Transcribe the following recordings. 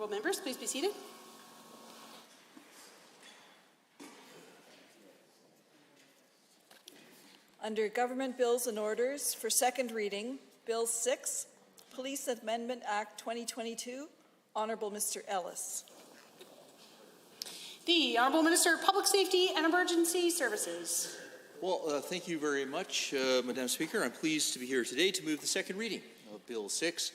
Honourable members, please be seated. Under Government Bills and Orders for second reading, Bill 6, Police Amendment Act 2022, Honourable Mr. Ellis. The Honourable Minister of Public Safety and Emergency Services. Well, thank you very much, Madam Speaker. I'm pleased to be here today to move the second reading of Bill 6,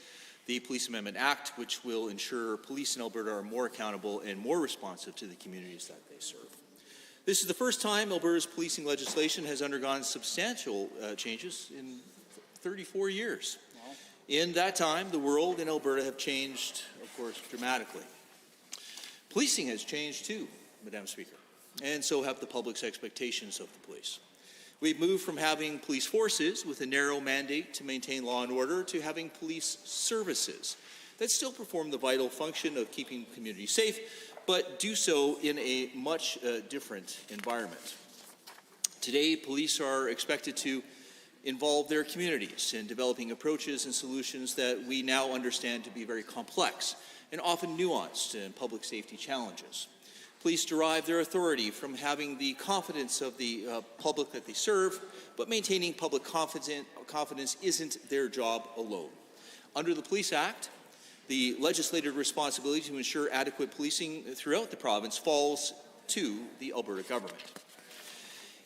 the Police Amendment Act, which will ensure police in Alberta are more accountable and more responsive to the communities that they serve. This is the first time Alberta's policing legislation has undergone substantial changes in 34 years. Wow. In that time, the world and Alberta have changed, of course, dramatically. Policing has changed too, Madam Speaker, and so have the public's expectations of the police. We've moved from having police forces with a narrow mandate to maintain law and order to having police services that still perform the vital function of keeping communities safe, but do so in a much different environment. Today, police are expected to involve their communities in developing approaches and solutions that we now understand to be very complex and often nuanced in public safety challenges. Police derive their authority from having the confidence of the public that they serve, but maintaining public confidence isn't their job alone. Under the Police Act, the legislative responsibility to ensure adequate policing throughout the province falls to the Alberta government.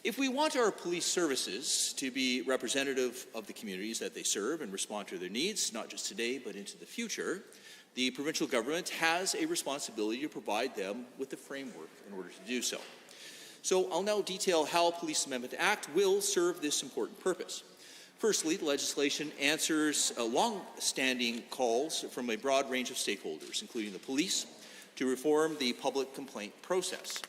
If we want our police services to be representative of the communities that they serve and respond to their needs, not just today but into the future, the provincial government has a responsibility to provide them with the framework in order to do so. So I'll now detail how Police Amendment Act will serve this important purpose. Firstly, the legislation answers long-standing calls from a broad range of stakeholders, including the police, to reform the public complaint process.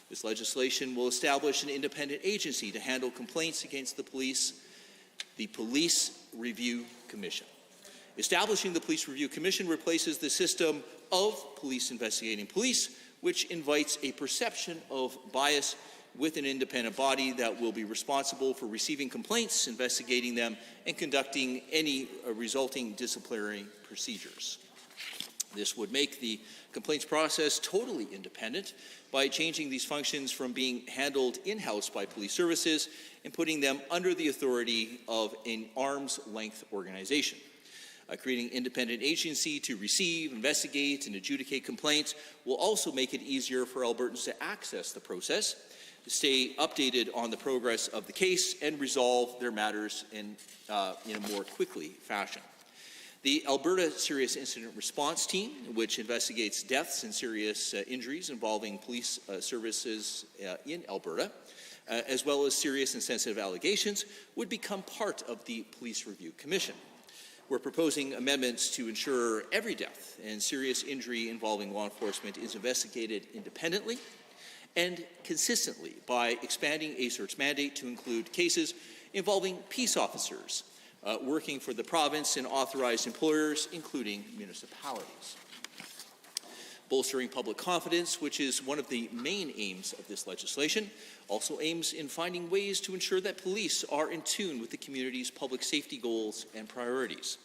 This legislation will establish an independent agency to handle complaints against the Police Review Commission. Establishing the Police Review Commission replaces the system of police investigating police, which invites a perception of bias with an independent body that will be responsible for receiving complaints, investigating them, and conducting any resulting disciplinary procedures. This would make the complaints process totally independent by changing these functions from being handled in-house by police services and putting them under the authority of an arm's-length organization. Creating an independent agency to receive, investigate, and adjudicate complaints will also make it easier for Albertans to access the process, to stay updated on the progress of the case, and resolve their matters in a more quickly fashion. The Alberta Serious Incident Response Team, which investigates deaths and serious injuries involving police services in Alberta, as well as serious and sensitive allegations, would become part of the Police Review Commission. We're proposing amendments to ensure every death and serious injury involving law enforcement is investigated independently and consistently by expanding ASERT's mandate to include cases involving peace officers working for the province and authorized employers, including municipalities. Bolstering public confidence, which is one of the main aims of this legislation, also aims in finding ways to ensure that police are in tune with the community's public safety goals and priorities.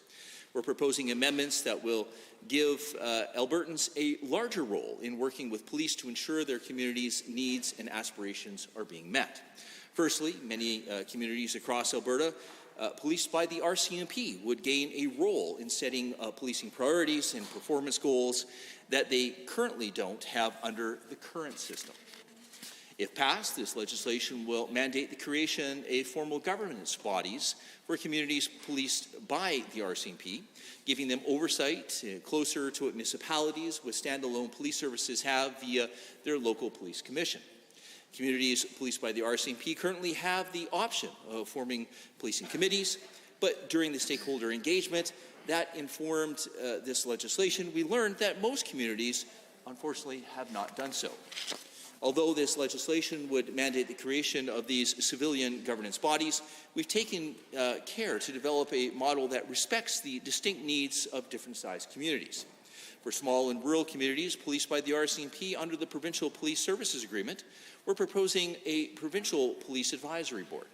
We're proposing amendments that will give Albertans a larger role in working with police to ensure their community's needs and aspirations are being met. Firstly, many communities across Alberta policed by the RCMP would gain a role in setting policing priorities and performance goals that they currently don't have under the current system. If passed, this legislation will mandate the creation of formal governance bodies for communities policed by the RCMP, giving them oversight closer to what municipalities with standalone police services have via their local police commission. Communities policed by the RCMP currently have the option of forming policing committees, but during the stakeholder engagement that informed this legislation, we learned that most communities, unfortunately, have not done so. Although this legislation would mandate the creation of these civilian governance bodies, we've taken care to develop a model that respects the distinct needs of different-sized communities. For small and rural communities policed by the RCMP under the Provincial Police Services Agreement, we're proposing a Provincial Police Advisory Board.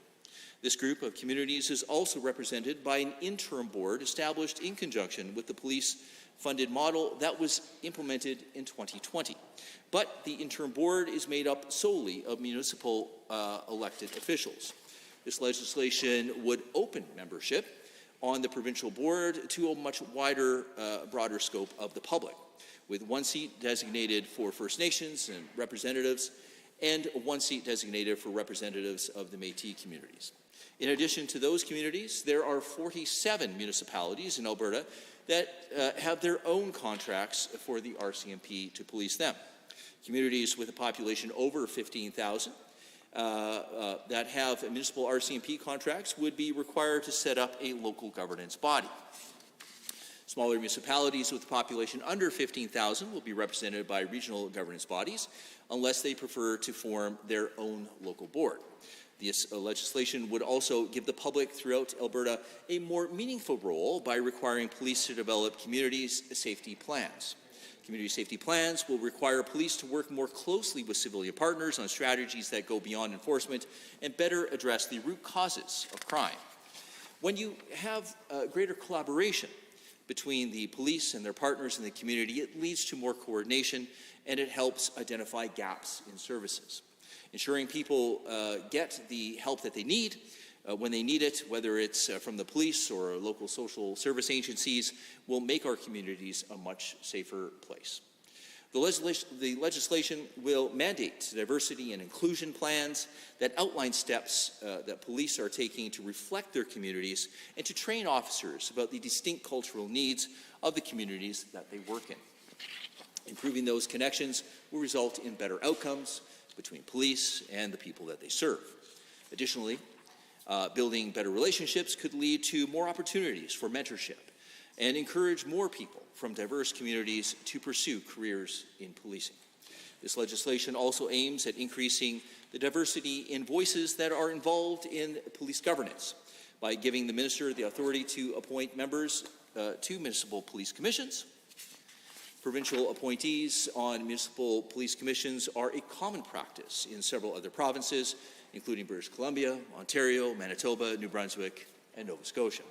This group of communities is also represented by an interim board established in conjunction with the police-funded model that was implemented in 2020. But the interim board is made up solely of municipal elected officials. This legislation would open membership on the provincial board to a much wider, broader scope of the public, with one seat designated for First Nations and representatives, and one seat designated for representatives of the Métis communities. In addition to those communities, there are 47 municipalities in Alberta that have their own contracts for the RCMP to police them. Communities with a population over 15,000 that have municipal RCMP contracts would be required to set up a local governance body. Smaller municipalities with a population under 15,000 will be represented by regional governance bodies unless they prefer to form their own local board. This legislation would also give the public throughout Alberta a more meaningful role by requiring police to develop community safety plans. Community safety plans will require police to work more closely with civilian partners on strategies that go beyond enforcement and better address the root causes of crime. When you have greater collaboration between the police and their partners in the community, it leads to more coordination and it helps identify gaps in services. Ensuring people get the help that they need when they need it, whether it's from the police or local social service agencies, will make our communities a much safer place. The legislation will mandate diversity and inclusion plans that outline steps that police are taking to reflect their communities and to train officers about the distinct cultural needs of the communities that they work in. Improving those connections will result in better outcomes between police and the people that they serve. Additionally, building better relationships could lead to more opportunities for mentorship and encourage more people from diverse communities to pursue careers in policing. This legislation also aims at increasing the diversity in voices that are involved in police governance by giving the minister the authority to appoint members to municipal police commissions. Provincial appointees on municipal police commissions are a common practice in several other provinces, including British Columbia, Ontario, Manitoba, New Brunswick, and Nova Scotia.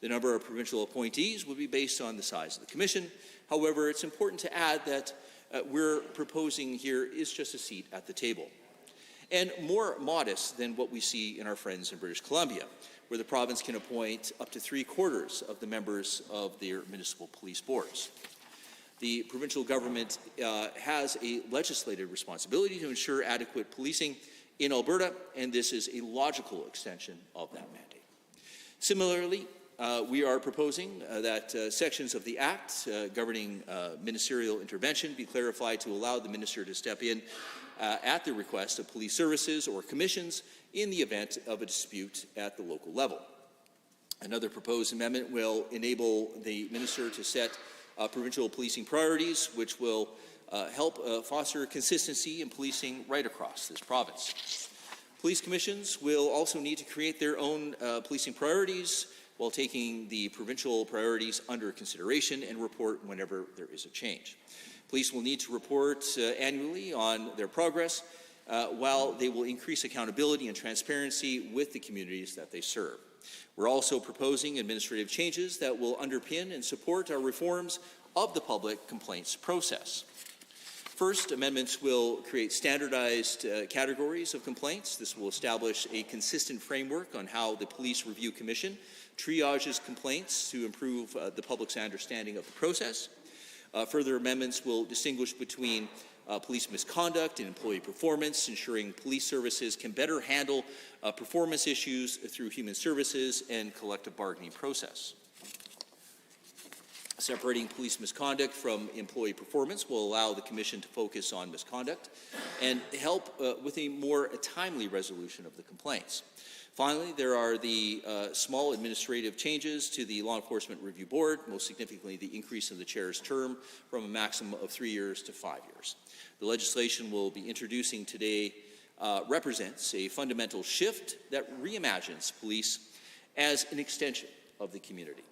The number of provincial appointees will be based on the size of the commission. However, it's important to add that we're proposing here is just a seat at the table, and more modest than what we see in our friends in British Columbia, where the province can appoint up to 3/4 of the members of their municipal police boards. The provincial government has a legislative responsibility to ensure adequate policing in Alberta, and this is a logical extension of that mandate. Similarly, we are proposing that sections of the Act governing ministerial intervention be clarified to allow the minister to step in at the request of police services or commissions in the event of a dispute at the local level. Another proposed amendment will enable the minister to set provincial policing priorities, which will help foster consistency in policing right across this province. Police commissions will also need to create their own policing priorities while taking the provincial priorities under consideration and report whenever there is a change. Police will need to report annually on their progress, while they will increase accountability and transparency with the communities that they serve. We're also proposing administrative changes that will underpin and support our reforms of the public complaints process. First, amendments will create standardized categories of complaints. This will establish a consistent framework on how the Police Review Commission triages complaints to improve the public's understanding of the process. Further amendments will distinguish between police misconduct and employee performance, ensuring police services can better handle performance issues through human services and collective bargaining process. Separating police misconduct from employee performance will allow the Commission to focus on misconduct and help with a more timely resolution of the complaints. Finally, there are the small administrative changes to the Law Enforcement Review Board, most significantly the increase of the chair's term from a maximum of 3 years to 5 years. The legislation we'll be introducing today represents a fundamental shift that reimagines police as an extension of the community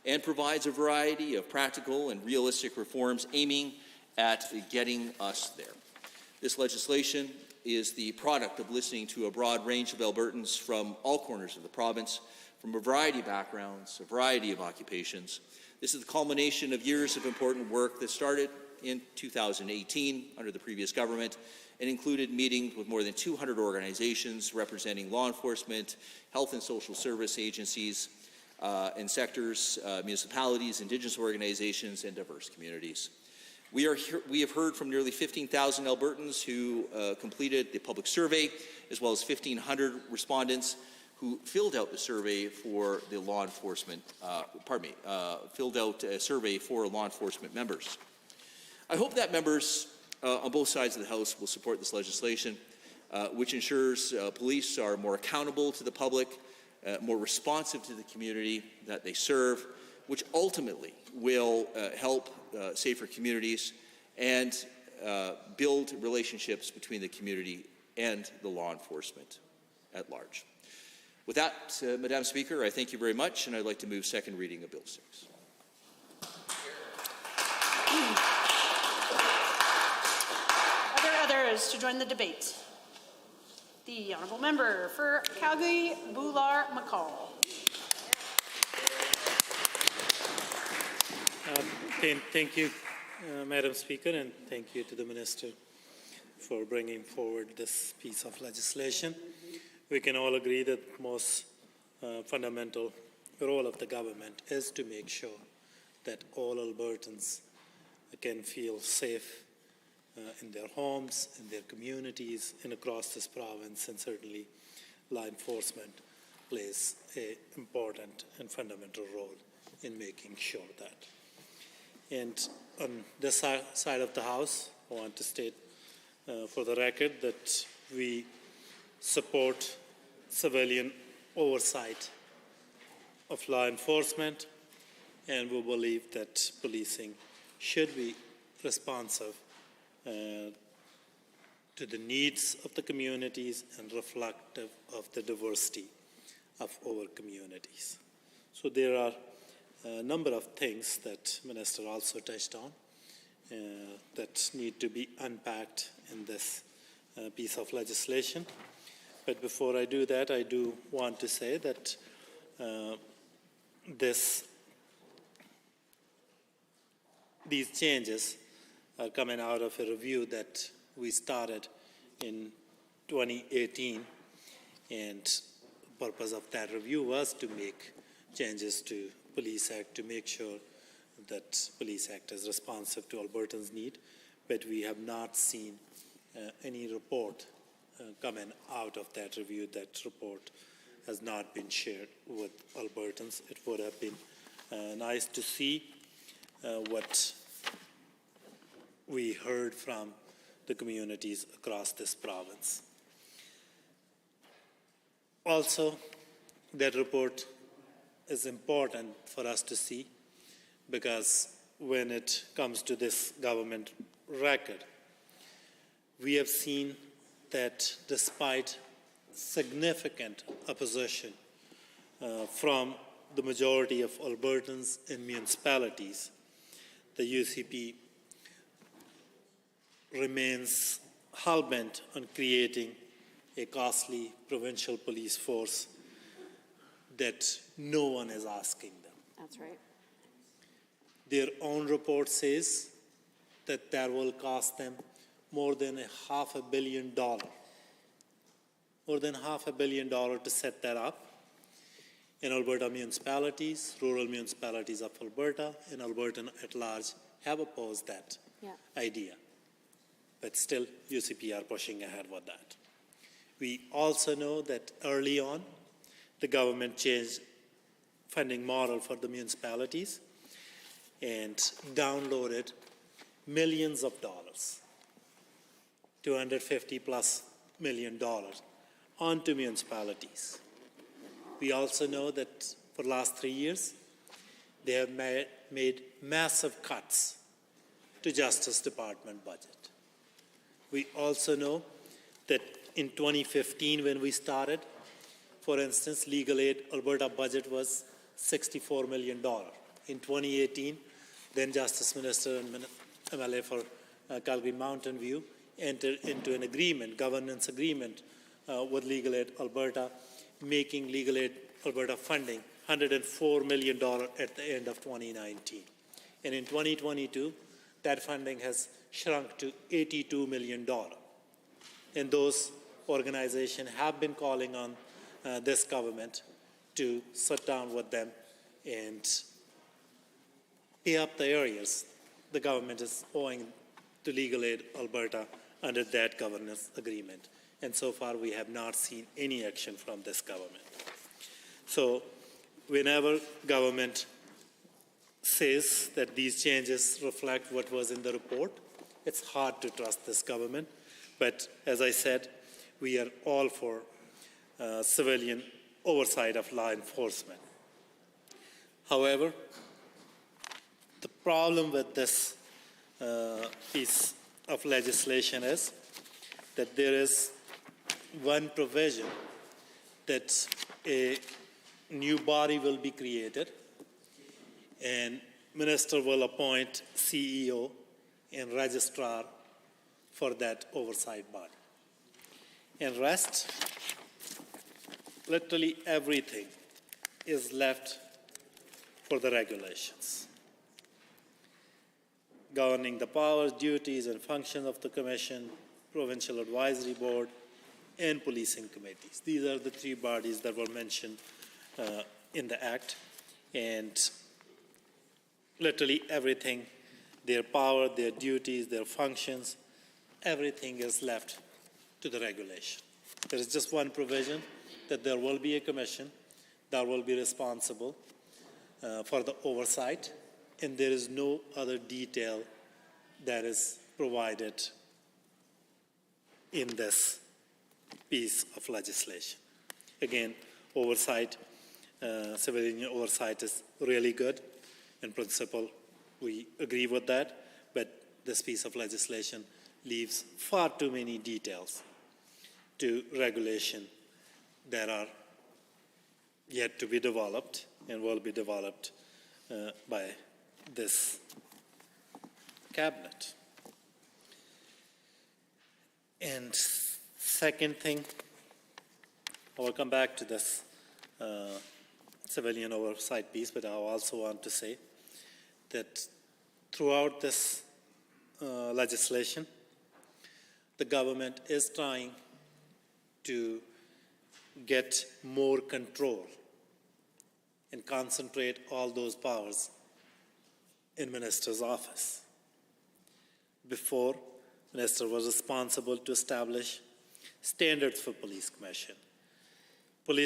and provides a variety of practical and realistic reforms aiming at getting us there. This legislation is the product of listening to a broad range of Albertans from all corners of the province, from a variety of backgrounds, a variety of occupations. This is the culmination of years of important work that started in 2018 under the previous government and included meetings with more than 200 organizations representing law enforcement, health and social service agencies, and sectors, municipalities, Indigenous organizations, and diverse communities. We have heard from nearly 15,000 Albertans who completed the public survey, as well as 1,500 respondents who filled out the survey for the law enforcement, filled out a survey for law enforcement members. I hope that members on both sides of the House will support this legislation, which ensures police are more accountable to the public, more responsive to the community that they serve, which ultimately will help safer communities and build relationships between the community and the law enforcement at large. With that, Madam Speaker, I thank you very much, and I'd like to move second reading of Bill 6. Are there others to join the debate? The honourable member for Calgary-Boular-McCall. Thank you, Madam Speaker, and thank you to the Minister for bringing forward this piece of legislation. We can all agree that the most fundamental role of the government is to make sure that all Albertans can feel safe in their homes, in their communities, and across this province, and certainly law enforcement plays an important and fundamental role in making sure that. And on this side of the House, I want to state for the record that we support civilian oversight of law enforcement, and we believe that policing should be responsive to the needs of the communities and reflective of the diversity of our communities. So there are a number of things that Minister also touched on that need to be unpacked in this piece of legislation. But before I do that, I do want to say that these changes are coming out of a review that we started in 2018, and the purpose of that review was to make changes to Police Act to make sure that Police Act is responsive to Albertans' need, but we have not seen any report coming out of that review. That report has not been shared with Albertans. It would have been nice to see what we heard from the communities across this province. Also, that report is important for us to see because when it comes to this government record, we have seen that despite significant opposition from the majority of Albertans and municipalities, the UCP remains hell-bent on creating a costly provincial police force that no one is asking them. That's right. Their own report says that that will cost them more than $500 million. More than $500 million to set that up. In Alberta municipalities, rural municipalities of Alberta, and Alberta at large have opposed that idea. But still, UCP are pushing ahead with that. We also know that early on, the government changed funding model for the municipalities and downloaded millions of dollars, $250+ million, onto municipalities. We also know that for the last 3 years, they have made massive cuts to Justice Department budget. We also know that in 2015, when we started, for instance, legal aid Alberta budget was $64 million. In 2018, then Justice Minister and MLA for Calgary Mountain View entered into an agreement, governance agreement with Legal Aid Alberta, making Legal Aid Alberta funding $104 million at the end of 2019. And in 2022, that funding has shrunk to $82 million. And those organizations have been calling on this government to sit down with them and pay up the areas the government is owing to Legal Aid Alberta under that governance agreement. And so far, we have not seen any action from this government. So whenever government says that these changes reflect what was in the report, it's hard to trust this government. But as I said, we are all for civilian oversight of law enforcement. However, the problem with this piece of legislation is that there is one provision that a new body will be created and minister will appoint CEO and registrar for that oversight body. And rest, literally everything is left for the regulations, governing the powers, duties, and functions of the Commission, Provincial Advisory Board, and policing committees. These are the three bodies that were mentioned in the Act. And literally everything, their power, their duties, their functions, everything is left to the regulation. There is just one provision that there will be a commission that will be responsible for the oversight, and there is no other detail that is provided in this piece of legislation. Again, oversight, civilian oversight is really good. In principle, we agree with that, but this piece of legislation leaves far too many details to regulation that are yet to be developed and will be developed by this cabinet. And second thing, I will come back to this civilian oversight piece, but I also want to say that throughout this legislation, the government is trying to get more control and concentrate all those powers in minister's office. Before, minister was responsible to establish standards for police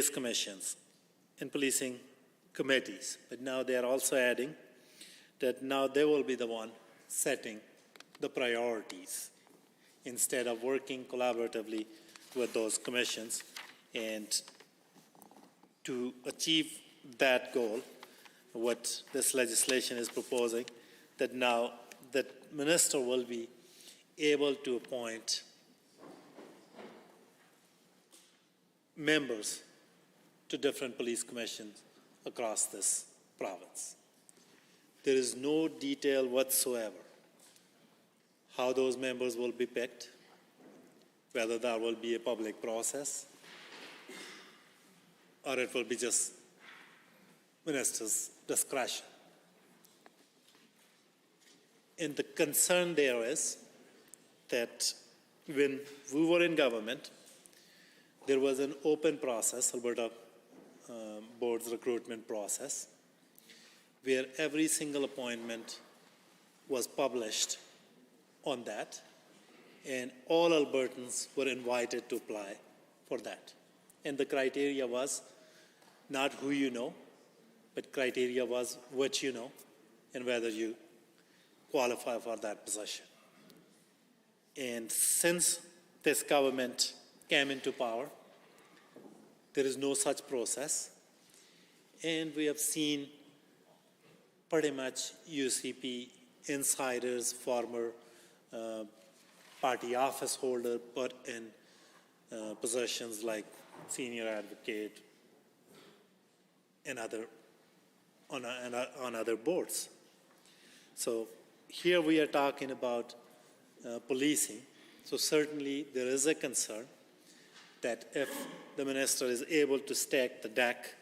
commissions, and policing committees. But now they are also adding that now they will be the one setting the priorities instead of working collaboratively with those commissions. And to achieve that goal, what this legislation is proposing, that now that minister will be able to appoint members to different police commissions across this province. There is no detail whatsoever how those members will be picked, whether that will be a public process or it will be just minister's discretion. And the concern there is that when we were in government, there was an open process, Alberta Board's recruitment process, where every single appointment was published on that, and all Albertans were invited to apply for that. And the criteria was not who you know, but criteria was what you know and whether you qualify for that position. And since this government came into power, there is no such process. And we have seen pretty much UCP insiders, former party office holder put in positions like senior advocate and on other boards. So here we are talking about policing, So certainly there is a concern that if the minister is able to stack the deck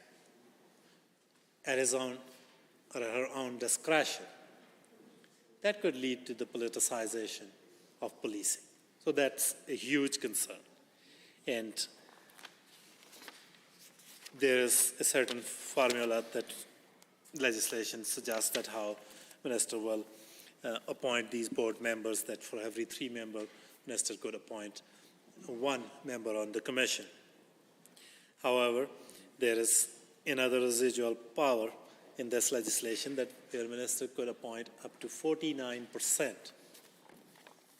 at his own or her own discretion, that could lead to the politicization of policing. So that's a huge concern. And there is a certain formula that legislation suggests that how minister will appoint these board members, that for every 3 members, minister could appoint 1 member on the commission. However, there is another residual power in this legislation that where minister could appoint up to 49%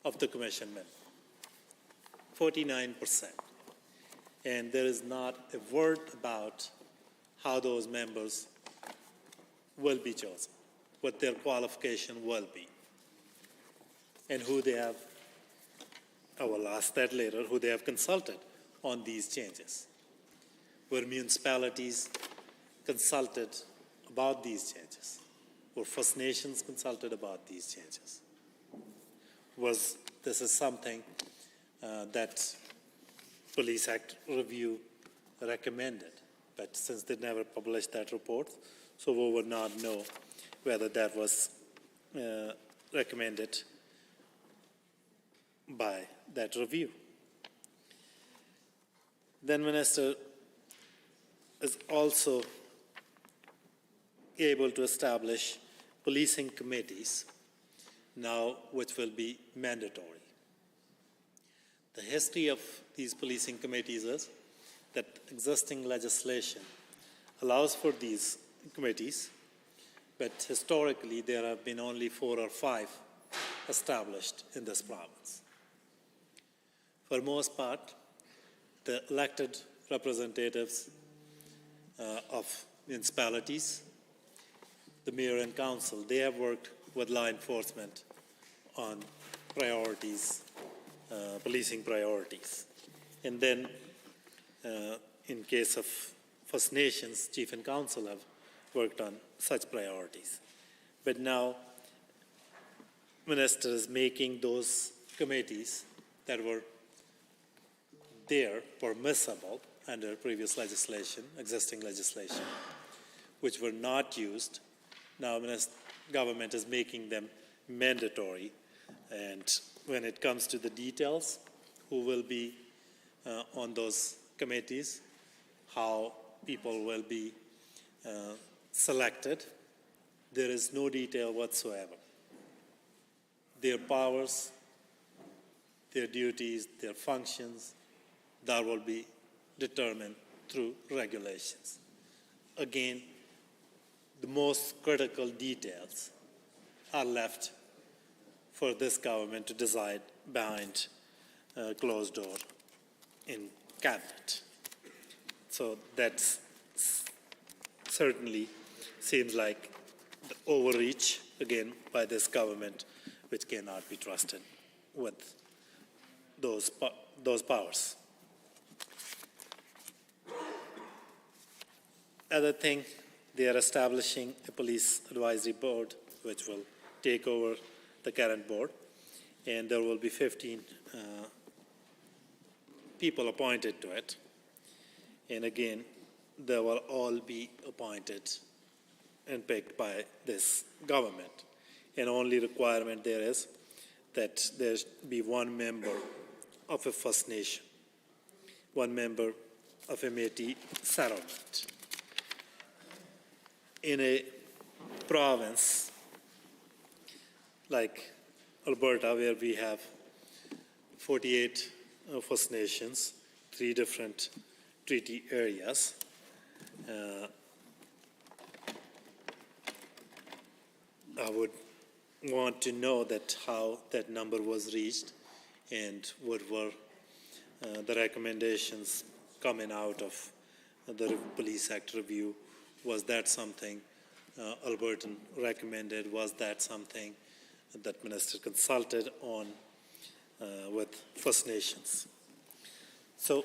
of the commission members. 49%. And there is not a word about how those members will be chosen, what their qualification will be, and who they have, I will ask that later, who they have consulted on these changes. Were municipalities consulted about these changes? Were First Nations consulted about these changes? This is something that Police Act review recommended, but since they never published that report, so we would not know whether that was recommended by that review. Then minister is also able to establish policing committees now which will be mandatory. The history of these policing committees is that existing legislation allows for these committees, but historically there have been only 4 or 5 established in this province. For most part, the elected representatives of municipalities, the mayor and council, they have worked with law enforcement on priorities, policing priorities. And then in case of First Nations, chief and council have worked on such priorities. But now, minister is making those committees that were there permissible under previous legislation, existing legislation, which were not used. Now, government is making them mandatory. And when it comes to the details, who will be on those committees, how people will be selected, there is no detail whatsoever. Their powers, their duties, their functions, that will be determined through regulations. Again, the most critical details are left for this government to decide behind closed door in cabinet. So that certainly seems like the overreach, again, by this government, which cannot be trusted with those powers. Other thing, they are establishing a police advisory board, which will take over the current board, and there will be 15 people appointed to it. And again, they will all be appointed and picked by this government. And only requirement there is that there be 1 member of a First Nation, 1 member of a Métis settlement. In a province like Alberta, where we have 48 First Nations, 3 different treaty areas, I would want to know that how that number was reached and what were the recommendations coming out of the Police Act review. Was that something Albertan recommended? Was that something that minister consulted on with First Nations? So,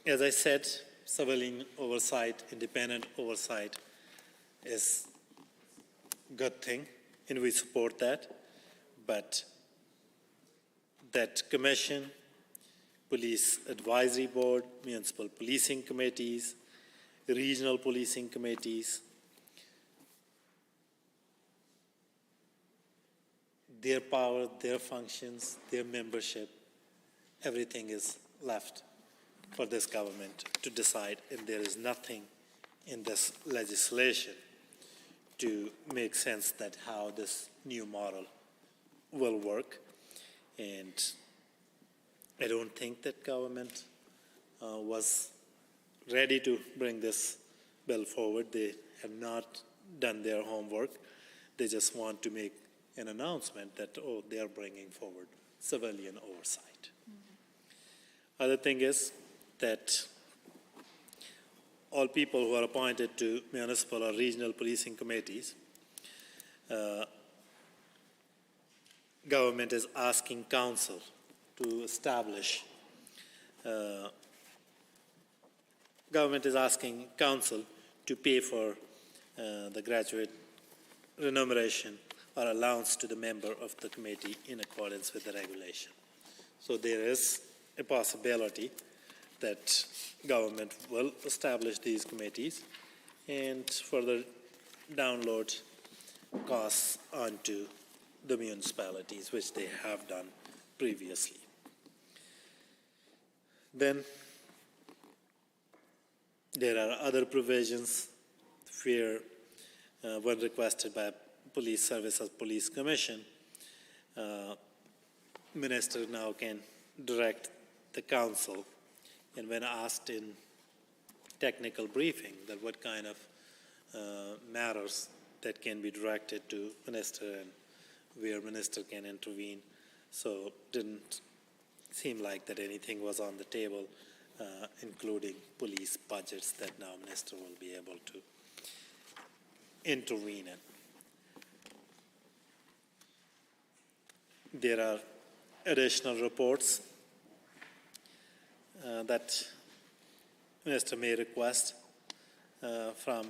as I said, civilian oversight, independent oversight is a good thing, and we support that. But that commission, police advisory board, municipal policing committees, regional policing committees, their power, their functions, their membership, everything is left for this government to decide, and there is nothing in this legislation to make sense that how this new model will work. And I don't think that government was ready to bring this bill forward. They have not done their homework. They just want to make an announcement that, oh, they are bringing forward civilian oversight. Other thing is that all people who are appointed to municipal or regional policing committees, government is asking council to establish, government is asking council to pay for the graduate remuneration or allowance to the member of the committee in accordance with the regulation. So there is a possibility that government will establish these committees and further download costs onto the municipalities, which they have done previously. Then there are other provisions where when requested by Police Services Police Commission, minister now can direct the council, and when asked in technical briefing that what kind of matters that can be directed to minister and where minister can intervene, so didn't seem like that anything was on the table, including police budgets that now minister will be able to intervene in. There are additional reports that minister may request from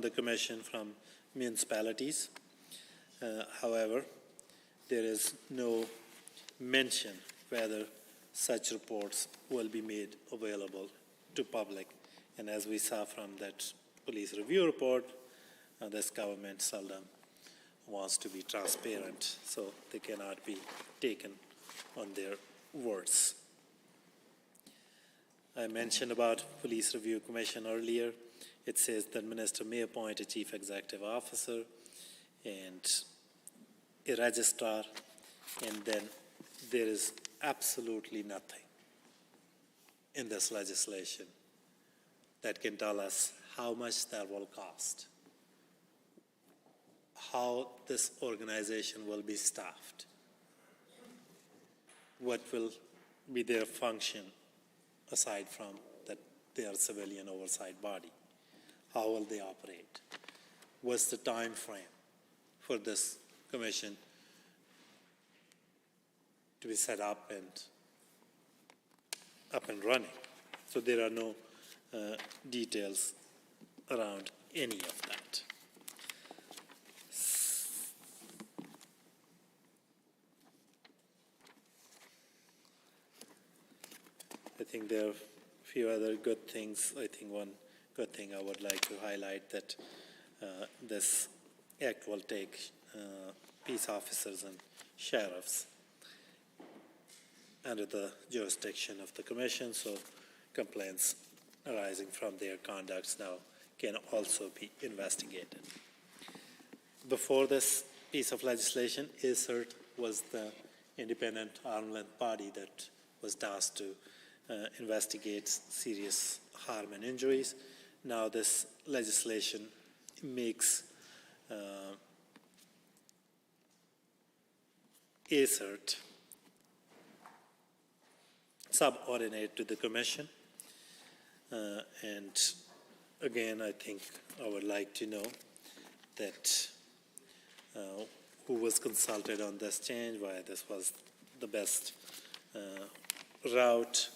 the commission, from municipalities. However, there is no mention whether such reports will be made available to public. And as we saw from that police review report, this government seldom wants to be transparent, so they cannot be taken on their words. I mentioned about Police Review Commission earlier. It says that minister may appoint a chief executive officer and a registrar, and then there is absolutely nothing in this legislation that can tell us how much that will cost, how this organization will be staffed, what will be their function aside from that they are civilian oversight body. How will they operate? What's the time frame for this commission to be set up and running? So there are no details around any of that. I think there are a few other good things. I think one good thing I would like to highlight that this act will take peace officers and sheriffs under the jurisdiction of the commission, so complaints arising from their conducts now can also be investigated. Before this piece of legislation, ACERT was the independent arm's length body that was tasked to investigate serious harm and injuries. Now this legislation makes ACERT subordinate to the commission. And again, I think I would like to know that who was consulted on this change, why this was the best route,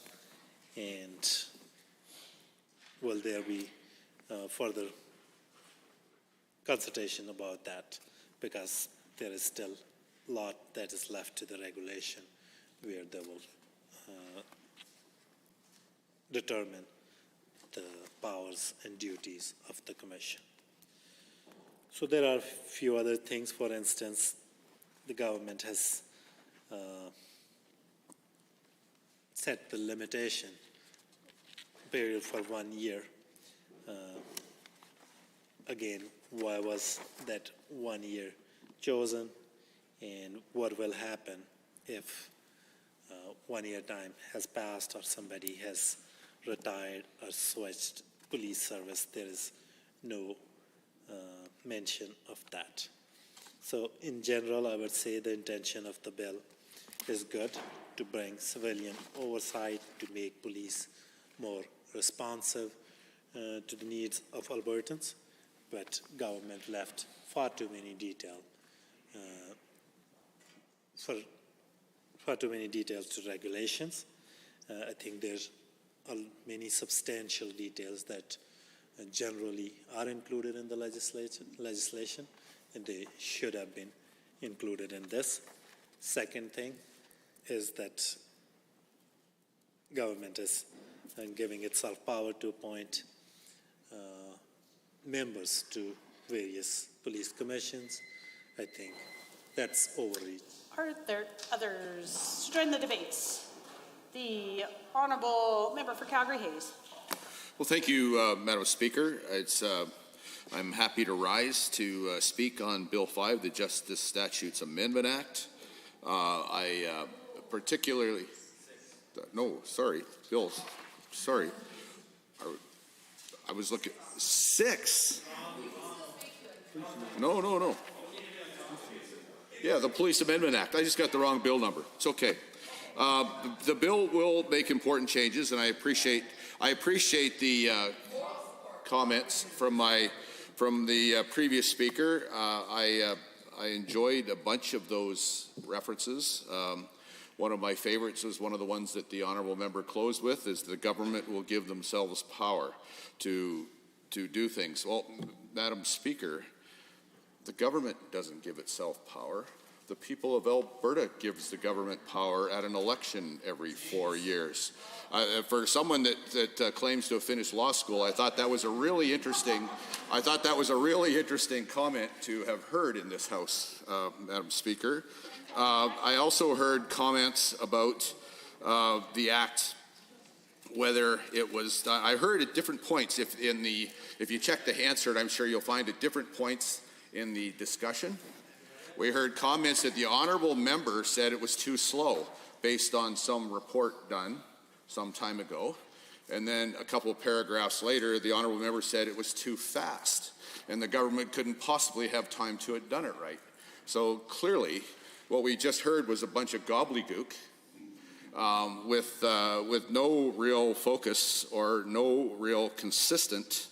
and will there be further consultation about that? Because there is still a lot that is left to the regulation where they will determine the powers and duties of the Commission. So there are a few other things. For instance, the government has set the limitation period for 1 year. Again, why was that 1 year chosen, and what will happen if 1 year time has passed or somebody has retired or switched police service? There is no mention of that. So in general, I would say the intention of the bill is good, to bring civilian oversight, to make police more responsive to the needs of Albertans, but government left far too many details to regulations. I think there's many substantial details that generally are included in the legislation, and they should have been included in this. Second thing is that government is giving itself power to appoint members to various police commissions. I think that's overreach. Are there others to join the debates? The Honourable Member for Calgary-Hayes. Well, thank you, Madam Speaker. I'm happy to rise to speak on Bill 5, the Justice Statutes Amendment Act. I particularly... No, sorry, bills. Sorry. I was looking... 6? No. Yeah, the Police Amendment Act. I just got the wrong bill number. It's okay. The bill will make important changes, and I appreciate the comments from the previous speaker. I enjoyed a bunch of those references. One of my favorites was one of the ones that the honourable member closed with, is the government will give themselves power to do things. Well, Madam Speaker, the government doesn't give itself power. The people of Alberta gives the government power at an election every 4 years. For someone that claims to have finished law school, I thought that was a really interesting comment to have heard in this House, Madam Speaker. I also heard comments about the Act, whether it was. I heard at different points. If you check the Hansard, I'm sure you'll find at different points in the discussion. We heard comments that the honourable member said it was too slow based on some report done some time ago. And then a couple of paragraphs later, the honourable member said it was too fast and the government couldn't possibly have time to have done it right. So clearly, what we just heard was a bunch of gobbledygook with no real focus or no real consistent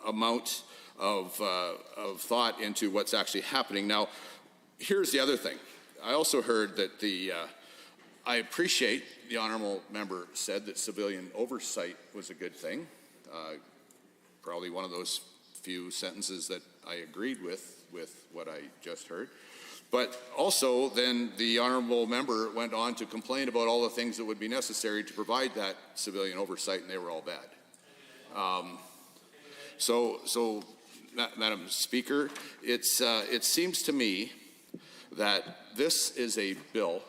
amount of thought into what's actually happening. Now, here's the other thing. I also heard that I appreciate the honourable member said that civilian oversight was a good thing. Probably one of those few sentences that I agreed with what I just heard. But also, then the honourable member went on to complain about all the things that would be necessary to provide that civilian oversight, and they were all bad. So, Madam Speaker, it seems to me that this is a bill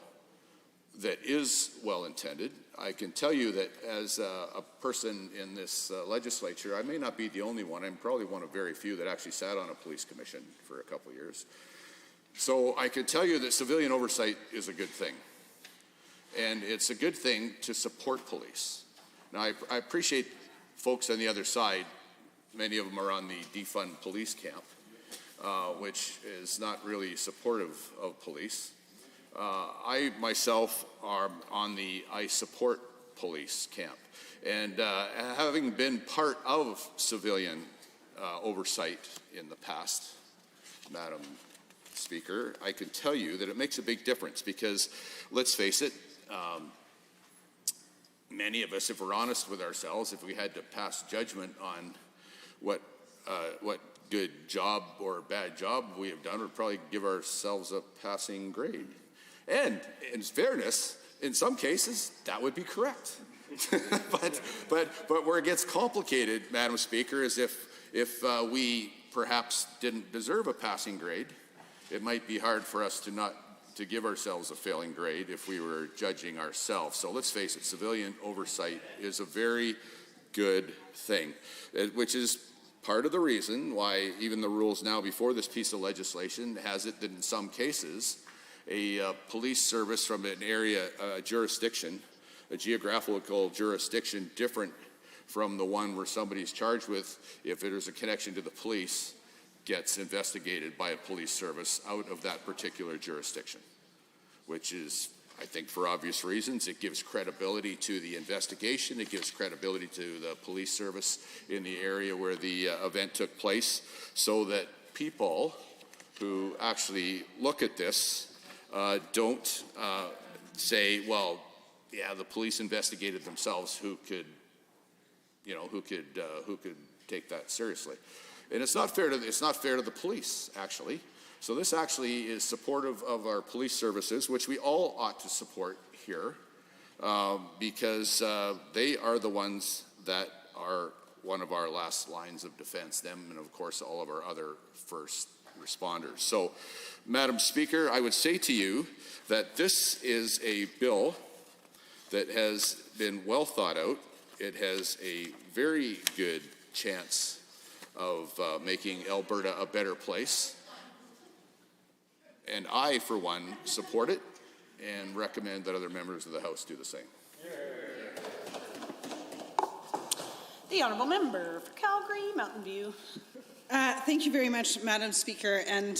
that is well intended. I can tell you that as a person in this legislature, I may not be the only one. I'm probably one of very few that actually sat on a police commission for a couple of years. So I can tell you that civilian oversight is a good thing. And it's a good thing to support police. Now, I appreciate folks on the other side. Many of them are on the defund police camp, which is not really supportive of police. I myself are on the I support police camp. And having been part of civilian oversight in the past, Madam Speaker, I can tell you that it makes a big difference because, let's face it, many of us, if we're honest with ourselves, if we had to pass judgment on what good job or bad job we have done, would probably give ourselves a passing grade. And in fairness, in some cases, that would be correct. but where it gets complicated, Madam Speaker, is if we perhaps didn't deserve a passing grade, it might be hard for us to give ourselves a failing grade if we were judging ourselves. So let's face it, civilian oversight is a very good thing, which is part of the reason why even the rules now before this piece of legislation has it that in some cases a police service from an area jurisdiction, a geographical jurisdiction different from the one where somebody's charged with, if there's a connection to the police, gets investigated by a police service out of that particular jurisdiction, which is, I think, for obvious reasons. It gives credibility to the investigation. It gives credibility to the police service in the area where the event took place, so that people who actually look at this don't say, well, yeah, the police investigated themselves. Who could take that seriously? And it's not fair to the police, actually. So this actually is supportive of our police services, which we all ought to support here, because they are the ones that are one of our last lines of defense, them and of course all of our other first responders. So, Madam Speaker, I would say to you that this is a bill that has been well thought out. It has a very good chance of making Alberta a better place. And I, for one, support it and recommend that other members of the House do the same. The Honourable Member for Calgary, Mountain View. Thank you very much, Madam Speaker. And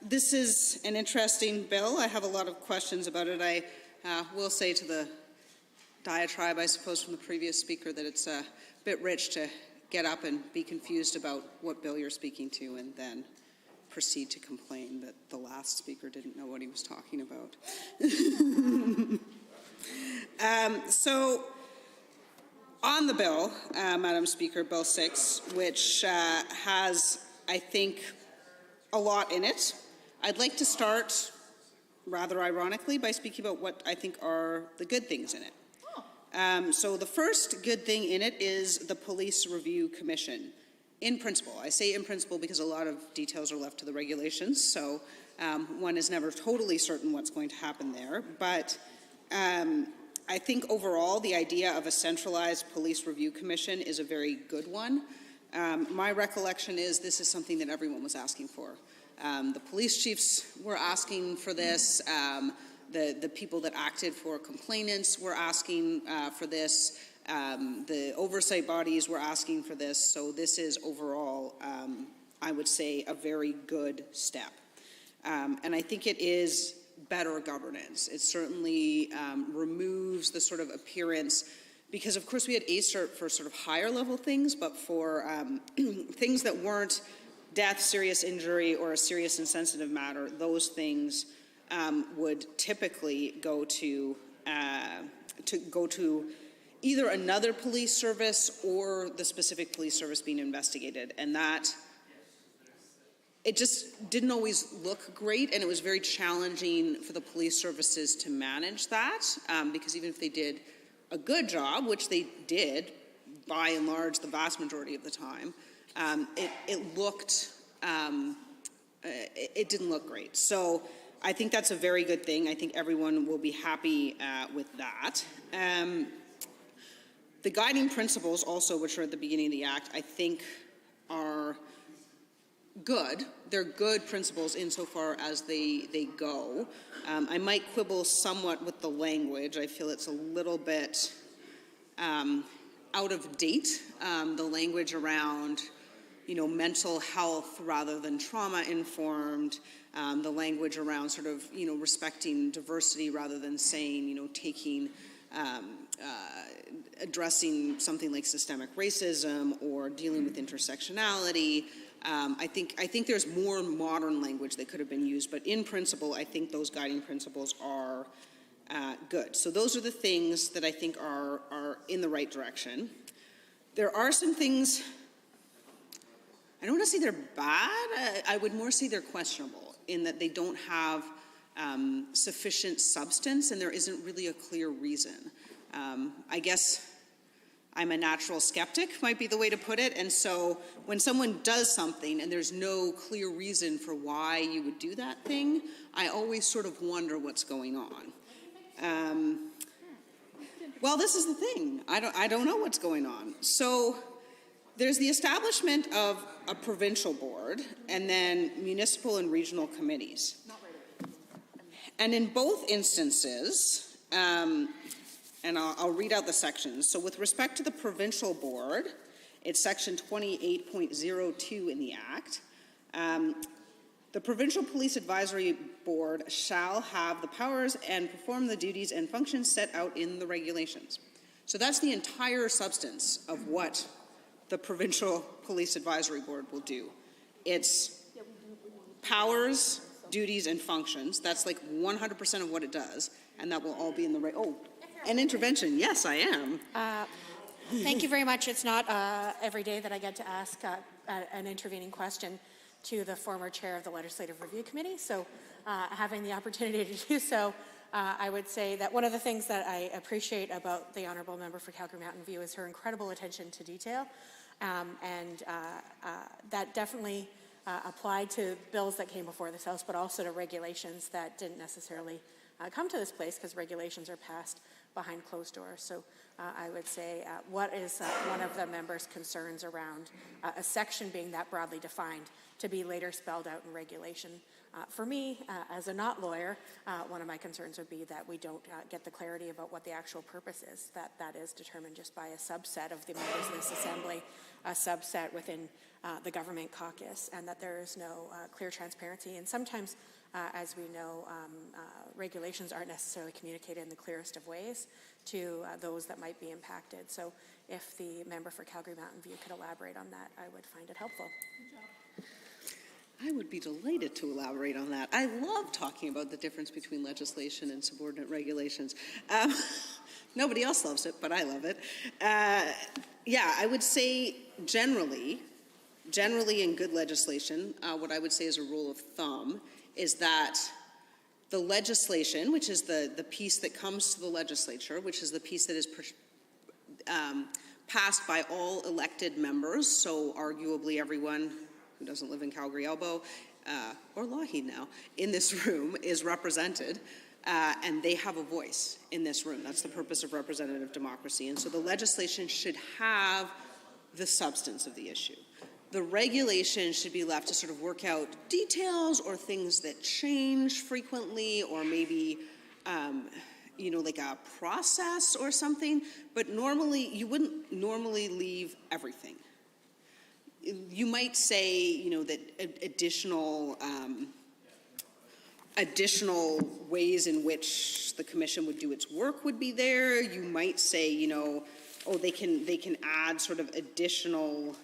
this is an interesting bill. I have a lot of questions about it. I will say to the diatribe, I suppose, from the previous speaker that it's a bit rich to get up and be confused about what bill you're speaking to and then proceed to complain that the last speaker didn't know what he was talking about. So on the bill, Madam Speaker, Bill 6, which has, I think, a lot in it, I'd like to start, rather ironically, by speaking about what I think are the good things in it. So the first good thing in it is the Police Review Commission. In principle, I say in principle because a lot of details are left to the regulations, so one is never totally certain what's going to happen there. But I think overall the idea of a centralized Police Review Commission is a very good one. My recollection is this is something that everyone was asking for. The police chiefs were asking for this. The people that acted for complainants were asking for this. The oversight bodies were asking for this. So this is overall, I would say, a very good step. And I think it is better governance. It certainly removes the sort of appearance, because of course we had ACERT for sort of higher level things, but for things that weren't death, serious injury, or a serious and sensitive matter, those things would typically go to either another police service or the specific police service being investigated, and that it just didn't always look great, and it was very challenging for the police services to manage that, because even if they did a good job, which they did by and large the vast majority of the time, it didn't look great. So I think that's a very good thing. I think everyone will be happy with that. The guiding principles also, which are at the beginning of the Act, I think are good. They're good principles insofar as they go. I might quibble somewhat with the language. I feel it's a little bit out of date. The language around, mental health rather than trauma-informed. The language around sort of, respecting diversity rather than saying, taking, addressing something like systemic racism or dealing with intersectionality. I think there's more modern language that could have been used, but in principle, I think those guiding principles are good. So those are the things that I think are in the right direction. There are some things I don't want to say they're bad. I would more say they're questionable in that they don't have sufficient substance and there isn't really a clear reason. I guess I'm a natural skeptic, might be the way to put it. And so when someone does something and there's no clear reason for why you would do that thing, I always sort of wonder what's going on. Well, this is the thing. I don't know what's going on. So there's the establishment of a provincial board and then municipal and regional committees. And in both instances, and I'll read out the sections. So with respect to the provincial board, it's section 28.02 in the Act. The Provincial Police Advisory Board shall have the powers and perform the duties and functions set out in the regulations. So that's the entire substance of what the Provincial Police Advisory Board will do. It's powers, duties, and functions. That's like 100% of what it does, and that will all be in the an intervention. Yes, I am. Thank you very much. It's not every day that I get to ask an intervening question to the former chair of the Legislative Review Committee, so having the opportunity to do so, I would say that one of the things that I appreciate about the Honourable Member for Calgary Mountain View is her incredible attention to detail, and that definitely applied to bills that came before this House, but also to regulations that didn't necessarily come to this place because regulations are passed behind closed doors. So I would say what is one of the members' concerns around a section being that broadly defined to be later spelled out in regulation. For me, as a not lawyer, one of my concerns would be that we don't get the clarity about what the actual purpose is, that is determined just by a subset of the members of this assembly, a subset within the government caucus, and that there is no clear transparency. And sometimes, as we know, regulations aren't necessarily communicated in the clearest of ways to those that might be impacted. So if the member for Calgary Mountain View could elaborate on that, I would find it helpful. I would be delighted to elaborate on that. I love talking about the difference between legislation and subordinate regulations. Nobody else loves it, but I love it. Yeah, I would say generally in good legislation, what I would say as a rule of thumb is that the legislation, which is the piece that comes to the legislature, which is the piece that is passed by all elected members, so arguably everyone who doesn't live in Calgary Elbow, or Lougheed now, in this room is represented, and they have a voice in this room. That's the purpose of representative democracy. And so the legislation should have the substance of the issue. The regulation should be left to sort of work out details or things that change frequently, or maybe like a process or something, but normally, you wouldn't normally leave everything. You might say, that additional ways in which the commission would do its work would be there. You might say, they can add sort of additional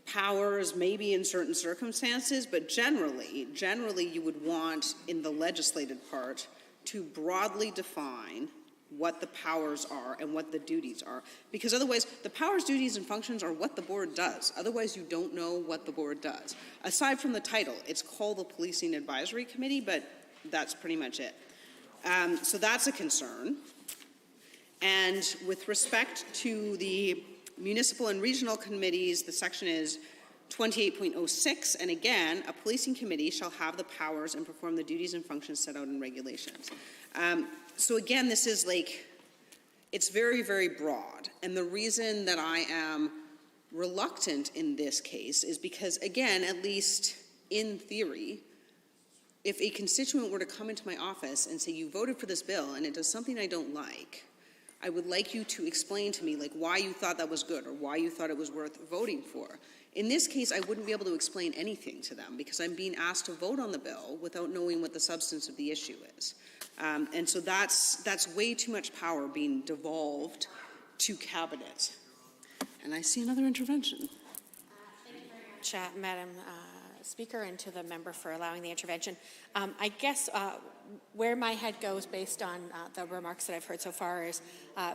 powers, maybe in certain circumstances, but generally you would want in the legislated part to broadly define what the powers are and what the duties are. Because otherwise, the powers, duties, and functions are what the board does. Otherwise, you don't know what the board does. Aside from the title, it's called the Policing Advisory Committee, but that's pretty much it. So that's a concern. And with respect to the municipal and regional committees, the section is 28.06, and again, a policing committee shall have the powers and perform the duties and functions set out in regulations. So again, this is it's very, very broad. And the reason that I am reluctant in this case is because, again, at least in theory, if a constituent were to come into my office and say, you voted for this bill and it does something I don't like, I would like you to explain to me why you thought that was good or why you thought it was worth voting for. In this case, I wouldn't be able to explain anything to them because I'm being asked to vote on the bill without knowing what the substance of the issue is. And so that's way too much power being devolved to cabinet. And I see another intervention. Thank you very much, Madam Speaker, and to the member for allowing the intervention. I guess where my head goes based on the remarks that I've heard so far is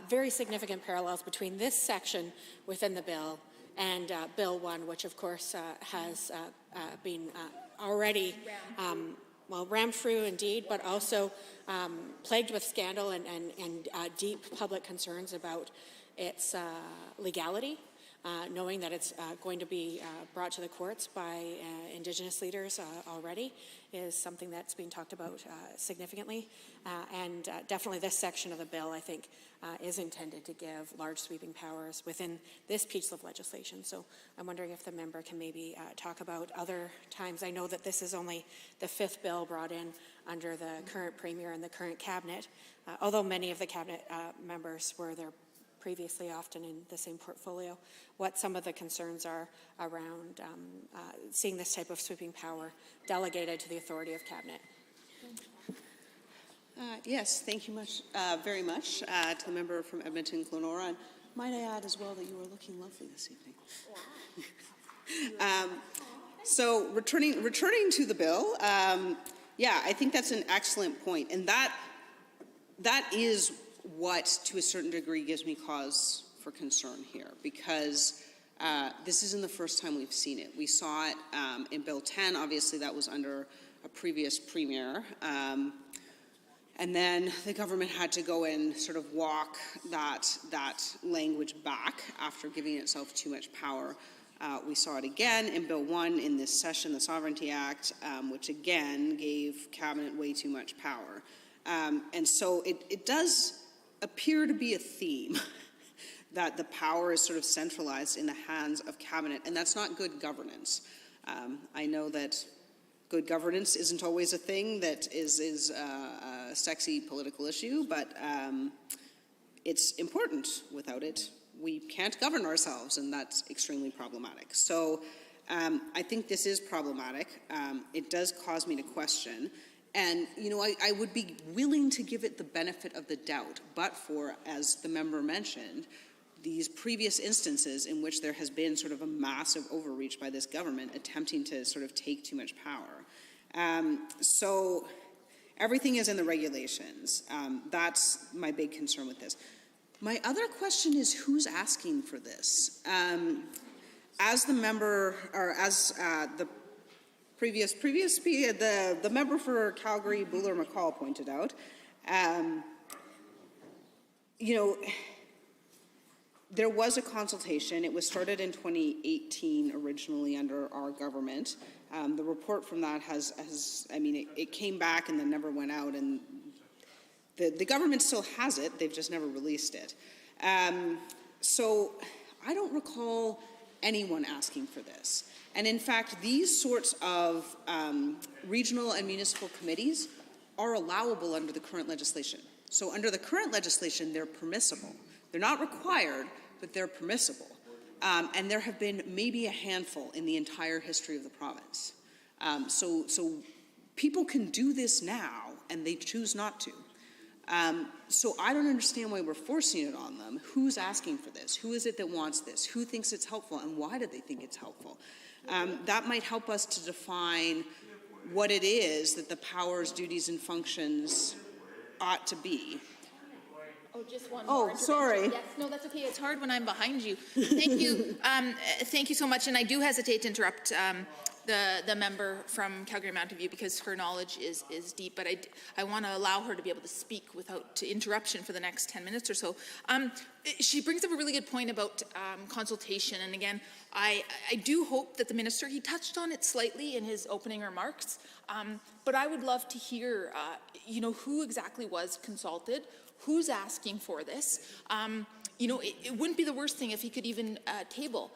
very significant parallels between this section within the bill and Bill 1, which of course has been already rammed through indeed, but also plagued with scandal and deep public concerns about its legality, knowing that it's going to be brought to the courts by Indigenous leaders already is something that's being talked about significantly. And definitely this section of the bill, I think, is intended to give large sweeping powers within this piece of legislation. So I'm wondering if the member can maybe talk about other times. I know that this is only the 5th bill brought in under the current Premier and the current Cabinet, although many of the Cabinet members were there previously, often in the same portfolio, what some of the concerns are around seeing this type of sweeping power delegated to the authority of Cabinet. Yes, thank you very much to the member from Edmonton, Glenora. And might I add as well that you are looking lovely this evening. Wow. So returning to the bill, yeah, I think that's an excellent point. And that is what, to a certain degree, gives me cause for concern here, because this isn't the first time we've seen it. We saw it in Bill 10. Obviously, that was under a previous Premier. And then the government had to go and sort of walk that language back after giving itself too much power. We saw it again in Bill 1 in this session, the Sovereignty Act, which again gave Cabinet way too much power. And so it does appear to be a theme that the power is sort of centralized in the hands of Cabinet, and that's not good governance. I know that good governance isn't always a thing that is a sexy political issue, but it's important. Without it, we can't govern ourselves, and that's extremely problematic. So I think this is problematic. It does cause me to question. And, you know, I would be willing to give it the benefit of the doubt, but for, as the member mentioned, these previous instances in which there has been sort of a massive overreach by this government attempting to sort of take too much power. So everything is in the regulations. That's my big concern with this. My other question is, who's asking for this? As the member, or as the the member for Calgary, Buller-McCall, pointed out, you know, there was a consultation. It was started in 2018 originally under our government. The report from that it came back and then never went out, and the government still has it. They've just never released it. So I don't recall anyone asking for this. And in fact, these sorts of regional and municipal committees are allowable under the current legislation. So under the current legislation, they're permissible. They're not required, but they're permissible. And there have been maybe a handful in the entire history of the province. So people can do this now, and they choose not to. So I don't understand why we're forcing it on them. Who's asking for this? Who is it that wants this? Who thinks it's helpful, and why do they think it's helpful? That might help us to define what it is that the powers, duties, and functions ought to be. Oh, just one more. Oh, sorry. Yes, no, that's okay. It's hard when I'm behind you. Thank you. Thank you so much. And I do hesitate to interrupt the member from Calgary Mountain View because her knowledge is deep, but I want to allow her to be able to speak without interruption for the next 10 minutes or so. She brings up a really good point about consultation, and again, I do hope that the minister, he touched on it slightly in his opening remarks, but I would love to hear, who exactly was consulted, who's asking for this. It wouldn't be the worst thing if he could even table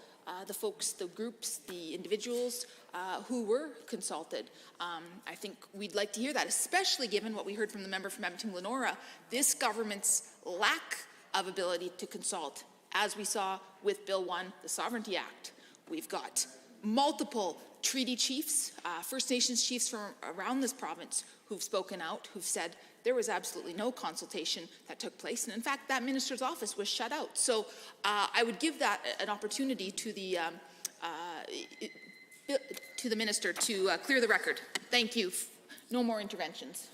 the folks, the groups, the individuals who were consulted. I think we'd like to hear that, especially given what we heard from the member from Edmonton, Glenora, this government's lack of ability to consult, as we saw with Bill 1, the Sovereignty Act. We've got multiple treaty chiefs, First Nations chiefs from around this province who've spoken out, who've said there was absolutely no consultation that took place. And in fact, that minister's office was shut out. So I would give that an opportunity to the minister to clear the record. Thank you. No more interventions.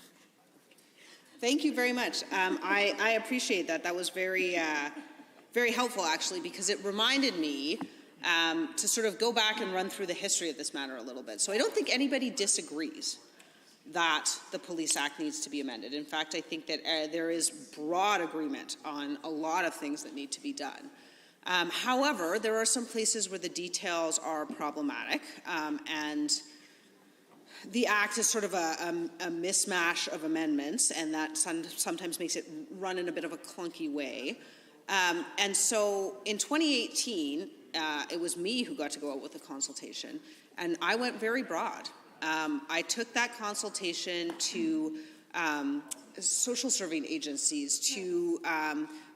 Thank you very much. I appreciate that. That was very, very helpful, actually, because it reminded me to sort of go back and run through the history of this matter a little bit. So I don't think anybody disagrees that the Police Act needs to be amended. In fact, I think that there is broad agreement on a lot of things that need to be done. However, there are some places where the details are problematic, and the Act is sort of a mismatch of amendments, and that sometimes makes it run in a bit of a clunky way. And so in 2018, it was me who got to go out with a consultation, and I went very broad. I took that consultation to social serving agencies, to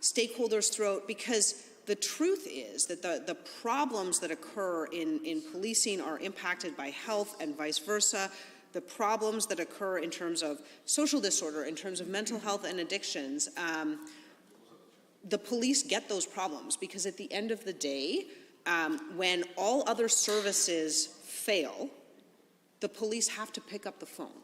stakeholders throughout, because the truth is that the problems that occur in policing are impacted by health and vice versa. The problems that occur in terms of social disorder, in terms of mental health and addictions, the police get those problems because at the end of the day, when all other services fail, the police have to pick up the phone.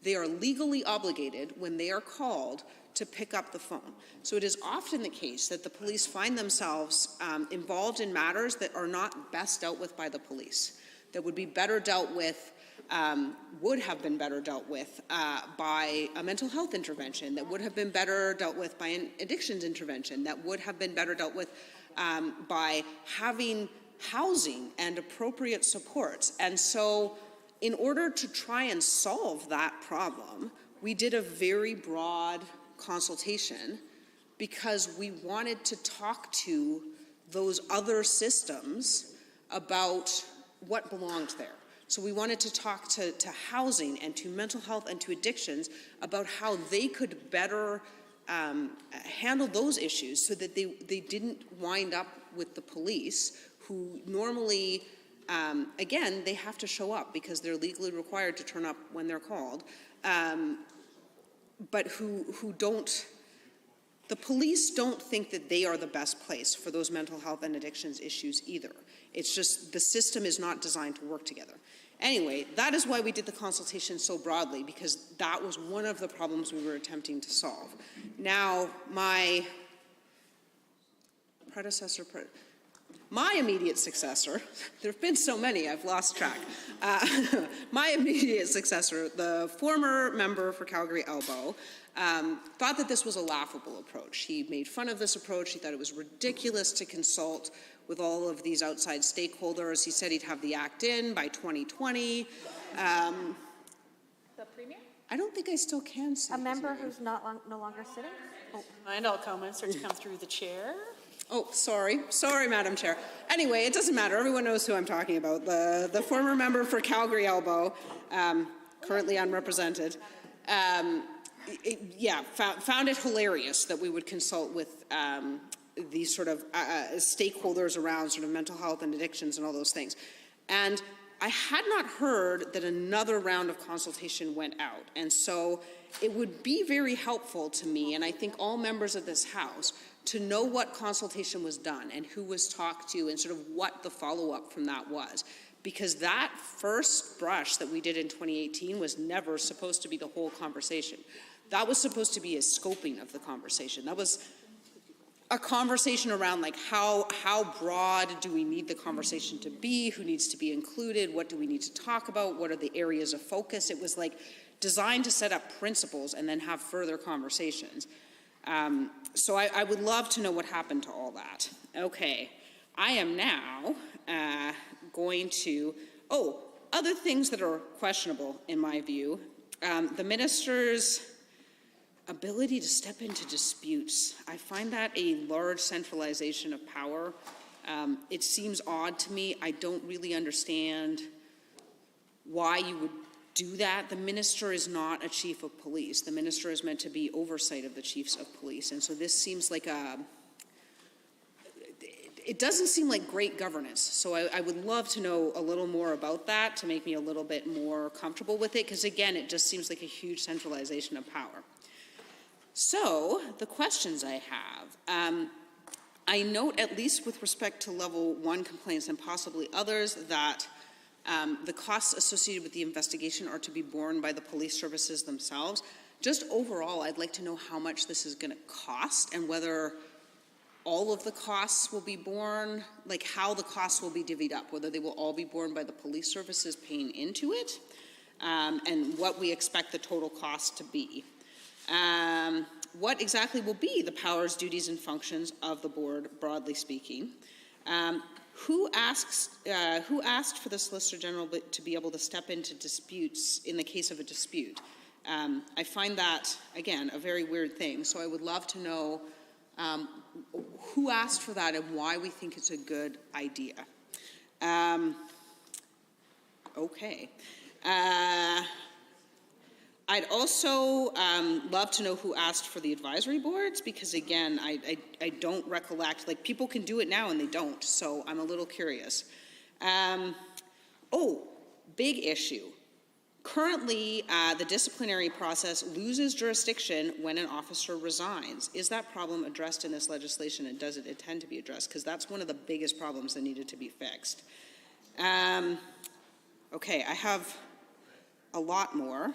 They are legally obligated when they are called to pick up the phone. So it is often the case that the police find themselves involved in matters that are not best dealt with by the police, that would be better dealt with, would have been better dealt with by a mental health intervention, that would have been better dealt with by an addictions intervention, that would have been better dealt with by having housing and appropriate supports. And so in order to try and solve that problem, we did a very broad consultation because we wanted to talk to those other systems about what belonged there. So we wanted to talk to housing and to mental health and to addictions about how they could better handle those issues so that they didn't wind up with the police, who normally, again, they have to show up because they're legally required to turn up when they're called, but who don't, the police don't think that they are the best place for those mental health and addictions issues either. It's just the system is not designed to work together. Anyway, that is why we did the consultation so broadly, because that was one of the problems we were attempting to solve. Now, my immediate successor, there have been so many, I've lost track. My immediate successor, the former member for Calgary Elbow, thought that this was a laughable approach. He made fun of this approach. He thought it was ridiculous to consult with all of these outside stakeholders. He said he'd have the Act in by 2020. The Premier? I don't think I still can say A his member name. who's no longer sitting? And all comments are to come through the chair. Oh, sorry, Madam Chair. Anyway, it doesn't matter. Everyone knows who I'm talking about. The former member for Calgary Elbow, currently unrepresented, found it hilarious that we would consult with these sort of stakeholders around sort of mental health and addictions and all those things. And I had not heard that another round of consultation went out. And so it would be very helpful to me, and I think all members of this House, to know what consultation was done and who was talked to and sort of what the follow-up from that was. Because that first brush that we did in 2018 was never supposed to be the whole conversation. That was supposed to be a scoping of the conversation. That was a conversation around like how broad do we need the conversation to be, who needs to be included, what do we need to talk about, what are the areas of focus. It was like designed to set up principles and then have further conversations. So I would love to know what happened to all that. Okay, I am now going to, other things that are questionable in my view. The minister's ability to step into disputes. I find that a large centralization of power. It seems odd to me. I don't really understand why you would do that. The minister is not a chief of police. The minister is meant to be oversight of the chiefs of police. And so this seems like it doesn't seem like great governance. So I would love to know a little more about that to make me a little bit more comfortable with it, because again, it just seems like a huge centralization of power. So the questions I have, I note, at least with respect to level 1 complaints and possibly others, that the costs associated with the investigation are to be borne by the police services themselves. Just overall, I'd like to know how much this is going to cost and whether all of the costs will be borne, like how the costs will be divvied up, whether they will all be borne by the police services paying into it, and what we expect the total cost to be. What exactly will be the powers, duties, and functions of the board, broadly speaking? Who asked for the Solicitor General to be able to step into disputes in the case of a dispute? I find that, again, a very weird thing, so I would love to know who asked for that and why we think it's a good idea. Okay. I'd also love to know who asked for the advisory boards, because again, I don't recollect, like people can do it now and they don't, so I'm a little curious. Big issue. Currently, the disciplinary process loses jurisdiction when an officer resigns. Is that problem addressed in this legislation, and does it intend to be addressed? Because that's one of the biggest problems that needed to be fixed. Okay, I have a lot more.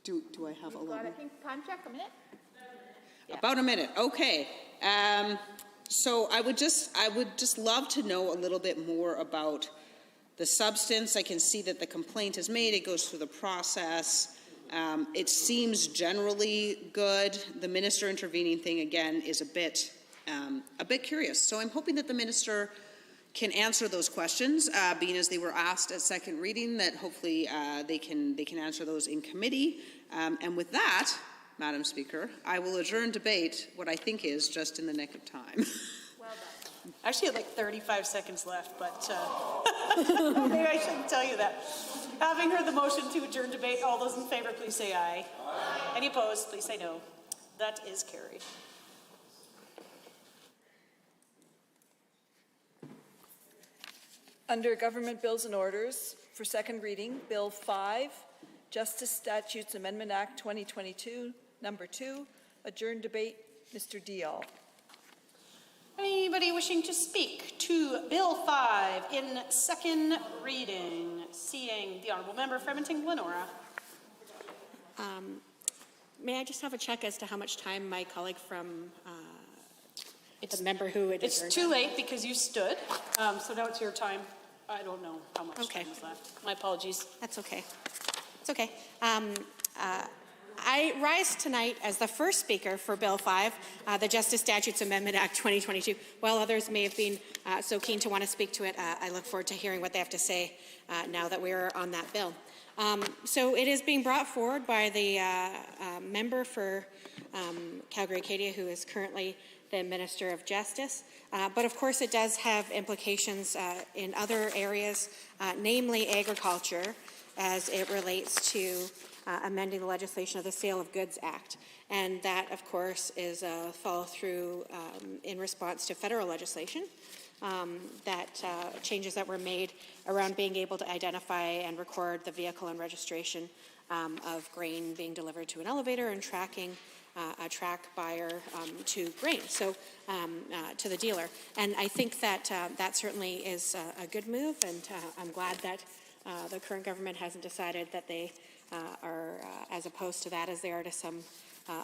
Do I have a lot? I think, time check, a minute? About a minute, okay. So I would just love to know a little bit more about the substance. I can see that the complaint is made, it goes through the process. It seems generally good. The minister intervening thing, again, is a bit curious. So I'm hoping that the minister can answer those questions, being as they were asked at second reading, that hopefully they can answer those in committee. And with that, Madam Speaker, I will adjourn debate, what I think is just in the nick of time. Well done. I actually had like 35 seconds left, but maybe I shouldn't tell you that. Having heard the motion to adjourn debate, all those in favor, please say aye. Aye. Any opposed, please say no. That is carried. Under Government Bills and Orders, for second reading, Bill 5, Justice Statutes Amendment Act 2022, number 2, adjourn debate, Mr. Dial. Anybody wishing to speak to Bill 5 in second reading? Seeing the Honourable Member for Edmonton-Glenora. May I just have a check as to how much time my colleague from the member who had It's adjourned? too late because you stood, so now it's your time. I don't know how much time is left. My apologies. That's okay. It's okay. I rise tonight as the first speaker for Bill 5, the Justice Statutes Amendment Act 2022. While others may have been so keen to want to speak to it, I look forward to hearing what they have to say now that we're on that bill. So it is being brought forward by the member for Calgary-Acadia, who is currently the Minister of Justice. But of course it does have implications in other areas, namely agriculture, as it relates to amending the legislation of the Sale of Goods Act. And that, of course, is a follow-through in response to federal legislation changes that were made around being able to identify and record the vehicle and registration of grain being delivered to an elevator and tracking a track buyer to grain, so to the dealer. And I think that that certainly is a good move, and I'm glad that the current government hasn't decided that they are as opposed to that as they are to some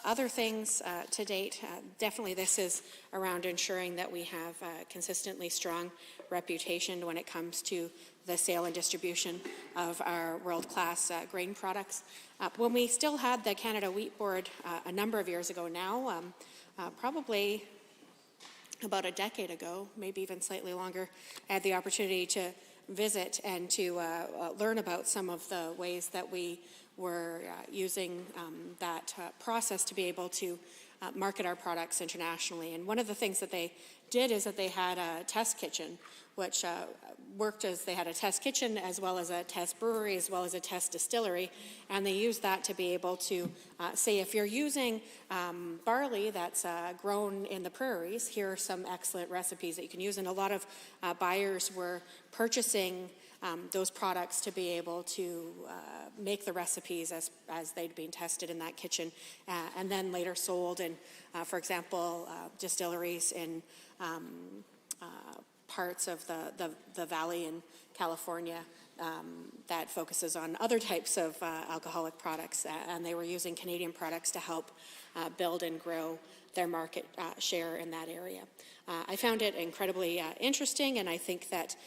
other things to date. Definitely this is around ensuring that we have a consistently strong reputation when it comes to the sale and distribution of our world-class grain products. When we still had the Canada Wheat Board a number of years ago now, probably about a decade ago, maybe even slightly longer, I had the opportunity to visit and to learn about some of the ways that we were using that process to be able to market our products internationally. And one of the things that they did is that they had a test kitchen, which worked as they had a test kitchen as well as a test brewery as well as a test distillery, and they used that to be able to say, if you're using barley that's grown in the prairies, here are some excellent recipes that you can use. And a lot of buyers were purchasing those products to be able to make the recipes as they'd been tested in that kitchen, and then later sold in, for example, distilleries in parts of the valley in California that focuses on other types of alcoholic products, and they were using Canadian products to help build and grow their market share in that area. I found it incredibly interesting, and I think that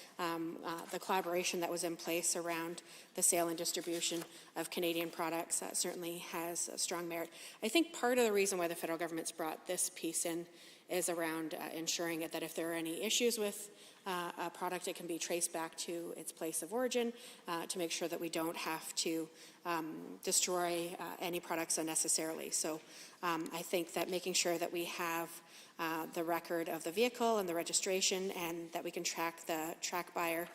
the collaboration that was in place around the sale and distribution of Canadian products certainly has strong merit. I think part of the reason why the federal government's brought this piece in is around ensuring that if there are any issues with a product, it can be traced back to its place of origin to make sure that we don't have to destroy any products unnecessarily. So I think that making sure that we have the record of the vehicle and the registration, and that we can track the track buyer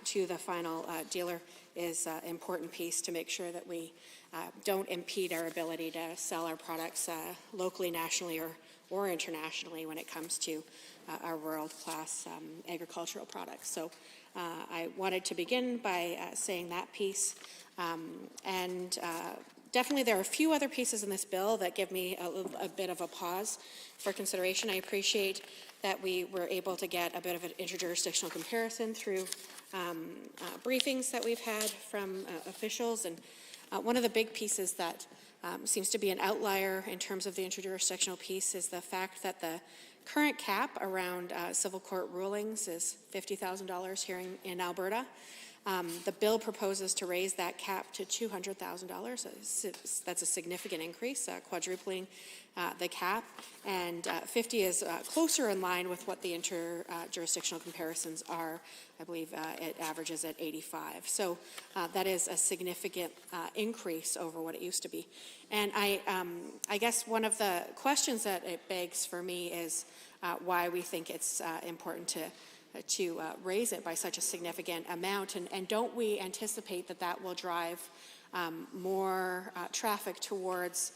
to the final dealer is an important piece to make sure that we don't impede our ability to sell our products locally, nationally, or internationally when it comes to our world-class agricultural products. So I wanted to begin by saying that piece. Definitely there are a few other pieces in this bill that give me a bit of a pause for consideration. I appreciate that we were able to get a bit of an interjurisdictional comparison through briefings that we've had from officials. And one of the big pieces that seems to be an outlier in terms of the interjurisdictional piece is the fact that the current cap around civil court rulings is $50,000 here in Alberta. The bill proposes to raise that cap to $200,000. That's a significant increase, quadrupling the cap, and 50 is closer in line with what the interjurisdictional comparisons are. I believe it averages at 85. So that is a significant increase over what it used to be. And I guess one of the questions that it begs for me is why we think it's important to raise it by such a significant amount, and don't we anticipate that will drive more traffic towards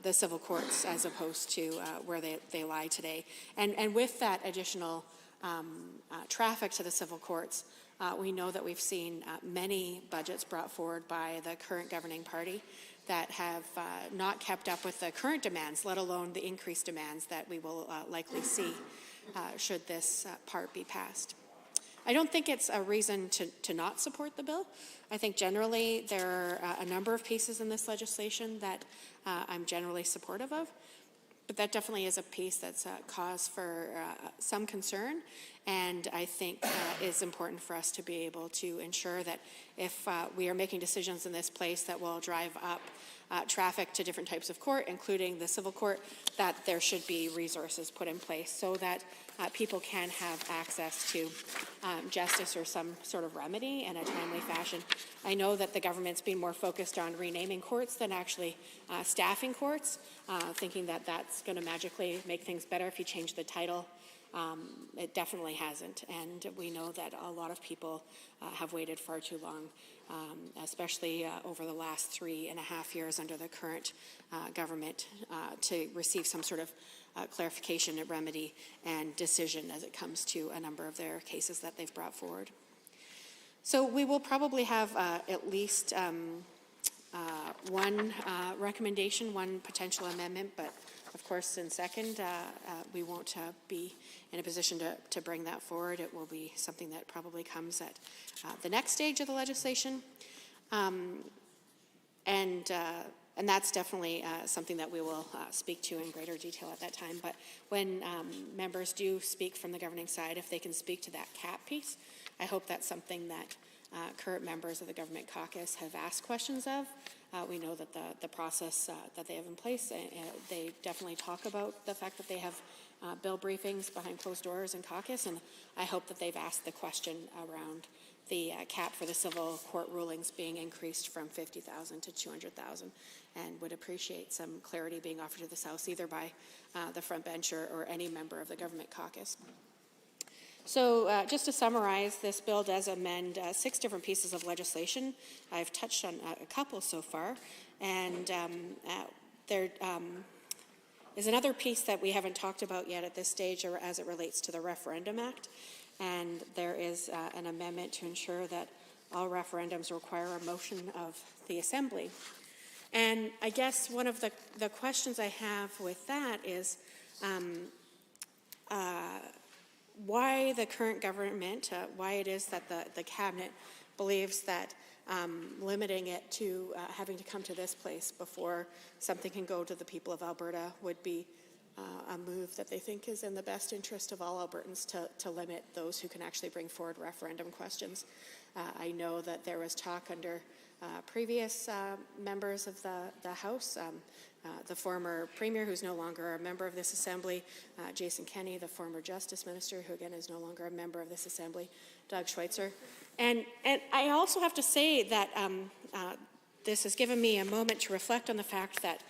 the civil courts as opposed to where they lie today? And with that additional traffic to the civil courts, we know that we've seen many budgets brought forward by the current governing party that have not kept up with the current demands, let alone the increased demands that we will likely see should this part be passed. I don't think it's a reason to not support the bill. I think generally there are a number of pieces in this legislation that I'm generally supportive of, but that definitely is a piece that's a cause for some concern, and I think is important for us to be able to ensure that if we are making decisions in this place that will drive up traffic to different types of court, including the civil court, that there should be resources put in place so that people can have access to justice or some sort of remedy in a timely fashion. I know that the government's been more focused on renaming courts than actually staffing courts, thinking that that's going to magically make things better if you change the title. It definitely hasn't, and we know that a lot of people have waited far too long, especially over the last 3.5 years under the current government, to receive some sort of clarification and remedy and decision as it comes to a number of their cases that they've brought forward. So we will probably have at least one recommendation, one potential amendment, but of course in second we won't be in a position to bring that forward. It will be something that probably comes at the next stage of the legislation. And that's definitely something that we will speak to in greater detail at that time. But when members do speak from the governing side, if they can speak to that cap piece, I hope that's something that current members of the government caucus have asked questions of. We know that the process that they have in place, they definitely talk about the fact that they have bill briefings behind closed doors in caucus, and I hope that they've asked the question around the cap for the civil court rulings being increased from 50,000 to 200,000, and would appreciate some clarity being offered to this House, either by the front bench or any member of the government caucus. So just to summarize, this bill does amend 6 different pieces of legislation. I've touched on a couple so far, and there is another piece that we haven't talked about yet at this stage as it relates to the Referendum Act, and there is an amendment to ensure that all referendums require a motion of the Assembly. And I guess one of the questions I have with that is why the current government, why it is that the cabinet believes that limiting it to having to come to this place before something can go to the people of Alberta would be a move that they think is in the best interest of all Albertans to limit those who can actually bring forward referendum questions. I know that there was talk under previous members of the House, the former Premier, who's no longer a member of this Assembly, Jason Kenney, the former Justice Minister, who again is no longer a member of this Assembly, Doug Schweitzer. And I also have to say that this has given me a moment to reflect on the fact that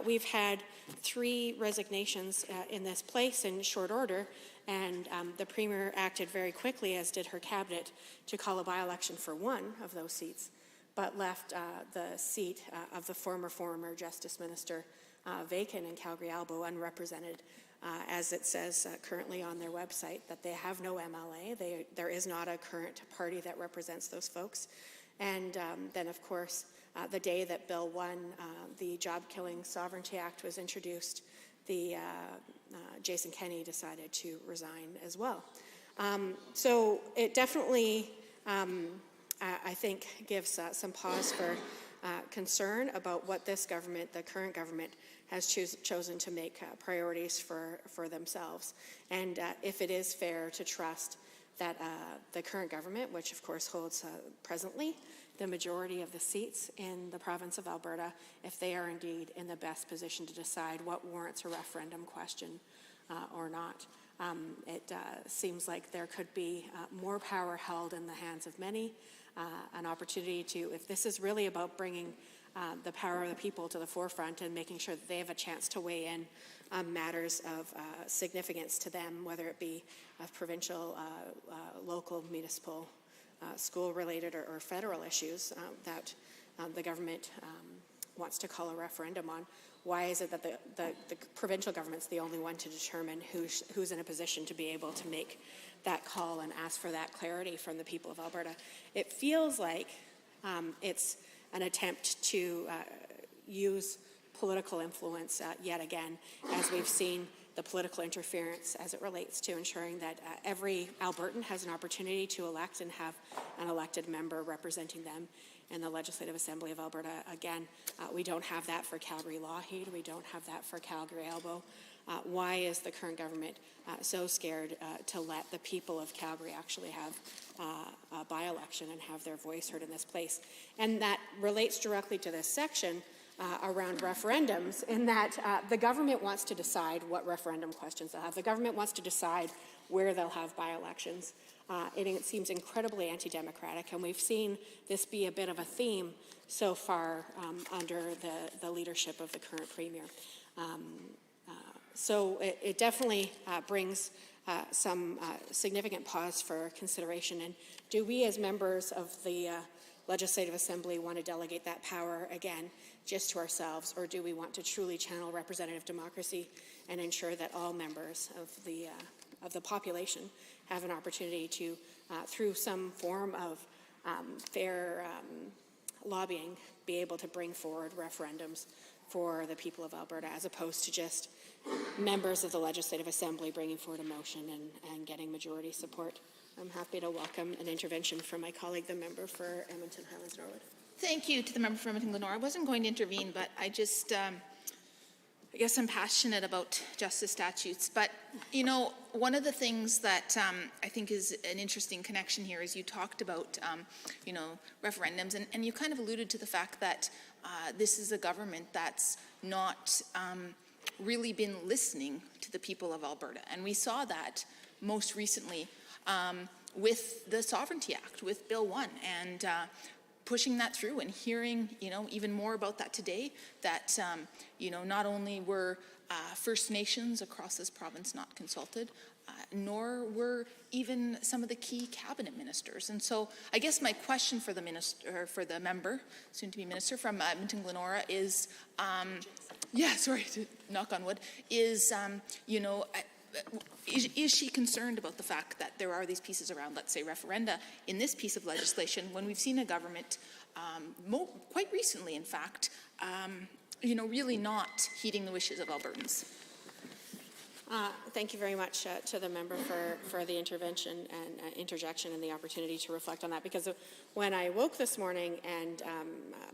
we've had 3 resignations in this place in short order, and the Premier acted very quickly, as did her cabinet, to call a by-election for one of those seats, but left the seat of the former Justice Minister vacant in Calgary-Albo, unrepresented, as it says currently on their website, that they have no MLA. There is not a current party that represents those folks. And then, of course, the day that Bill 1, the Job-Killing Sovereignty Act, was introduced, Jason Kenney decided to resign as well. So it definitely, I think, gives some pause for concern about what this government, the current government, has chosen to make priorities for themselves. And if it is fair to trust that the current government, which of course holds presently the majority of the seats in the province of Alberta, if they are indeed in the best position to decide what warrants a referendum question or not. It seems like there could be more power held in the hands of many, an opportunity to, if this is really about bringing the power of the people to the forefront and making sure that they have a chance to weigh in on matters of significance to them, whether it be provincial, local, municipal, school-related or federal issues that the government wants to call a referendum on. Why is it that the provincial government's the only one to determine who's in a position to be able to make that call and ask for that clarity from the people of Alberta? It feels like it's an attempt to use political influence yet again, as we've seen the political interference as it relates to ensuring that every Albertan has an opportunity to elect and have an elected member representing them in the Legislative Assembly of Alberta. Again, we don't have that for Calgary-Lougheed. We don't have that for Calgary-Albo. Why is the current government so scared to let the people of Calgary actually have a by-election and have their voice heard in this place? And that relates directly to this section around referendums, in that the government wants to decide what referendum questions they'll have. The government wants to decide where they'll have by-elections. It seems incredibly anti-democratic, and we've seen this be a bit of a theme so far under the leadership of the current Premier. So it definitely brings some significant pause for consideration. And do we as members of the Legislative Assembly want to delegate that power again just to ourselves, or do we want to truly channel representative democracy and ensure that all members of the population have an opportunity to, through some form of fair lobbying, be able to bring forward referendums for the people of Alberta, as opposed to just members of the Legislative Assembly bringing forward a motion and getting majority support? I'm happy to welcome an intervention from my colleague, the member for Edmonton Highlands Norwood. Thank you to the member for Edmonton-Glenora. I wasn't going to intervene, but I just, I guess I'm passionate about justice statutes. But, you know, one of the things that I think is an interesting connection here is you talked about, you know, referendums, and you kind of alluded to the fact that this is a government that's not really been listening to the people of Alberta. And we saw that most recently with the Sovereignty Act, with Bill 1, and pushing that through and hearing, you know, even more about that today, that, you know, not only were First Nations across this province not consulted, nor were even some of the key cabinet ministers. And so I guess my question for the minister, for the member, soon-to-be minister from Edmonton-Glenora is, to knock on wood, is, you know, is she concerned about the fact that there are these pieces around, let's say, referenda in this piece of legislation, when we've seen a government, quite recently, in fact, you know, really not heeding the wishes of Albertans? Thank you very much to the member for the intervention and interjection and the opportunity to reflect on that, because when I woke this morning and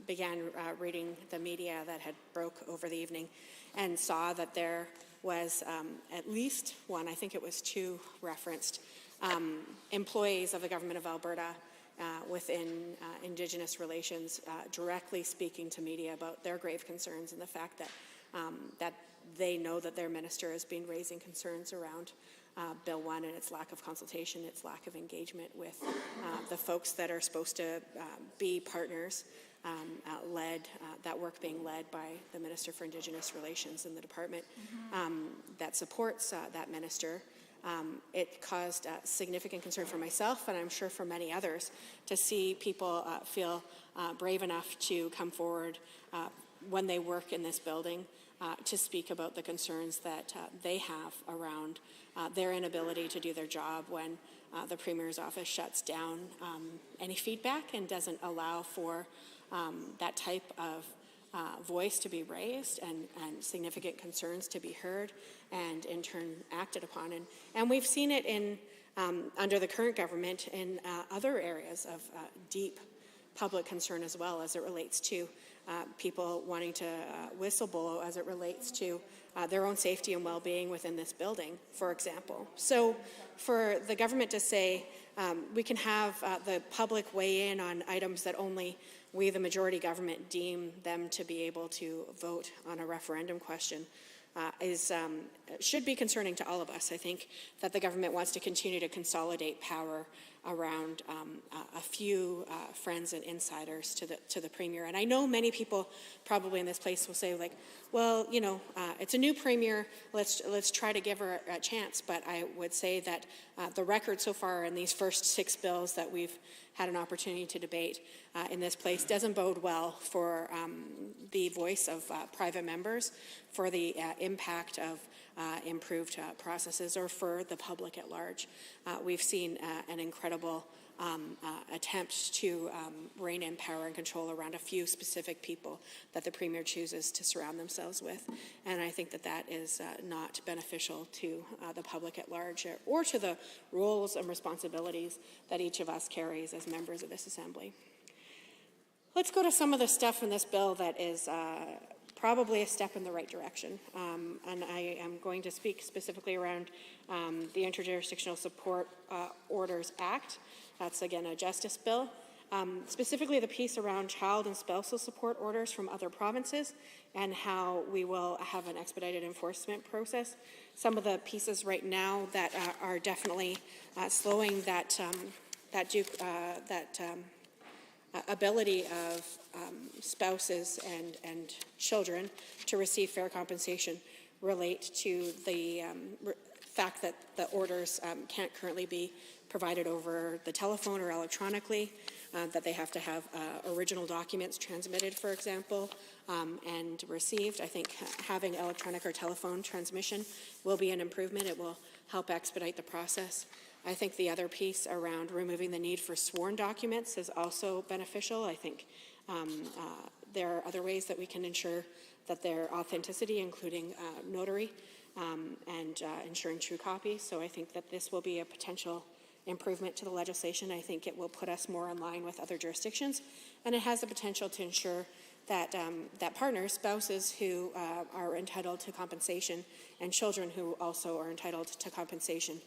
began reading the media that had broke over the evening and saw that there was at least one, I think it was two referenced, employees of the Government of Alberta within Indigenous relations directly speaking to media about their grave concerns and the fact that that they know that their minister has been raising concerns around Bill 1 and its lack of consultation, its lack of engagement with the folks that are supposed to be partners, that work being led by the Minister for Indigenous Relations in the department that supports that minister. It caused significant concern for myself, and I'm sure for many others, to see people feel brave enough to come forward when they work in this building to speak about the concerns that they have around their inability to do their job when the Premier's office shuts down any feedback and doesn't allow for that type of voice to be raised and significant concerns to be heard and in turn acted upon. And we've seen it in under the current government in other areas of deep public concern as well, as it relates to people wanting to whistleblow as it relates to their own safety and well-being within this building, for example. So for the government to say we can have the public weigh in on items that only we, the majority government, deem them to be able to vote on a referendum question should be concerning to all of us. I think that the government wants to continue to consolidate power around a few friends and insiders to the Premier. And I know many people probably in this place will say, like, well, you know, it's a new Premier, let's try to give her a chance. But I would say that the record so far in these first 6 bills that we've had an opportunity to debate in this place doesn't bode well for the voice of private members, for the impact of improved processes, or for the public at large. We've seen an incredible attempt to rein in power and control around a few specific people that the Premier chooses to surround themselves with. And I think that that is not beneficial to the public at large or to the roles and responsibilities that each of us carries as members of this Assembly. Let's go to some of the stuff in this bill that is probably a step in the right direction. And I am going to speak specifically around the Interjurisdictional Support Orders Act. That's, again, a justice bill. Specifically the piece around child and spousal support orders from other provinces and how we will have an expedited enforcement process. Some of the pieces right now that are definitely slowing that ability of spouses and children to receive fair compensation relate to the fact that the orders can't currently be provided over the telephone or electronically, that they have to have original documents transmitted, for example, and received. I think having electronic or telephone transmission will be an improvement. It will help expedite the process. I think the other piece around removing the need for sworn documents is also beneficial. I think there are other ways that we can ensure that their authenticity, including notary, and ensuring true copy. So I think that this will be a potential improvement to the legislation. I think it will put us more in line with other jurisdictions, and it has the potential to ensure that that partners, spouses who are entitled to compensation, and children who also are entitled to compensation,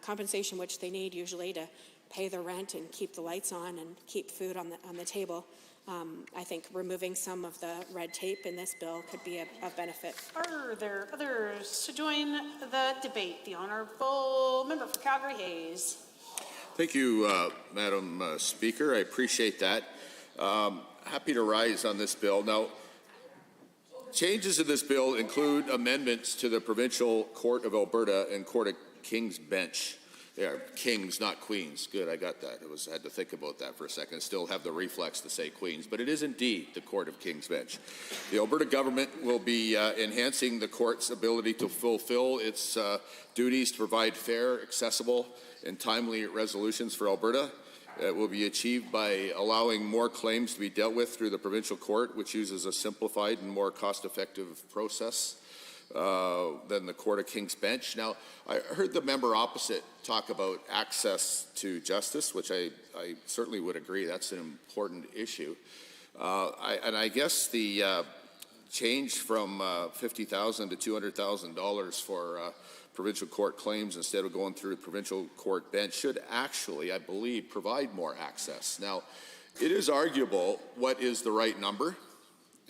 compensation which they need usually to pay their rent and keep the lights on and keep food on the table. I think removing some of the red tape in this bill could be of benefit. Are there others to join the debate? The Honourable Member for Calgary-Hayes. Thank you, Madam Speaker. I appreciate that. Happy to rise on this bill. Now, changes in this bill include amendments to the Provincial Court of Alberta and Court of King's Bench. They are kings, not queens. Good, I got that. I had to think about that for a second. Still have the reflex to say queens, but it is indeed the Court of King's Bench. The Alberta government will be enhancing the court's ability to fulfill its duties to provide fair, accessible, and timely resolutions for Alberta. It will be achieved by allowing more claims to be dealt with through the provincial court, which uses a simplified and more cost-effective process. than the Court of King's Bench. Now, I heard the member opposite talk about access to justice, which I certainly would agree. That's an important issue. And I guess the change from $50,000 to $200,000 for provincial court claims instead of going through the provincial court bench should actually, I believe, provide more access. Now, it is arguable what is the right number.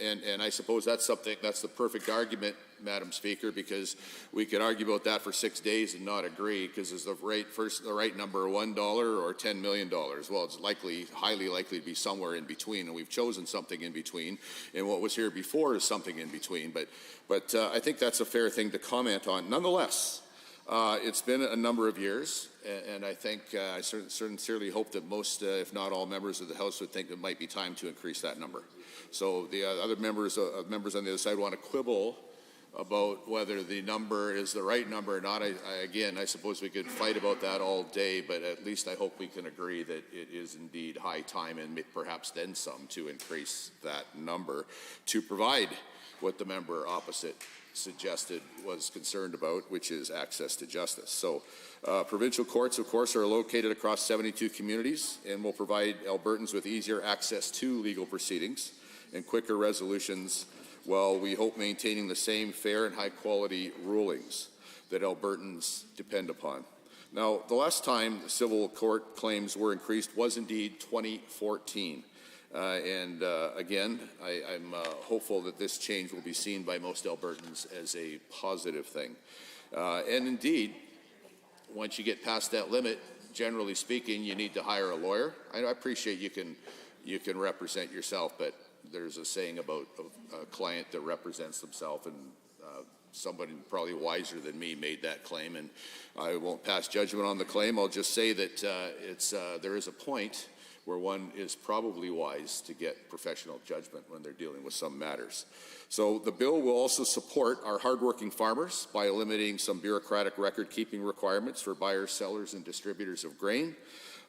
And I suppose that's the perfect argument, Madam Speaker, because we could argue about that for 6 days and not agree, because is the right number $1 or $10 million? Well, it's highly likely to be somewhere in between, and we've chosen something in between, and what was here before is something in between. But I think that's a fair thing to comment on. Nonetheless, it's been a number of years, and I think I sincerely hope that most, if not all, members of the House would think it might be time to increase that number. So the other members on the other side want to quibble about whether the number is the right number or not. Again, I suppose we could fight about that all day, but at least I hope we can agree that it is indeed high time, and perhaps then some, to increase that number to provide what the member opposite suggested was concerned about, which is access to justice. So provincial courts, of course, are located across 72 communities and will provide Albertans with easier access to legal proceedings and quicker resolutions, while we hope maintaining the same fair and high quality rulings that Albertans depend upon. Now, the last time civil court claims were increased was indeed 2014. Again, I'm hopeful that this change will be seen by most Albertans as a positive thing. And indeed, once you get past that limit, generally speaking, you need to hire a lawyer. I appreciate you can represent yourself, but there's a saying about a client that represents themselves, and somebody probably wiser than me made that claim, and I won't pass judgment on the claim. I'll just say that there is a point where one is probably wise to get professional judgment when they're dealing with some matters. So the bill will also support our hardworking farmers by eliminating some bureaucratic record-keeping requirements for buyers, sellers, and distributors of grain.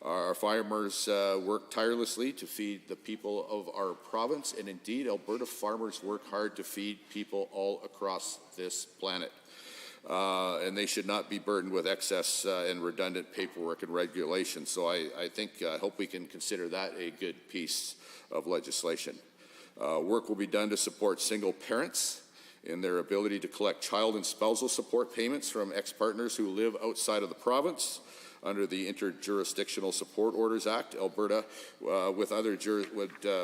Our farmers work tirelessly to feed the people of our province, and indeed, Alberta farmers work hard to feed people all across this planet. And they should not be burdened with excess and redundant paperwork and regulations. So I hope we can consider that a good piece of legislation. Work will be done to support single parents in their ability to collect child and spousal support payments from ex-partners who live outside of the province. Under the Interjurisdictional Support Orders Act, Alberta would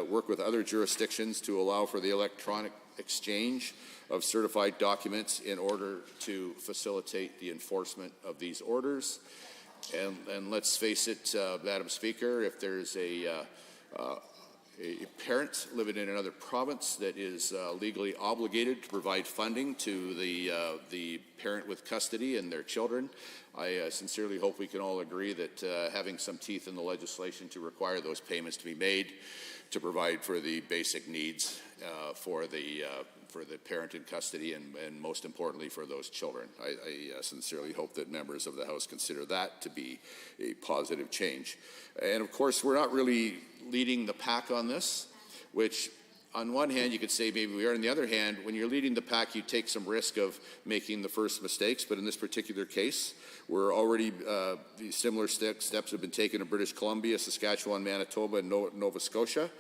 work with other jurisdictions to allow for the electronic exchange of certified documents in order to facilitate the enforcement of these orders. And let's face it, Madam Speaker, if there's a parent living in another province that is legally obligated to provide funding to the parent with custody and their children, I sincerely hope we can all agree that having some teeth in the legislation to require those payments to be made to provide for the basic needs for the parent in custody and most importantly for those children. I sincerely hope that members of the House consider that to be a positive change. And of course, we're not really leading the pack on this, which on one hand you could say maybe we are. On the other hand, when you're leading the pack, you take some risk of making the first mistakes. But in this particular case, we're already, similar steps have been taken in British Columbia, Saskatchewan, Manitoba, and Nova Scotia.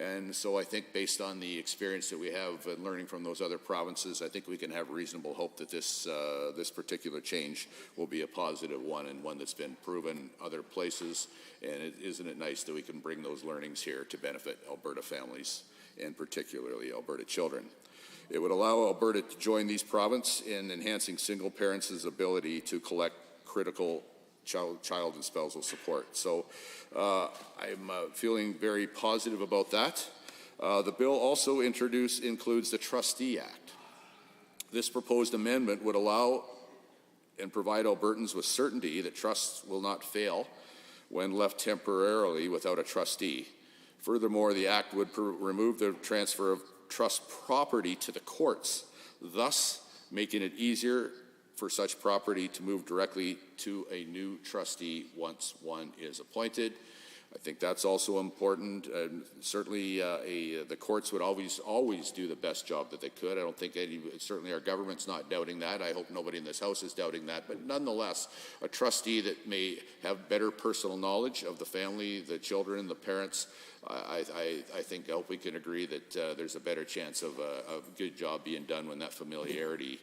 And so I think based on the experience that we have and learning from those other provinces, I think we can have reasonable hope that this particular change will be a positive one and one that's been proven other places. And isn't it nice that we can bring those learnings here to benefit Alberta families and particularly Alberta children? It would allow Alberta to join these provinces in enhancing single parents' ability to collect critical child and spousal support. So I'm feeling very positive about that. The bill also includes the Trustee Act. This proposed amendment would allow and provide Albertans with certainty that trusts will not fail when left temporarily without a trustee. Furthermore, the Act would remove the transfer of trust property to the courts, thus making it easier for such property to move directly to a new trustee once one is appointed. I think that's also important. Certainly, the courts would always do the best job that they could. I don't think certainly our government's not doubting that. I hope nobody in this House is doubting that. But nonetheless, a trustee that may have better personal knowledge of the family, the children, the parents, I hope we can agree that there's a better chance of a good job being done when that familiarity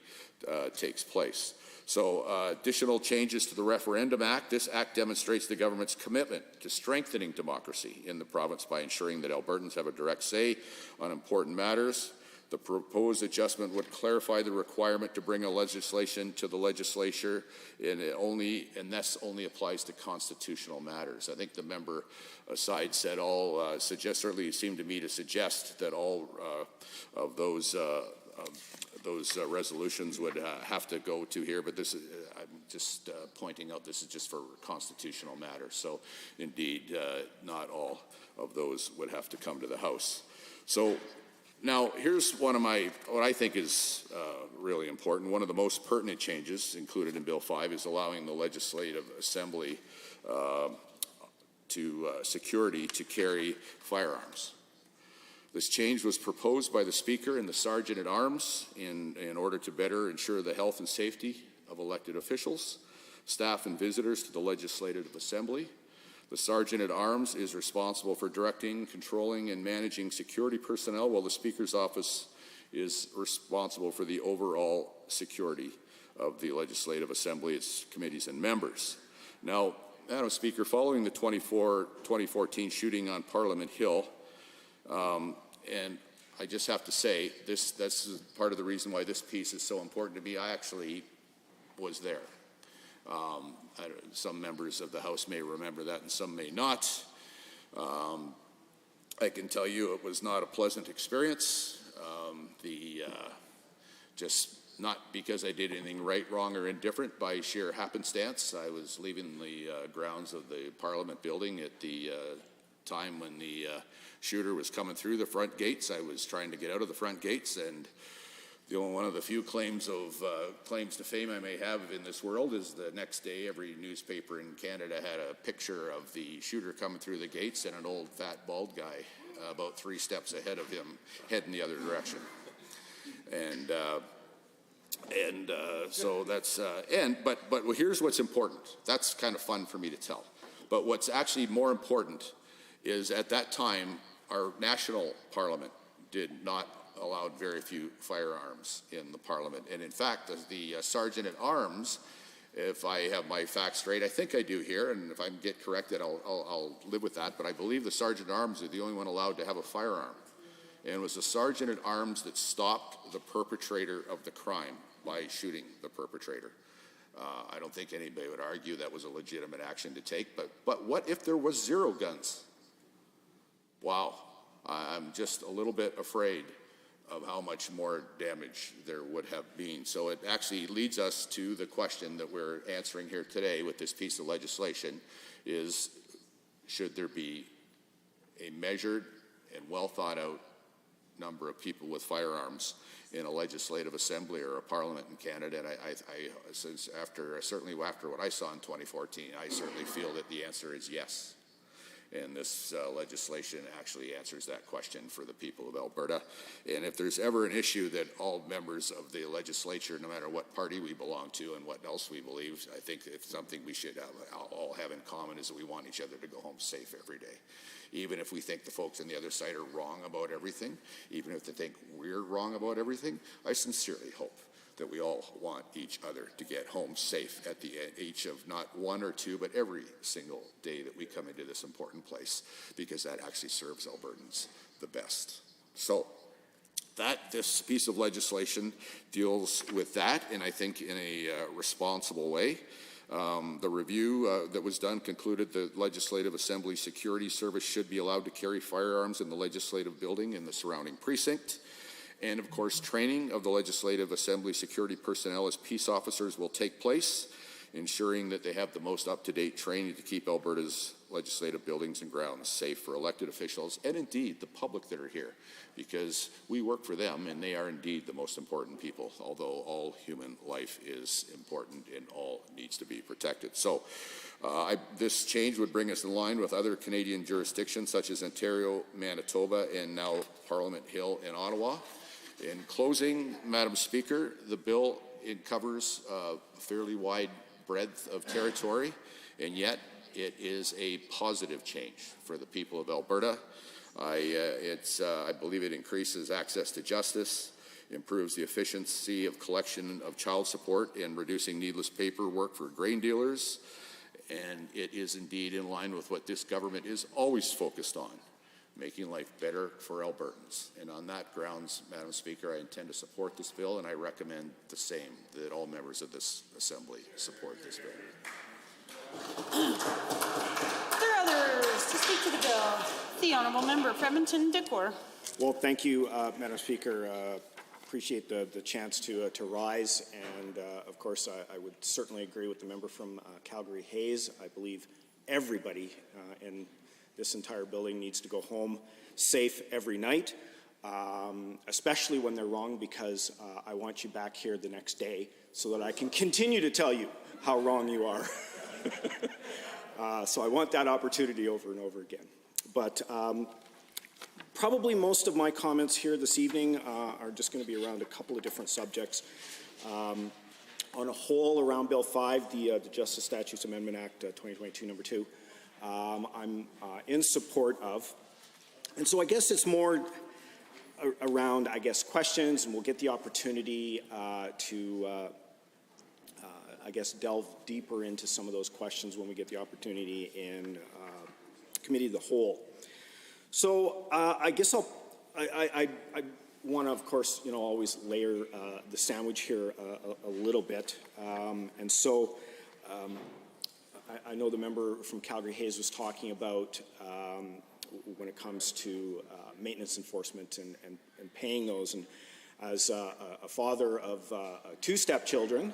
takes place. So additional changes to the Referendum Act. This act demonstrates the government's commitment to strengthening democracy in the province by ensuring that Albertans have a direct say on important matters. The proposed adjustment would clarify the requirement to bring a legislation to the legislature, and this only applies to constitutional matters. I think the member aside said certainly seemed to me to suggest that all of those resolutions would have to go to here, but this is, I'm just pointing out this is just for constitutional matters. So indeed, not all of those would have to come to the House. So now here's what I think is really important. One of the most pertinent changes included in Bill 5 is allowing the Legislative Assembly security to carry firearms. This change was proposed by the Speaker and the Sergeant-at-Arms in order to better ensure the health and safety of elected officials, staff, and visitors to the Legislative Assembly. The Sergeant-at-Arms is responsible for directing, controlling, and managing security personnel, while the Speaker's office is responsible for the overall security of the Legislative Assembly, its committees, and members. Now, Madam Speaker, following the 2014 shooting on Parliament Hill, and I just have to say, this is part of the reason why this piece is so important to me. I actually was there. Some members of the House may remember that and some may not. I can tell you it was not a pleasant experience. Just not because I did anything right, wrong, or indifferent. By sheer happenstance, I was leaving the grounds of the Parliament building at the time when the shooter was coming through the front gates. I was trying to get out of the front gates, and one of the few claims to fame I may have in this world is the next day every newspaper in Canada had a picture of the shooter coming through the gates and an old fat bald guy about 3 steps ahead of him heading the other direction. So that's but here's what's important. That's kind of fun for me to tell. But what's actually more important is at that time our national parliament allowed very few firearms in the Parliament. And in fact, the Sergeant-at-Arms, if I have my facts straight, I think I do here, and if I get corrected, I'll live with that, but I believe the Sergeant-at-Arms are the only one allowed to have a firearm. And it was the Sergeant-at-Arms that stopped the perpetrator of the crime by shooting the perpetrator. I don't think anybody would argue that was a legitimate action to take, but what if there was 0 guns? Wow, I'm just a little bit afraid of how much more damage there would have been. So it actually leads us to the question that we're answering here today with this piece of legislation is, should there be a measured and well thought out number of people with firearms in a legislative assembly or a parliament in Canada? And certainly after what I saw in 2014, I certainly feel that the answer is yes. And this legislation actually answers that question for the people of Alberta. And if there's ever an issue that all members of the legislature, no matter what party we belong to and what else we believe, I think it's something we should all have in common is that we want each other to go home safe every day. Even if we think the folks on the other side are wrong about everything, even if they think we're wrong about everything, I sincerely hope that we all want each other to get home safe at the age of not 1 or 2, but every single day that we come into this important place, because that actually serves Albertans the best. So this piece of legislation deals with that, and I think in a responsible way. The review that was done concluded the Legislative Assembly Security Service should be allowed to carry firearms in the legislative building and the surrounding precinct. And of course, training of the Legislative Assembly security personnel as peace officers will take place ensuring that they have the most up-to-date training to keep Alberta's legislative buildings and grounds safe for elected officials and indeed the public that are here, because we work for them and they are indeed the most important people, although all human life is important and all needs to be protected. So this change would bring us in line with other Canadian jurisdictions such as Ontario, Manitoba, and now Parliament Hill in Ottawa. In closing, Madam Speaker, the bill, it covers a fairly wide breadth of territory, and yet it is a positive change for the people of Alberta. I believe it increases access to justice, improves the efficiency of collection of child support, and reducing needless paperwork for grain dealers. And it is indeed in line with what this government is always focused on, making life better for Albertans. And on that grounds, Madam Speaker, I intend to support this bill, and I recommend the same, that all members of this Assembly support this bill. Are there others to speak to the bill? The Honourable Member for Edmonton-Decor. Well, thank you, Madam Speaker. Appreciate the chance to rise, and of course I would certainly agree with the member from Calgary Hayes. I believe everybody in this entire building needs to go home safe every night, especially when they're wrong, because I want you back here the next day so that I can continue to tell you how wrong you are. So I want that opportunity over and over again. But probably most of my comments here this evening are just going to be around a couple of different subjects. On a whole, around Bill 5, the Justice Statutes Amendment Act 2022, number 2, I'm in support of. And so I guess it's more around, I guess, questions, and we'll get the opportunity to, I guess, delve deeper into some of those questions when we get the opportunity in Committee of the Whole. So I guess I want to, of course, always layer the sandwich here a little bit. And so I know the member from Calgary Hayes was talking about when it comes to maintenance enforcement and paying those. And as a father of 2 stepchildren,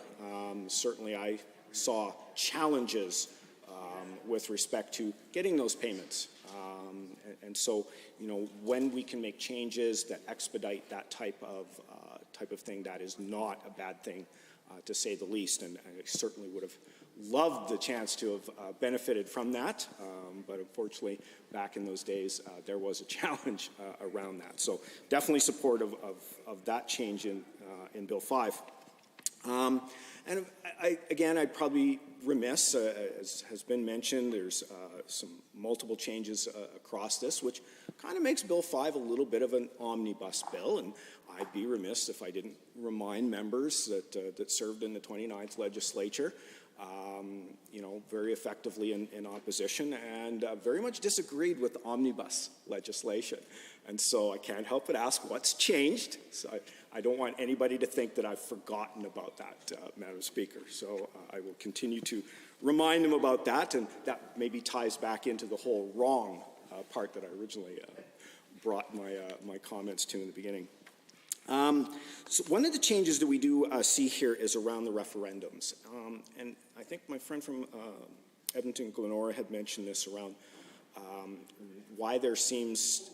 certainly I saw challenges with respect to getting those payments. And so, when we can make changes that expedite that type of thing, that is not a bad thing, to say the least. And I certainly would have loved the chance to have benefited from that. But unfortunately, back in those days, there was a challenge around that. So definitely supportive of that change in Bill 5. And I'd probably remiss, as has been mentioned, there's some multiple changes across this, which kind of makes Bill 5 a little bit of an omnibus bill. And I'd be remiss if I didn't remind members that served in the 29th legislature, very effectively in opposition, and very much disagreed with omnibus legislation. And so I can't help but ask what's changed. So I don't want anybody to think that I've forgotten about that, Madam Speaker. So I will continue to remind them about that, and that maybe ties back into the whole wrong part that I originally brought my comments to in the beginning. So one of the changes that we do see here is around the referendums. And I think my friend from Edmonton Glenora had mentioned this around why there seems,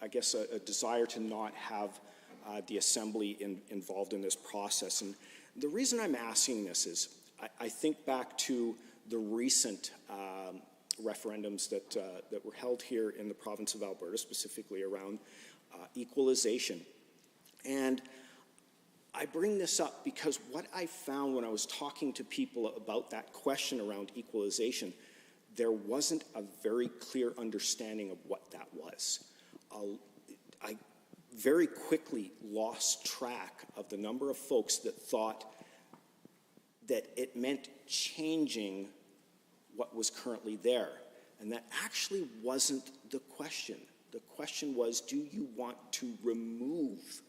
I guess, a desire to not have the Assembly involved in this process. And the reason I'm asking this is I think back to the recent referendums that were held here in the province of Alberta, specifically around equalization. And I bring this up because what I found when I was talking to people about that question around equalization, there wasn't a very clear understanding of what that was. I very quickly lost track of the number of folks that thought that it meant changing what was currently there. And that actually wasn't the question. The question was, do you want to remove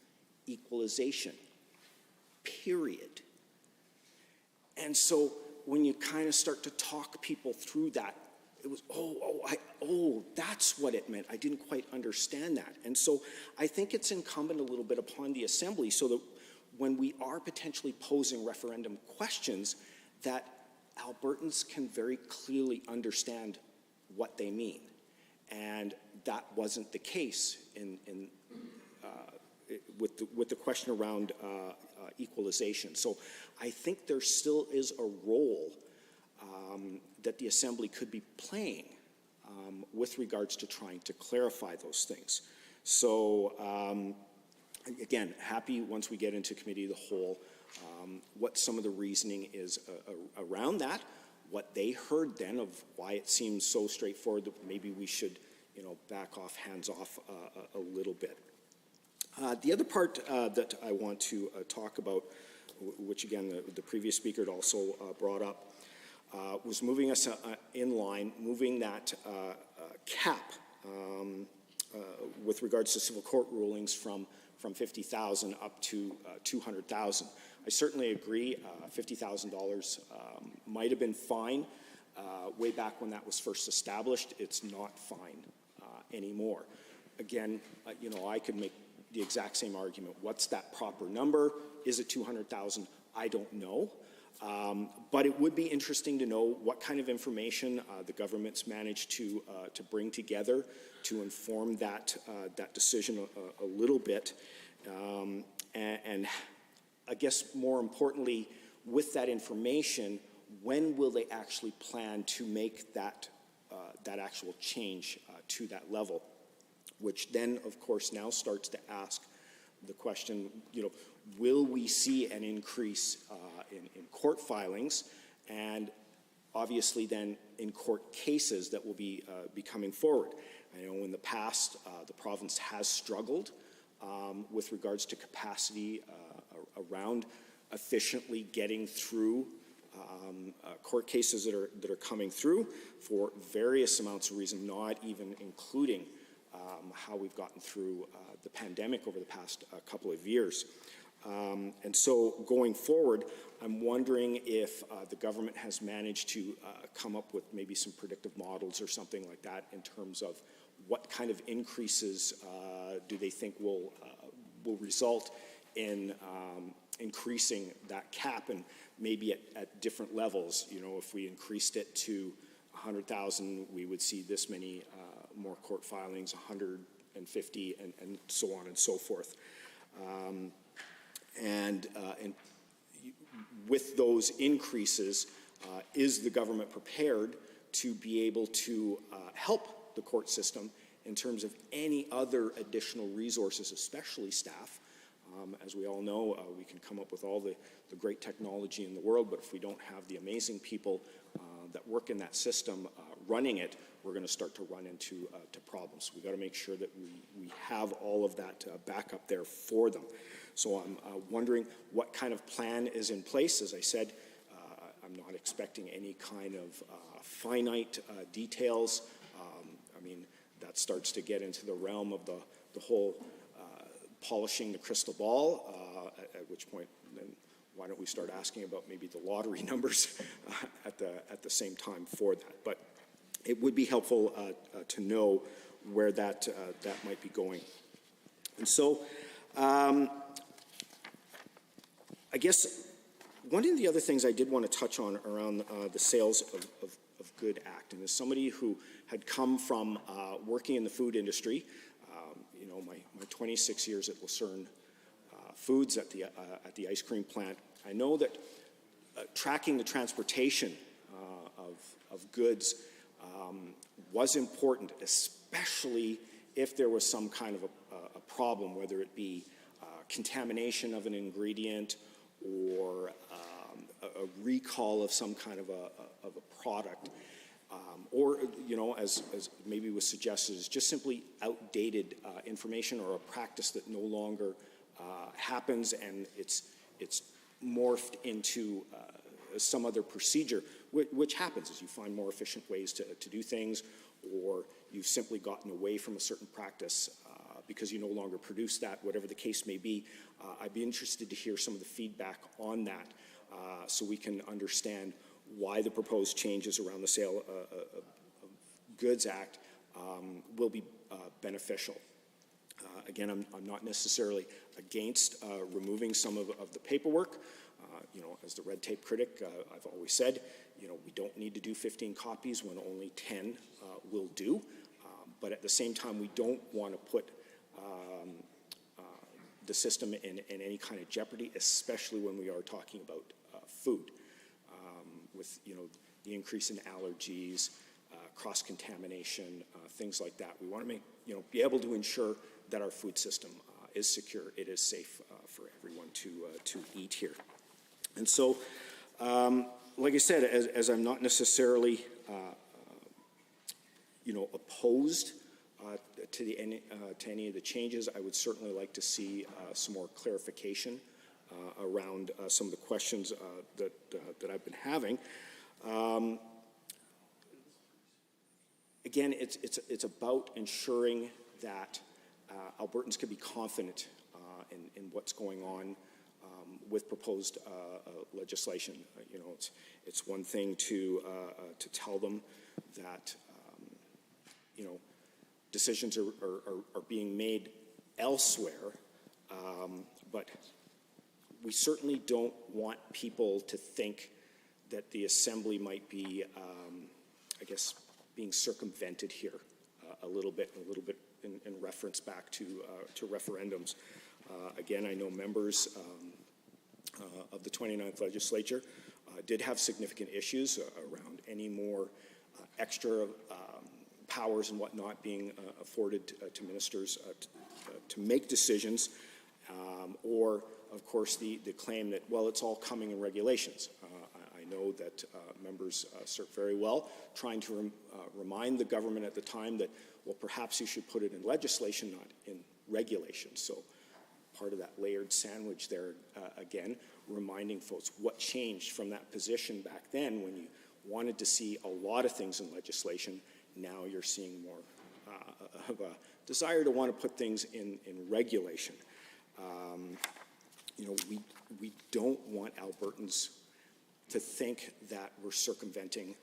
equalization? Period. And so when you kind of start to talk people through that, it was, that's what it meant. I didn't quite understand that. And so I think it's incumbent a little bit upon the Assembly so that when we are potentially posing referendum questions, that Albertans can very clearly understand what they mean. And that wasn't the case with the question around equalization. So I think there still is a role that the Assembly could be playing with regards to trying to clarify those things. So again, happy once we get into committee of the whole, what some of the reasoning is around that, what they heard then of why it seems so straightforward that maybe we should, back off, hands off a little bit. The other part that I want to talk about, which again the previous speaker had also brought up, was moving us in line, moving that cap with regards to civil court rulings from 50,000 up to 200,000. I certainly agree. $50,000 might have been fine way back when that was first established. It's not fine anymore. Again, I could make the exact same argument. What's that proper number? Is it 200,000? I don't know. But it would be interesting to know what kind of information the government's managed to bring together to inform that decision a little bit. And I guess more importantly, with that information, when will they actually plan to make that actual change to that level? Which then, of course, now starts to ask the question, will we see an increase in court filings, and obviously then in court cases that will be coming forward? I know in the past the province has struggled with regards to capacity around efficiently getting through court cases that are coming through for various amounts of reasons, not even including how we've gotten through the pandemic over the past couple of years. And so going forward, I'm wondering if the government has managed to come up with maybe some predictive models or something like that in terms of what kind of increases do they think will result in increasing that cap, and maybe at different levels. If we increased it to 100,000, we would see this many more court filings, 150, and so on and so forth. And with those increases, is the government prepared to be able to help the court system in terms of any other additional resources, especially staff? As we all know, we can come up with all the great technology in the world, but if we don't have the amazing people that work in that system running it, we're going to start to run into problems. We've got to make sure that we have all of that backup there for them. So I'm wondering what kind of plan is in place. As I said, I'm not expecting any kind of finite details. I mean, that starts to get into the realm of the whole polishing the crystal ball, at which point then why don't we start asking about maybe the lottery numbers at the same time for that. But it would be helpful to know where that might be going. And so I guess one of the other things I did want to touch on around the Sales of Good Act, and as somebody who had come from working in the food industry, my 26 years at Lucerne Foods at the ice cream plant, I know that tracking the transportation of goods was important, especially if there was some kind of a problem, whether it be contamination of an ingredient or a recall of some kind of a product. Or, as maybe was suggested, is just simply outdated information or a practice that no longer happens, and it's morphed into some other procedure, which happens as you find more efficient ways to do things, or you've simply gotten away from a certain practice because you no longer produce that, whatever the case may be. I'd be interested to hear some of the feedback on that so we can understand why the proposed changes around the Sale of Goods Act will be beneficial. Again, I'm not necessarily against removing some of the paperwork. as the red tape critic, I've always said, we don't need to do 15 copies when only 10 will do. But at the same time, we don't want to put the system in any kind of jeopardy, especially when we are talking about food. With, the increase in allergies, cross-contamination, things like that. We want to be able to ensure that our food system is secure, it is safe for everyone to eat here. And so, like I said, as I'm not necessarily, opposed to any of the changes, I would certainly like to see some more clarification around some of the questions that I've been having. Again, it's about ensuring that Albertans can be confident in what's going on with proposed legislation. It's one thing to tell them that decisions are being made elsewhere, but we certainly don't want people to think that the Assembly might be, I guess, being circumvented here a little bit in reference back to referendums. Again, I know members of the 29th legislature did have significant issues around any more extra powers and whatnot being afforded to ministers to make decisions, or of course the claim that, well, it's all coming in regulations. I know that members served very well trying to remind the government at the time that, well, perhaps you should put it in legislation, not in regulation. So part of that layered sandwich there, again, reminding folks what changed from that position back then when you wanted to see a lot of things in legislation. Now you're seeing more of a desire to want to put things in regulation. We don't want Albertans to think that we're circumventing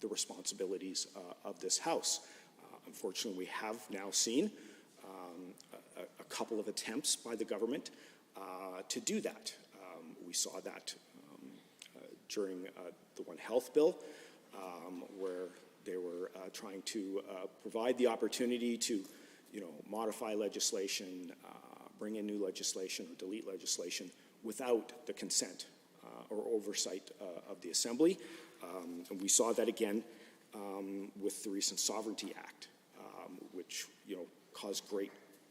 the responsibilities of this House. Unfortunately, we have now seen a couple of attempts by the government to do that. We saw that during the One Health bill, where they were trying to provide the opportunity to, modify legislation, bring in new legislation, or delete legislation without the consent or oversight of the Assembly. And we saw that again with the recent Sovereignty Act, which caused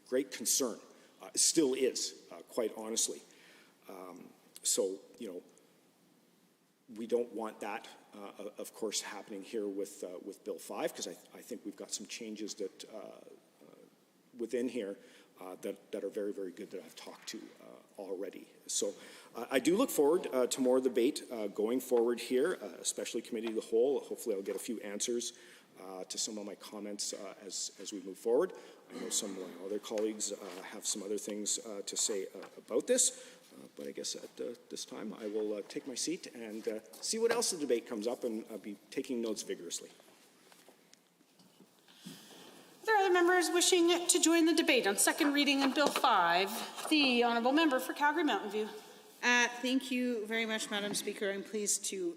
great concern. It still is, quite honestly. So we don't want that, of course, happening here with Bill 5, because I think we've got some changes that within here that are very, very good that I've talked to already. So I do look forward to more debate going forward here, especially Committee of the Whole. Hopefully I'll get a few answers to some of my comments as we move forward. I know some of my other colleagues have some other things to say about this, but I guess at this time I will take my seat and see what else the debate comes up, and I'll be taking notes vigorously. Are there other members wishing to join the debate on second reading in Bill 5? The Honourable Member for Calgary Mountain View. Thank you very much, Madam Speaker. I'm pleased to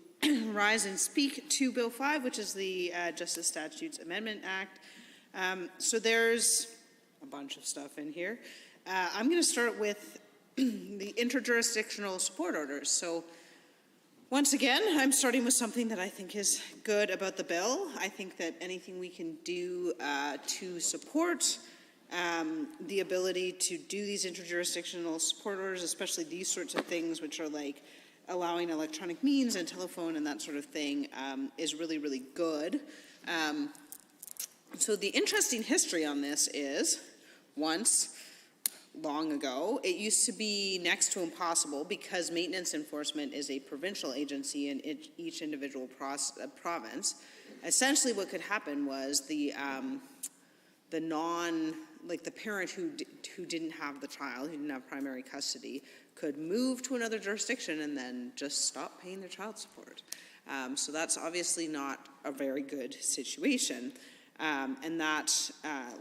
rise and speak to Bill 5, which is the Justice Statutes Amendment Act. So there's a bunch of stuff in here. I'm going to start with the interjurisdictional support orders. So once again, I'm starting with something that I think is good about the bill. I think that anything we can do to support the ability to do these interjurisdictional support orders, especially these sorts of things, which are like allowing electronic means and telephone and that sort of thing, is really, really good. So the interesting history on this is, once, long ago, it used to be next to impossible because maintenance enforcement is a provincial agency in each individual province. Essentially what could happen was the parent who didn't have the child, who didn't have primary custody, could move to another jurisdiction and then just stop paying their child support. So that's obviously not a very good situation. And that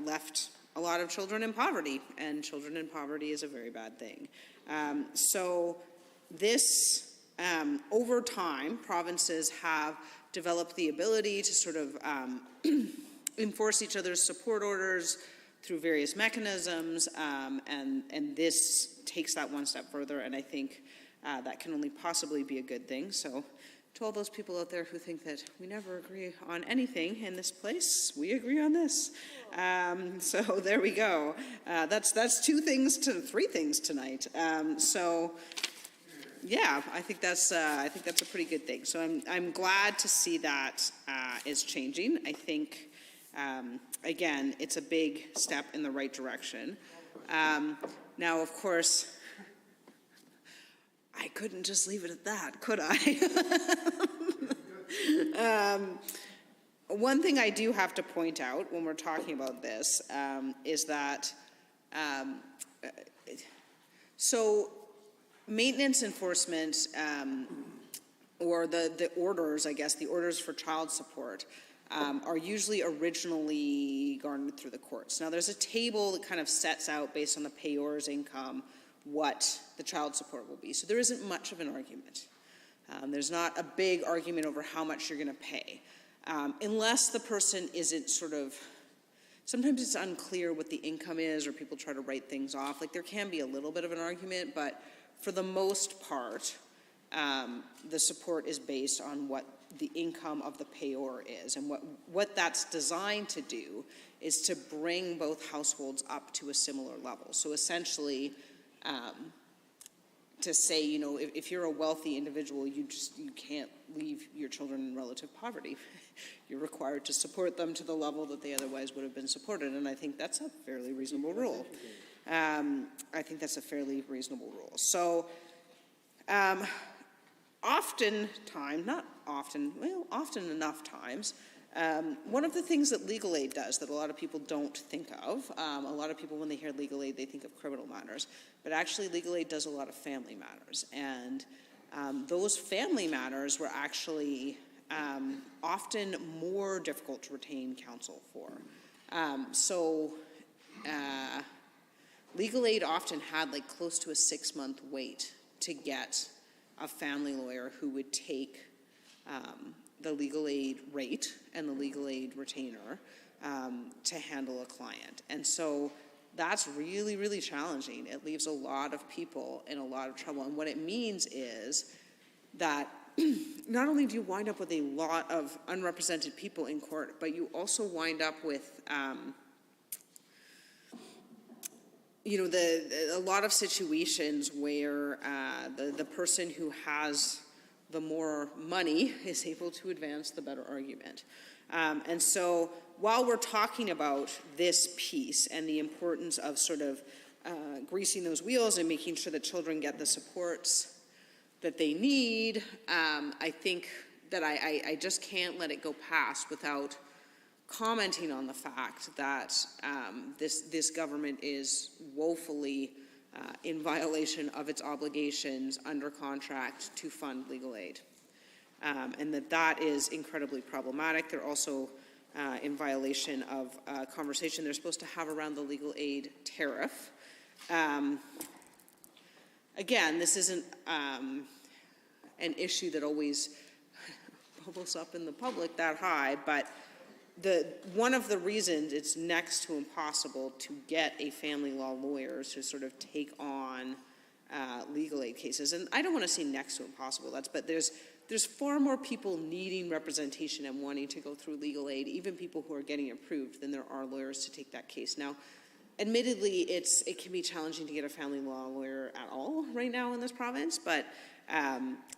left a lot of children in poverty, and children in poverty is a very bad thing. So this, over time, provinces have developed the ability to sort of enforce each other's support orders through various mechanisms, and this takes that one step further, and I think that can only possibly be a good thing. So to all those people out there who think that we never agree on anything in this place, we agree on this. So there we go. That's three things tonight. So yeah, I think that's a pretty good thing. So I'm glad to see that is changing. I think again, it's a big step in the right direction. Now, of course, I couldn't just leave it at that, could I? One thing I do have to point out when we're talking about this is that so maintenance enforcement or the orders, I guess, the orders for child support are usually originally garnered through the courts. Now, there's a table that kind of sets out, based on the payor's income, what the child support will be. So there isn't much of an argument. There's not a big argument over how much you're going to pay. Unless the person isn't sort of, sometimes it's unclear what the income is, or people try to write things off. Like, there can be a little bit of an argument, but for the most part, the support is based on what the income of the payor is. And what that's designed to do is to bring both households up to a similar level. So essentially, to say, you know, if you're a wealthy individual, you can't leave your children in relative poverty. You're required to support them to the level that they otherwise would have been supported, and I think that's a fairly reasonable rule. So, often enough times, one of the things that legal aid does that a lot of people don't think of, a lot of people, when they hear legal aid, they think of criminal matters, but actually legal aid does a lot of family matters. And those family matters were actually often more difficult to retain counsel for. Legal aid often had like close to a 6-month wait to get a family lawyer who would take the legal aid rate and the legal aid retainer to handle a client. And so that's really, really challenging. It leaves a lot of people in a lot of trouble. And what it means is that not only do you wind up with a lot of unrepresented people in court, but you also wind up with a lot of situations where the person who has the more money is able to advance the better argument. And so while we're talking about this piece and the importance of sort of greasing those wheels and making sure that children get the supports that they need, I think that I just can't let it go past without commenting on the fact that this government is woefully in violation of its obligations under contract to fund legal aid. And that is incredibly problematic. They're also in violation of a conversation they're supposed to have around the legal aid tariff. Again, this isn't an issue that always bubbles up in the public that high, but one of the reasons it's next to impossible to get a family law lawyer to sort of take on legal aid cases, and I don't want to say next to impossible, but there's far more people needing representation and wanting to go through legal aid, even people who are getting approved, than there are lawyers to take that case. Now, admittedly, it can be challenging to get a family law lawyer at all right now in this province, but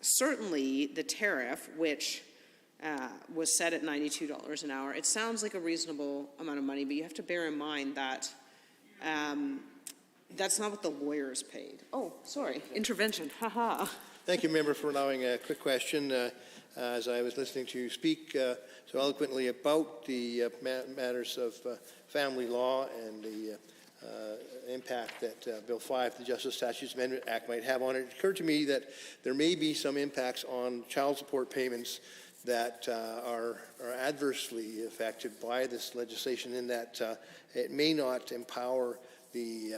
certainly the tariff, which was set at $92 an hour. It sounds like a reasonable amount of money, but you have to bear in mind that that's not what the lawyers paid. Oh, sorry, intervention, haha. Thank you, Member, for allowing a quick question. As I was listening to you speak so eloquently about the matters of family law and the impact that Bill 5, the Justice Statutes Amendment Act, might have on it, it occurred to me that there may be some impacts on child support payments that are adversely affected by this legislation, in that it may not empower the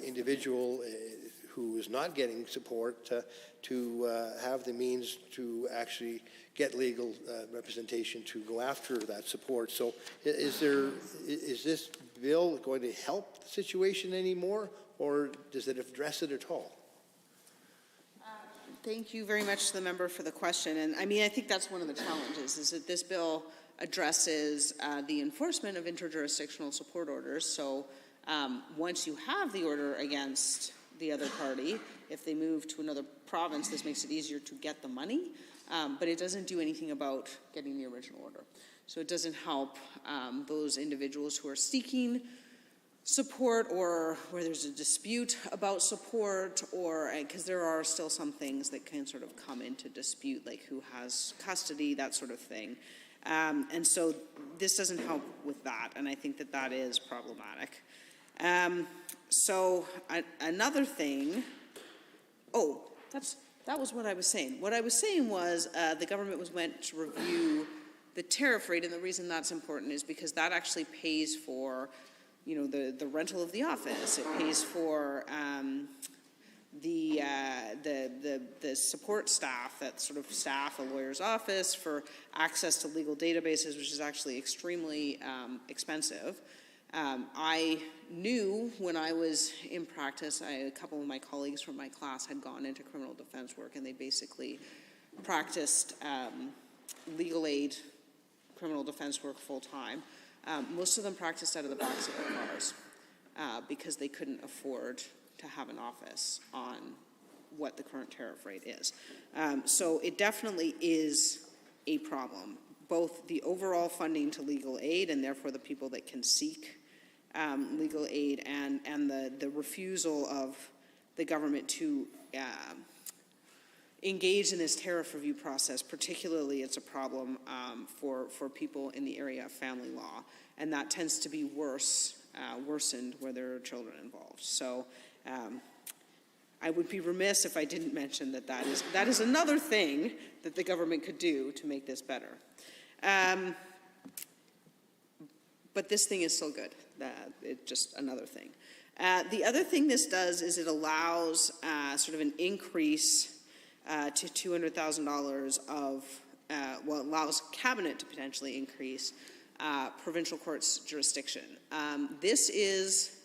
individual who is not getting support to have the means to actually get legal representation to go after that support. So is this bill going to help the situation anymore, or does it address it at all? Thank you very much to the member for the question. And I mean, I think that's one of the challenges, is that this bill addresses the enforcement of interjurisdictional support orders. So once you have the order against the other party, if they move to another province, this makes it easier to get the money, but it doesn't do anything about getting the original order. So it doesn't help those individuals who are seeking support, or where there's a dispute about support, or because there are still some things that can sort of come into dispute, like who has custody, that sort of thing. And so this doesn't help with that, and I think that that is problematic. So another thing, that was what I was saying. What I was saying was the government was meant to review the tariff rate, and the reason that's important is because that actually pays for, you know, the rental of the office. It pays for the support staff that sort of staff a lawyer's office, for access to legal databases, which is actually extremely expensive. I knew when I was in practice, a couple of my colleagues from my class had gone into criminal defense work, and they basically practiced legal aid criminal defense work full time. Most of them practiced out of the backs of their cars because they couldn't afford to have an office on what the current tariff rate is. So it definitely is a problem, both the overall funding to legal aid, and therefore the people that can seek legal aid, and the refusal of the government to engage in this tariff review process. Particularly, it's a problem for people in the area of family law, and that tends to be worsened where there are children involved. So I would be remiss if I didn't mention that is another thing that the government could do to make this better. But this thing is still good. It's just another thing. The other thing this does is it allows sort of an increase to $200,000 of, it allows Cabinet to potentially increase provincial courts' jurisdiction. This is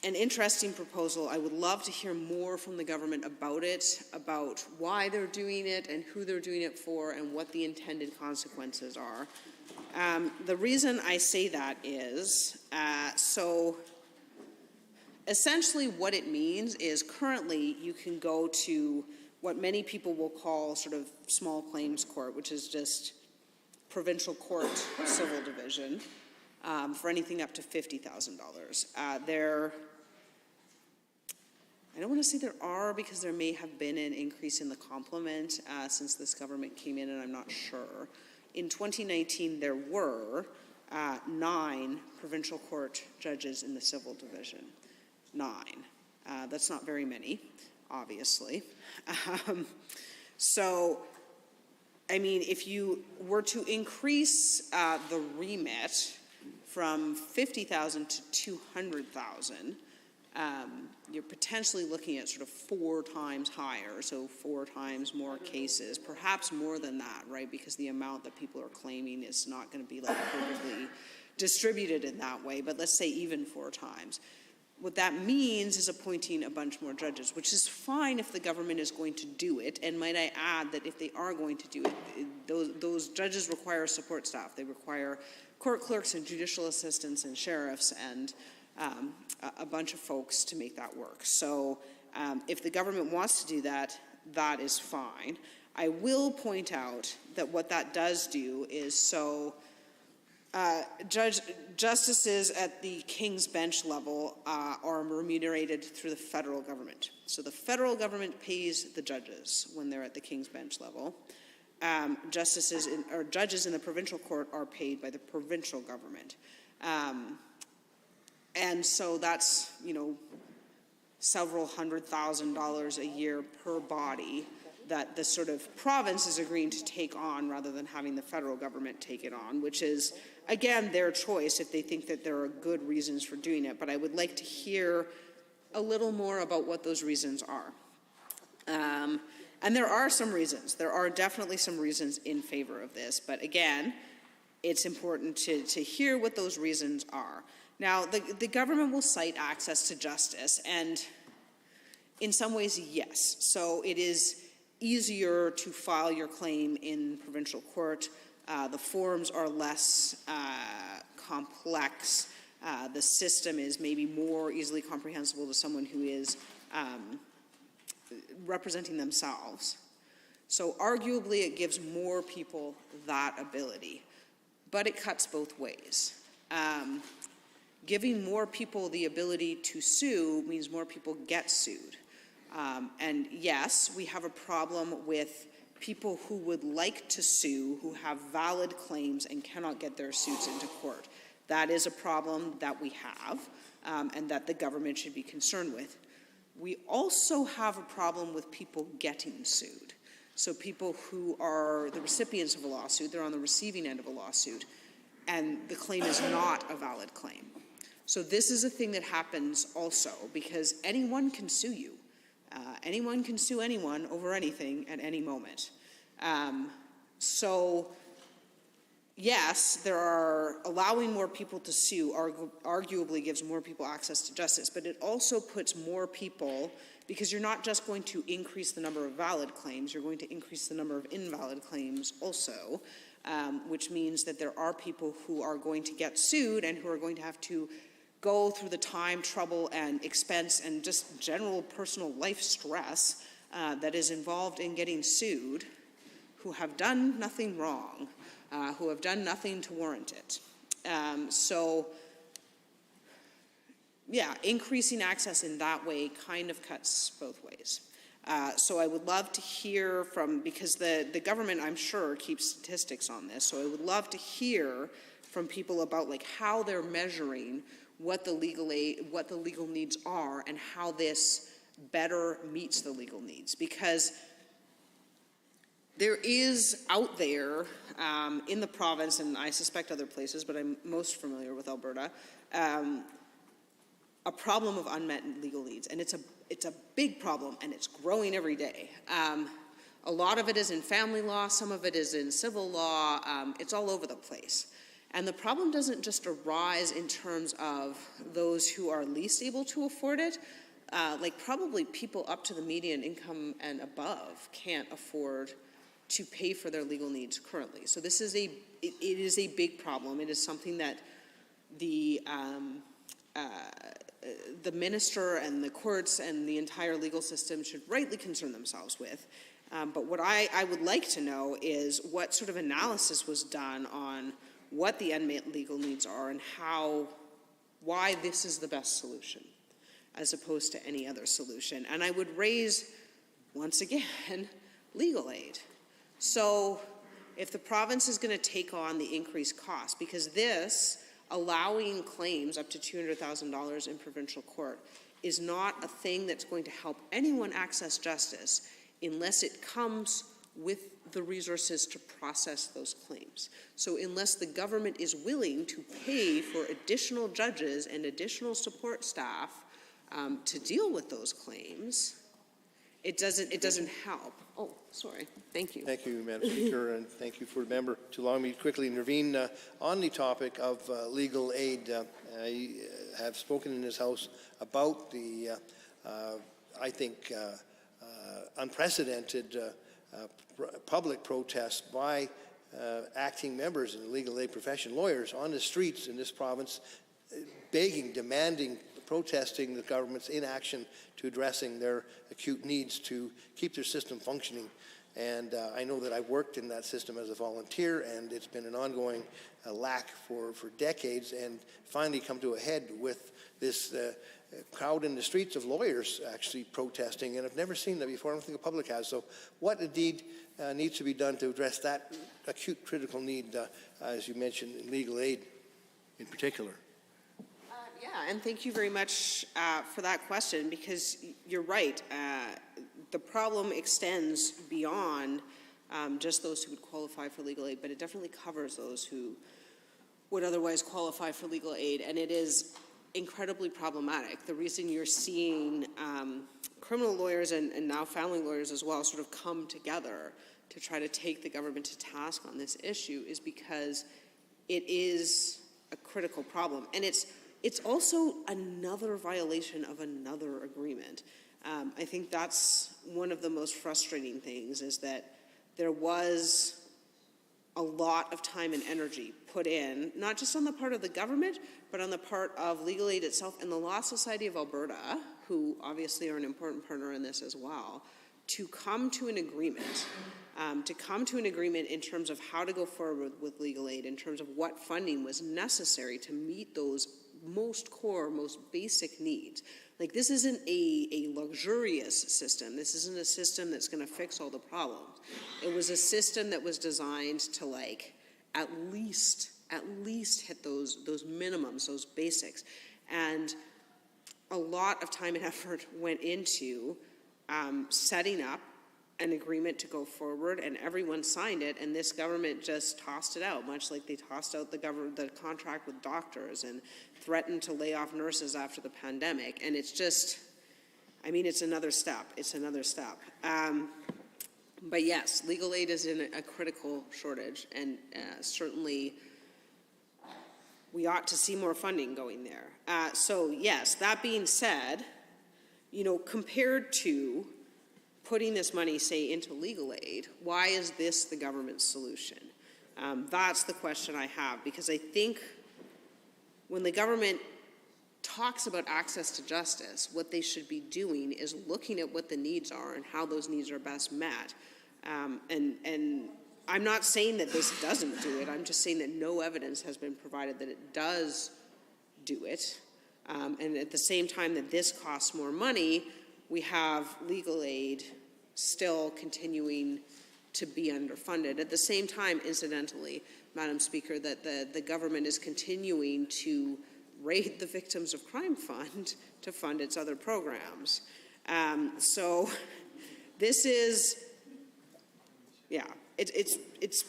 an interesting proposal. I would love to hear more from the government about it, about why they're doing it and who they're doing it for and what the intended consequences are. The reason I say that is, so essentially what it means is currently you can go to what many people will call sort of small claims court, which is just provincial court civil division, for anything up to $50,000. I don't want to say there are, because there may have been an increase in the complement since this government came in, and I'm not sure. In 2019, there were 9 provincial court judges in the civil division. 9. That's not very many, obviously. So, I mean, if you were to increase the remit from 50,000 to 200,000, you're potentially looking at sort of 4 times higher, so 4 times more cases, perhaps more than that, right? Because the amount that people are claiming is not going to be like perfectly distributed in that way, but let's say even 4 times. What that means is appointing a bunch more judges, which is fine if the government is going to do it. And might I add that if they are going to do it, those judges require support staff. They require court clerks and judicial assistants and sheriffs and a bunch of folks to make that work. So if the government wants to do that, that is fine. I will point out that what that does do is justices at the King's Bench level are remunerated through the federal government. So the federal government pays the judges when they're at the King's Bench level. Judges in the provincial court are paid by the provincial government. And so that's, you know, several $100,000 a year per body that the sort of province is agreeing to take on rather than having the federal government take it on, which is, again, their choice if they think that there are good reasons for doing it. But I would like to hear a little more about what those reasons are. And there are some reasons. There are definitely some reasons in favor of this. But again, it's important to hear what those reasons are. Now, the government will cite access to justice, and in some ways, yes. So it is easier to file your claim in provincial court. The forms are less complex. The system is maybe more easily comprehensible to someone who is representing themselves. So arguably it gives more people that ability, but it cuts both ways. Giving more people the ability to sue means more people get sued. And yes, we have a problem with people who would like to sue, who have valid claims and cannot get their suits into court. That is a problem that we have, and that the government should be concerned with. We also have a problem with people getting sued. So people who are the recipients of a lawsuit, they're on the receiving end of a lawsuit, and the claim is not a valid claim. So this is a thing that happens also because anyone can sue you. Anyone can sue anyone over anything at any moment. So yes, there are allowing more people to sue arguably gives more people access to justice, but it also puts more people, because you're not just going to increase the number of valid claims, you're going to increase the number of invalid claims also, which means that there are people who are going to get sued and who are going to have to go through the time, trouble, and expense and just general personal life stress that is involved in getting sued, who have done nothing wrong, who have done nothing to warrant it. So, yeah, increasing access in that way kind of cuts both ways. So I would love to hear from, because the government, I'm sure, keeps statistics on this, so I would love to hear from people about like how they're measuring what the legal needs are and how this better meets the legal needs. Because there is out there in the province, and I suspect other places, but I'm most familiar with Alberta, a problem of unmet legal needs. And it's a big problem, and it's growing every day. A lot of it is in family law, some of it is in civil law, it's all over the place. And the problem doesn't just arise in terms of those who are least able to afford it. Like probably people up to the median income and above can't afford to pay for their legal needs currently. So this is it is a big problem. It is something that the minister and the courts and the entire legal system should rightly concern themselves with. But what I would like to know is what sort of analysis was done on what the unmet legal needs are and why this is the best solution as opposed to any other solution. And I would raise, once again, legal aid. So if the province is going to take on the increased cost, because this, allowing claims up to $200,000 in provincial court, is not a thing that's going to help anyone access justice unless it comes with the resources to process those claims. So unless the government is willing to pay for additional judges and additional support staff to deal with those claims, it doesn't help. Oh, sorry. Thank you. Thank you, Madam Speaker, and thank you for the member to allow me to quickly intervene on the topic of legal aid. I have spoken in this House about the, I think, unprecedented public protest by acting members in the legal aid profession, lawyers on the streets in this province, begging, demanding, protesting the government's inaction to addressing their acute needs to keep their system functioning. And I know that I've worked in that system as a volunteer, and it's been an ongoing lack for decades, and finally come to a head with this crowd in the streets of lawyers actually protesting, and I've never seen that before. I don't think the public has. So what indeed needs to be done to address that acute critical need, as you mentioned, in legal aid in particular? Yeah, and thank you very much for that question, because you're right. the problem extends beyond just those who would qualify for legal aid, but it definitely covers those who would otherwise qualify for legal aid, and it is incredibly problematic. The reason you're seeing criminal lawyers and now family lawyers as well sort of come together to try to take the government to task on this issue is because it is a critical problem. And it's also another violation of another agreement. I think that's one of the most frustrating things, is that there was a lot of time and energy put in, not just on the part of the government, but on the part of Legal Aid itself and the Law Society of Alberta, who obviously are an important partner in this as well, to come to an agreement, in terms of how to go forward with legal aid, in terms of what funding was necessary to meet those most core, most basic needs. Like, this isn't a luxurious system. This isn't a system that's going to fix all the problems. It was a system that was designed to, like, at least hit those minimums, those basics. And a lot of time and effort went into setting up an agreement to go forward, and everyone signed it, and this government just tossed it out, much like they tossed out the contract with doctors and threatened to lay off nurses after the pandemic. And it's just, I mean, it's another step. It's another step. But yes, legal aid is in a critical shortage, and certainly we ought to see more funding going there. So yes, that being said, you know, compared to putting this money, say, into legal aid, why is this the government's solution? That's the question I have, because I think when the government talks about access to justice, what they should be doing is looking at what the needs are and how those needs are best met. And I'm not saying that this doesn't do it. I'm just saying that no evidence has been provided that it does do it. And at the same time that this costs more money, we have legal aid still continuing to be underfunded. At the same time, incidentally, Madam Speaker, that the government is continuing to raid the Victims of Crime Fund to fund its other programs. So this is, yeah, it's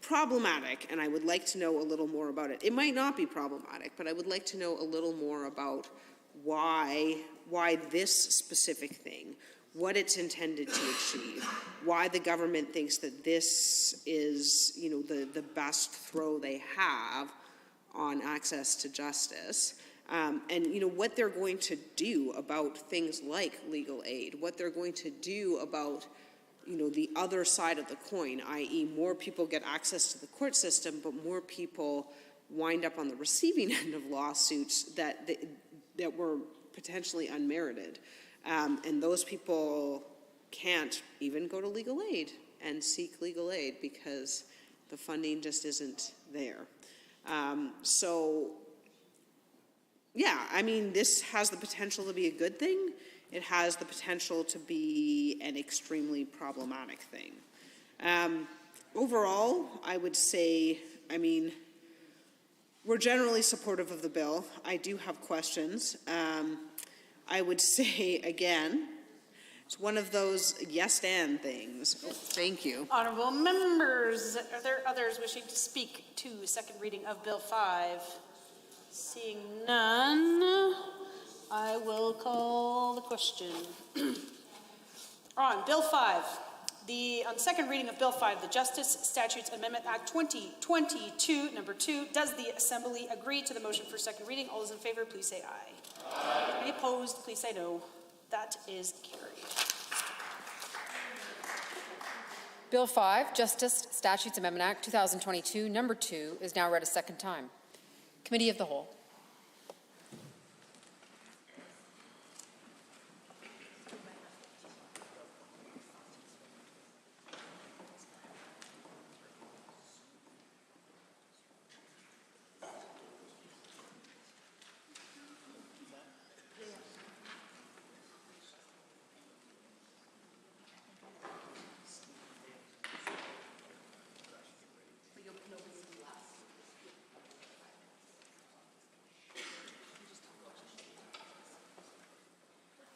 problematic, and I would like to know a little more about it. It might not be problematic, but I would like to know a little more about why this specific thing, what it's intended to achieve, why the government thinks that this is, you know, the best throw they have on access to justice, and, you know, what they're going to do about things like legal aid, what they're going to do about, you know, the other side of the coin, i.e. more people get access to the court system, but more people wind up on the receiving end of lawsuits that were potentially unmerited. And those people can't even go to legal aid and seek legal aid because the funding just isn't there. So, yeah, I mean, this has the potential to be a good thing. It has the potential to be an extremely problematic thing. Overall, I would say, I mean, we're generally supportive of the bill. I do have questions. I would say, again, it's one of those yes and things. Oh, thank you. Honourable members, are there others wishing to speak to second reading of Bill 5? Seeing none, I will call the question. On Bill 5, on second reading of Bill 5, the Justice Statutes Amendment Act 2022, number 2, does the Assembly agree to the motion for second reading? All those in favour, please say aye. Aye. Any opposed, please say no. That is carried. Bill 5, Justice Statutes Amendment Act 2022, number 2, is now read a second time. Committee of the Whole.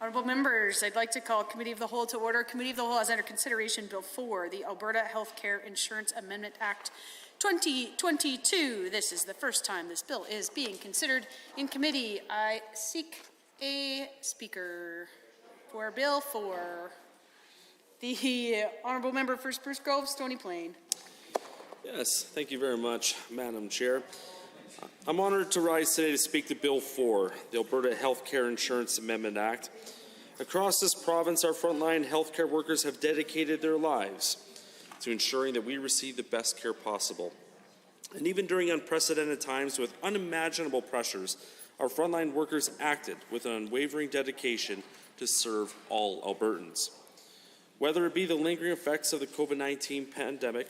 Honourable members, I'd like to call Committee of the Whole to order. Committee of the Whole has under consideration Bill 4, the Alberta Healthcare Insurance Amendment Act 2022. This is the first time this bill is being considered in committee. I seek a speaker for Bill 4. The Honourable Member for Spruce Grove, Stony Plain. Yes, thank you very much, Madam Chair. I'm honored to rise today to speak to Bill 4, the Alberta Healthcare Insurance Amendment Act. Across this province, our frontline healthcare workers have dedicated their lives to ensuring that we receive the best care possible. And even during unprecedented times with unimaginable pressures, our frontline workers acted with an unwavering dedication to serve all Albertans. Whether it be the lingering effects of the COVID-19 pandemic,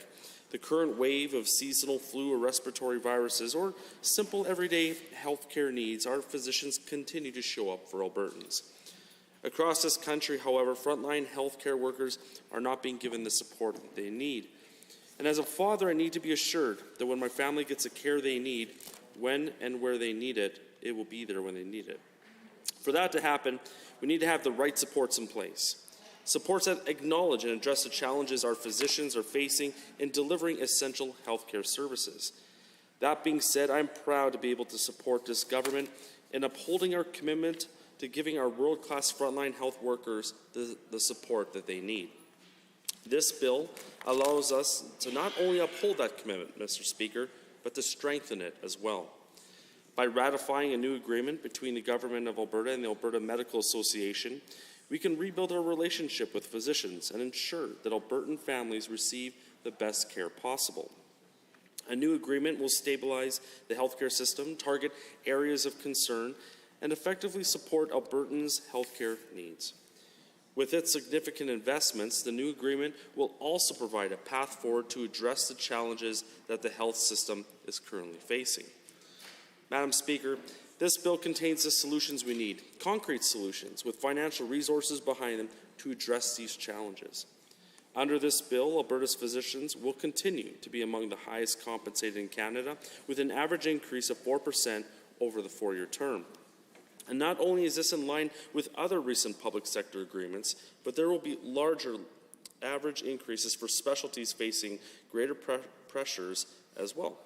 the current wave of seasonal flu or respiratory viruses, or simple everyday healthcare needs, our physicians continue to show up for Albertans. Across this country, however, frontline healthcare workers are not being given the support that they need. And as a father, I need to be assured that when my family gets the care they need, when and where they need it, it will be there when they need it. For that to happen, we need to have the right supports in place. Supports that acknowledge and address the challenges our physicians are facing in delivering essential healthcare services. That being said, I'm proud to be able to support this government in upholding our commitment to giving our world-class frontline health workers the support that they need. This bill allows us to not only uphold that commitment, Mr. Speaker, but to strengthen it as well. By ratifying a new agreement between the Government of Alberta and the Alberta Medical Association, we can rebuild our relationship with physicians and ensure that Albertan families receive the best care possible. A new agreement will stabilize the healthcare system, target areas of concern, and effectively support Albertans' healthcare needs. With its significant investments, the new agreement will also provide a path forward to address the challenges that the health system is currently facing. Madam Speaker, this bill contains the solutions we need, concrete solutions with financial resources behind them to address these challenges. Under this bill, Alberta's physicians will continue to be among the highest compensated in Canada, with an average increase of 4% over the 4-year term. And not only is this in line with other recent public sector agreements, but there will be larger average increases for specialties facing greater pressures as well.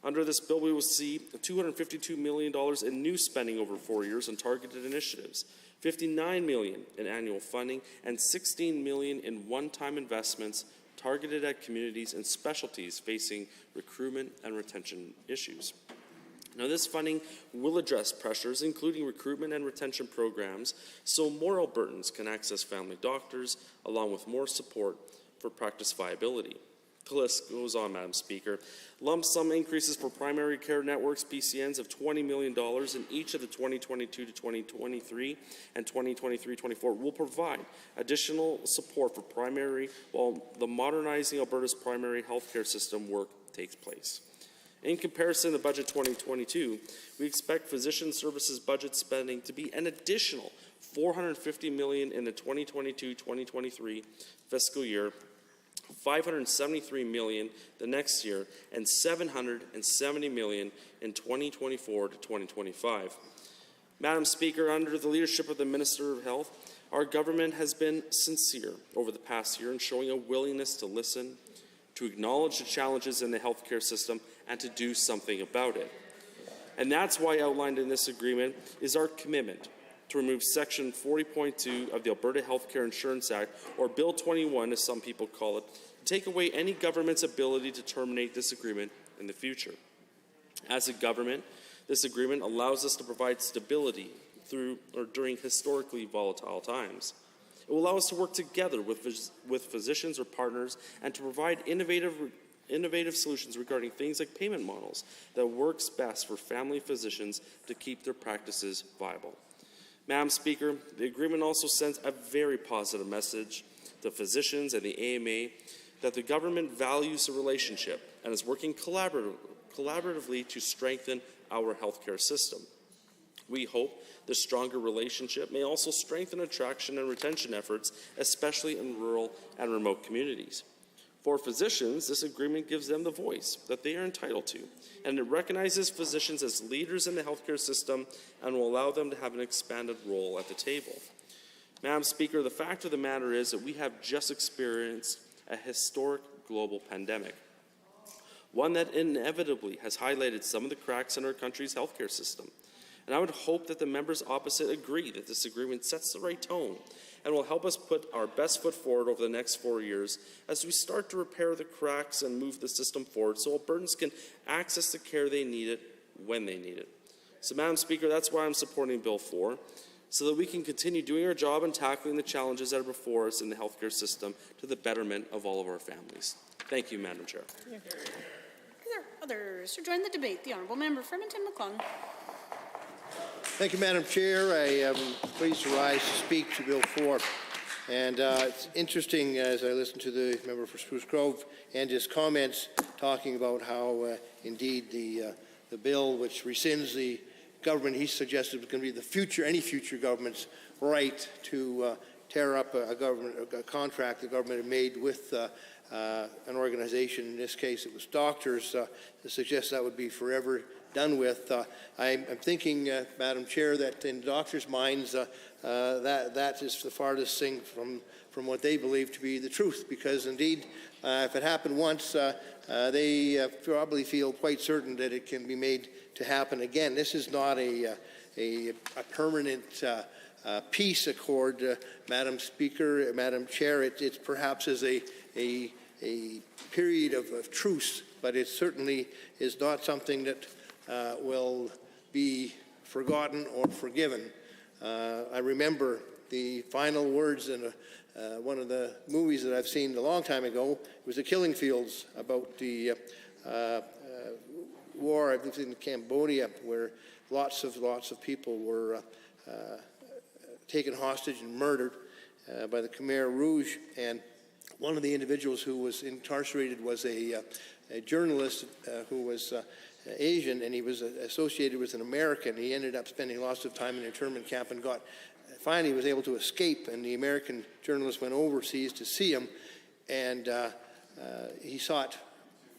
Under this bill, we will see $252 million in new spending over 4 years on targeted initiatives, $59 million in annual funding, and $16 million in one-time investments targeted at communities and specialties facing recruitment and retention issues. Now, this funding will address pressures, including recruitment and retention programs, so more Albertans can access family doctors, along with more support for practice viability. The list goes on, Madam Speaker. Lump sum increases for primary care networks, PCNs, of $20 million in each of the 2022 to 2023 and 2023-24 will provide additional support for primary while the modernizing Alberta's primary healthcare system work takes place. In comparison to Budget 2022, we expect physician services budget spending to be an additional $450 million in the 2022-2023 fiscal year, $573 million the next year, and $770 million in 2024 to 2025. Madam Speaker, under the leadership of the Minister of Health, our government has been sincere over the past year in showing a willingness to listen, to acknowledge the challenges in the healthcare system, and to do something about it. And that's why outlined in this agreement is our commitment to remove Section 40.2 of the Alberta Healthcare Insurance Act, or Bill 21 as some people call it, to take away any government's ability to terminate this agreement in the future. As a government, this agreement allows us to provide stability through or during historically volatile times. It will allow us to work together with physicians or partners and to provide innovative solutions regarding things like payment models that works best for family physicians to keep their practices viable. Madam Speaker, the agreement also sends a very positive message to physicians and the AMA that the government values the relationship and is working collaboratively to strengthen our healthcare system. We hope the stronger relationship may also strengthen attraction and retention efforts, especially in rural and remote communities. For physicians, this agreement gives them the voice that they are entitled to, and it recognizes physicians as leaders in the healthcare system and will allow them to have an expanded role at the table. Madam Speaker, the fact of the matter is that we have just experienced a historic global pandemic, one that inevitably has highlighted some of the cracks in our country's healthcare system. And I would hope that the members opposite agree that this agreement sets the right tone and will help us put our best foot forward over the next 4 years as we start to repair the cracks and move the system forward so Albertans can access the care they need it when they need it. So, Madam Speaker, that's why I'm supporting Bill 4, so that we can continue doing our job and tackling the challenges that are before us in the healthcare system to the betterment of all of our families. Thank you, Madam Chair. Are there others who join the debate? The Honourable Member for Edmonton-McClung. Thank you, Madam Chair. I am pleased to rise to speak to Bill 4. And it's interesting as I listen to the member for Spruce Grove and his comments talking about how indeed the bill which rescinds the government, he suggested was going to be the future, any future government's right to tear up a contract the government had made with an organization. In this case, it was doctors. To suggest that would be forever done with. I'm thinking, Madam Chair, that in doctors' minds, that is the farthest thing from what they believe to be the truth, because indeed, if it happened once, they probably feel quite certain that it can be made to happen again. This is not a permanent peace accord, Madam Speaker, Madam Chair. It's perhaps as a period of truce, but it certainly is not something that will be forgotten or forgiven. I remember the final words in one of the movies that I've seen a long time ago. It was The Killing Fields, about the war, I think, in Cambodia, where lots of people were taken hostage and murdered by the Khmer Rouge. And one of the individuals who was incarcerated was a journalist who was Asian, and he was associated with an American. He ended up spending lots of time in an internment camp and finally was able to escape, and the American journalist went overseas to see him, and he sought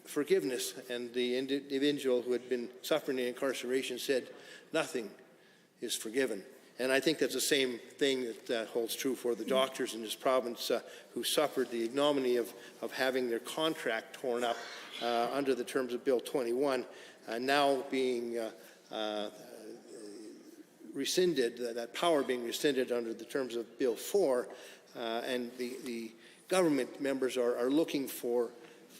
forgiveness, and the individual who had been suffering the incarceration said, "Nothing is forgiven." And I think that's the same thing that holds true for the doctors in this province who suffered the ignominy of having their contract torn up under the terms of Bill 21, now being rescinded, that power being rescinded under the terms of Bill 4, and the government members are looking for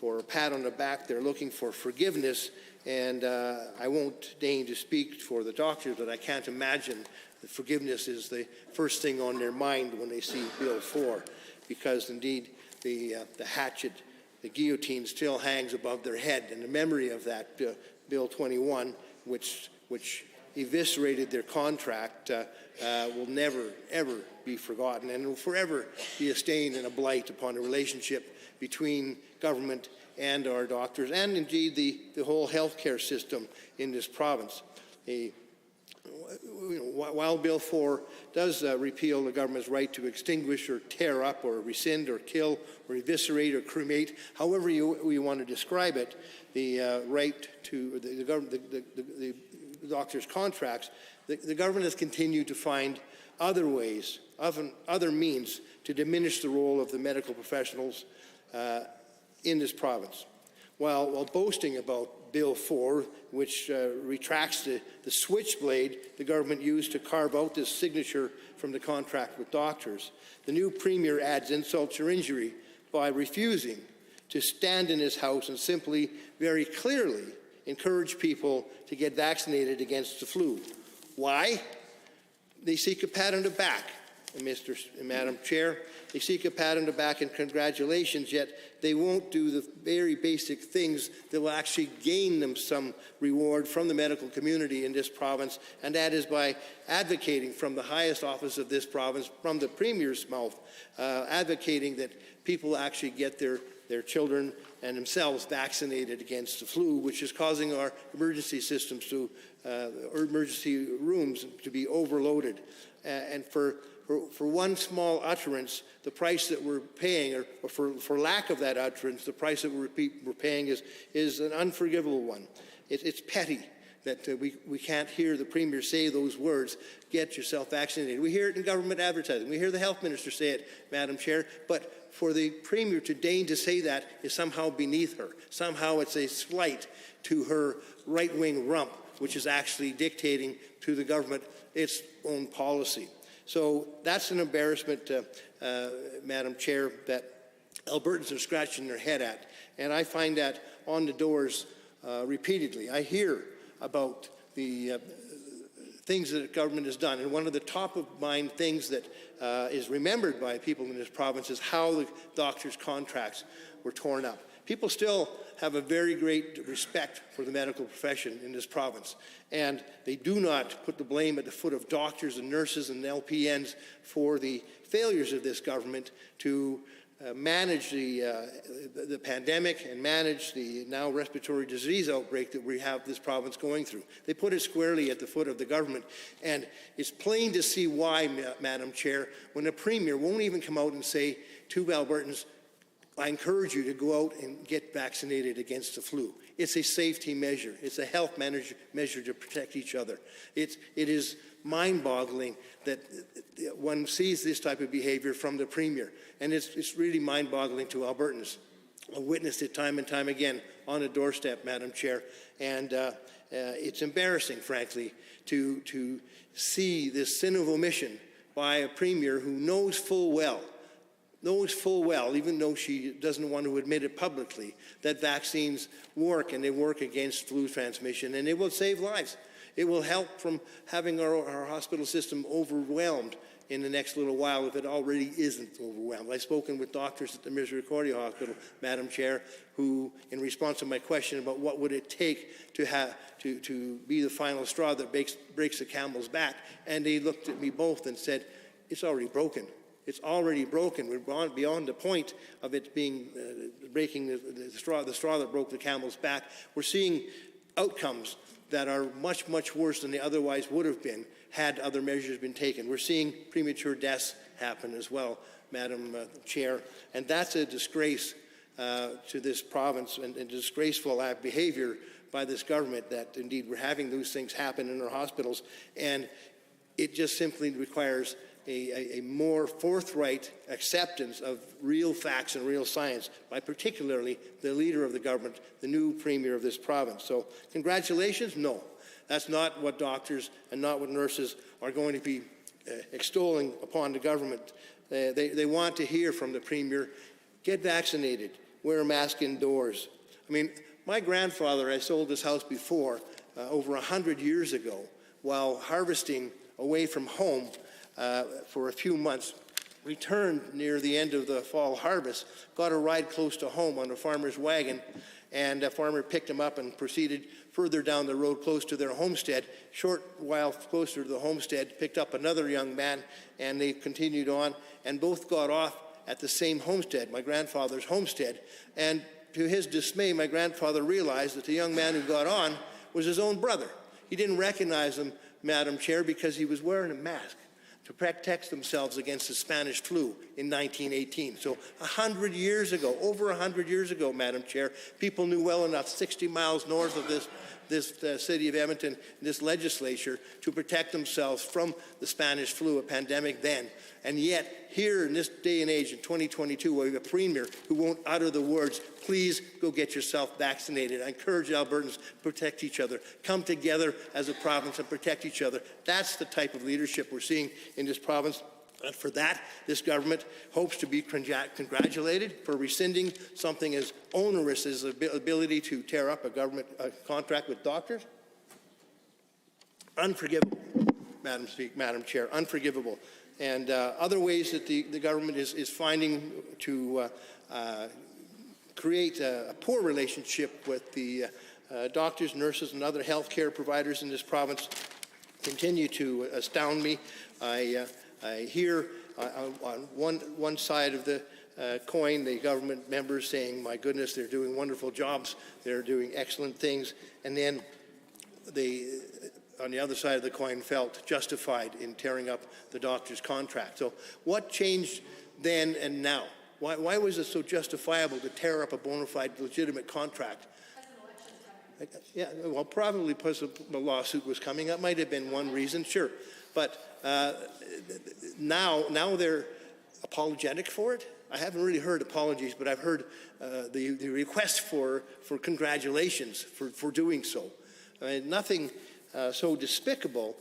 a pat on the back. They're looking for forgiveness, and I won't deign to speak for the doctors, but I can't imagine that forgiveness is the first thing on their mind when they see Bill 4, because indeed the hatchet, the guillotine still hangs above their head, and the memory of that Bill 21, which eviscerated their contract, will never, ever be forgotten, and will forever be a stain and a blight upon the relationship between government and our doctors, and indeed the whole healthcare system in this province. While Bill 4 does repeal the government's right to extinguish or tear up or rescind or kill or eviscerate or cremate, however you want to describe it, the right to the doctors' contracts, the government has continued to find other ways, other means to diminish the role of the medical professionals in this province. While boasting about Bill 4, which retracts the switchblade the government used to carve out this signature from the contract with doctors, the new Premier adds insult to injury by refusing to stand in his house and simply, very clearly, encourage people to get vaccinated against the flu. Why? They seek a pat on the back, Madam Chair. They seek a pat on the back and congratulations, yet they won't do the very basic things that will actually gain them some reward from the medical community in this province, and that is by advocating from the highest office of this province, from the Premier's mouth, advocating that people actually get their children and themselves vaccinated against the flu, which is causing our emergency systems emergency rooms to be overloaded. And for one small utterance, the price that we're paying, or for lack of that utterance, the price that we're paying is an unforgivable one. It's petty. that we can't hear the Premier say those words, get yourself vaccinated. We hear it in government advertising. We hear the Health Minister say it, Madam Chair, but for the Premier to deign to say that is somehow beneath her. Somehow it's a slight to her right-wing rump, which is actually dictating to the government its own policy. So that's an embarrassment, Madam Chair, that Albertans are scratching their head at. And I find that on the doors repeatedly. I hear about the things that the government has done. And one of the top of mind things that is remembered by people in this province is how the doctors' contracts were torn up. People still have a very great respect for the medical profession in this province. And they do not put the blame at the foot of doctors and nurses and LPNs for the failures of this government to manage the pandemic and manage the now respiratory disease outbreak that we have this province going through. They put it squarely at the foot of the government. And it's plain to see why, Madam Chair, when the Premier won't even come out and say to Albertans, I encourage you to go out and get vaccinated against the flu. It's a safety measure. It's a health measure to protect each other. It is mind-boggling that one sees this type of behavior from the Premier. And it's really mind-boggling to Albertans. I've witnessed it time and time again on the doorstep, Madam Chair. And it's embarrassing, frankly, to see this sin of omission by a Premier who knows full well, even though she doesn't want to admit it publicly, that vaccines work and they work against flu transmission and they will save lives. It will help from having our hospital system overwhelmed in the next little while if it already isn't overwhelmed. I've spoken with doctors at the Misericordia Hospital, Madam Chair, who, in response to my question about what would it take to be the final straw that breaks the camel's back, and they looked at me both and said, it's already broken. It's already broken. We're gone beyond the point of it being breaking the straw that broke the camel's back. We're seeing outcomes that are much, much worse than they otherwise would have been had other measures been taken. We're seeing premature deaths happen as well, Madam Chair, and that's a disgrace to this province and disgraceful behavior by this government that indeed we're having those things happen in our hospitals, and it just simply requires a more forthright acceptance of real facts and real science by particularly the leader of the government, the new Premier of this province. So congratulations, no. That's not what doctors and not what nurses are going to be extolling upon the government. They want to hear from the Premier, get vaccinated, wear a mask indoors. I mean, my grandfather, I sold this house before, over 100 years ago, while harvesting away from home for a few months, returned near the end of the fall harvest, got a ride close to home on a farmer's wagon, and a farmer picked him up and proceeded further down the road close to their homestead. Short while closer to the homestead, picked up another young man, and they continued on, and both got off at the same homestead, my grandfather's homestead. And to his dismay, my grandfather realized that the young man who got on was his own brother. He didn't recognize him, Madam Chair, because he was wearing a mask to protect themselves against the Spanish flu in 1918. So 100 years ago, over 100 years ago, Madam Chair, people knew well enough 60 miles north of this city of Edmonton, this legislature, to protect themselves from the Spanish flu, a pandemic then. And yet, here in this day and age, in 2022, we have a Premier who won't utter the words, please go get yourself vaccinated. I encourage Albertans to protect each other. Come together as a province and protect each other. That's the type of leadership we're seeing in this province. And for that, this government hopes to be congratulated for rescinding something as onerous as the ability to tear up a government contract with doctors. Unforgivable, Madam Chair, unforgivable. And other ways that the government is finding to create a poor relationship with the doctors, nurses, and other healthcare providers in this province continue to astound me. I hear on one side of the coin the government members saying, my goodness, they're doing wonderful jobs, they're doing excellent things, and then they, on the other side of the coin, felt justified in tearing up the doctor's contract. So what changed then and now? Why was it so justifiable to tear up a bona fide legitimate contract? Yeah, well, probably because the lawsuit was coming. That might have been one reason, sure. But now they're apologetic for it. I haven't really heard apologies, but I've heard the request for congratulations for doing so. I mean, nothing so despicable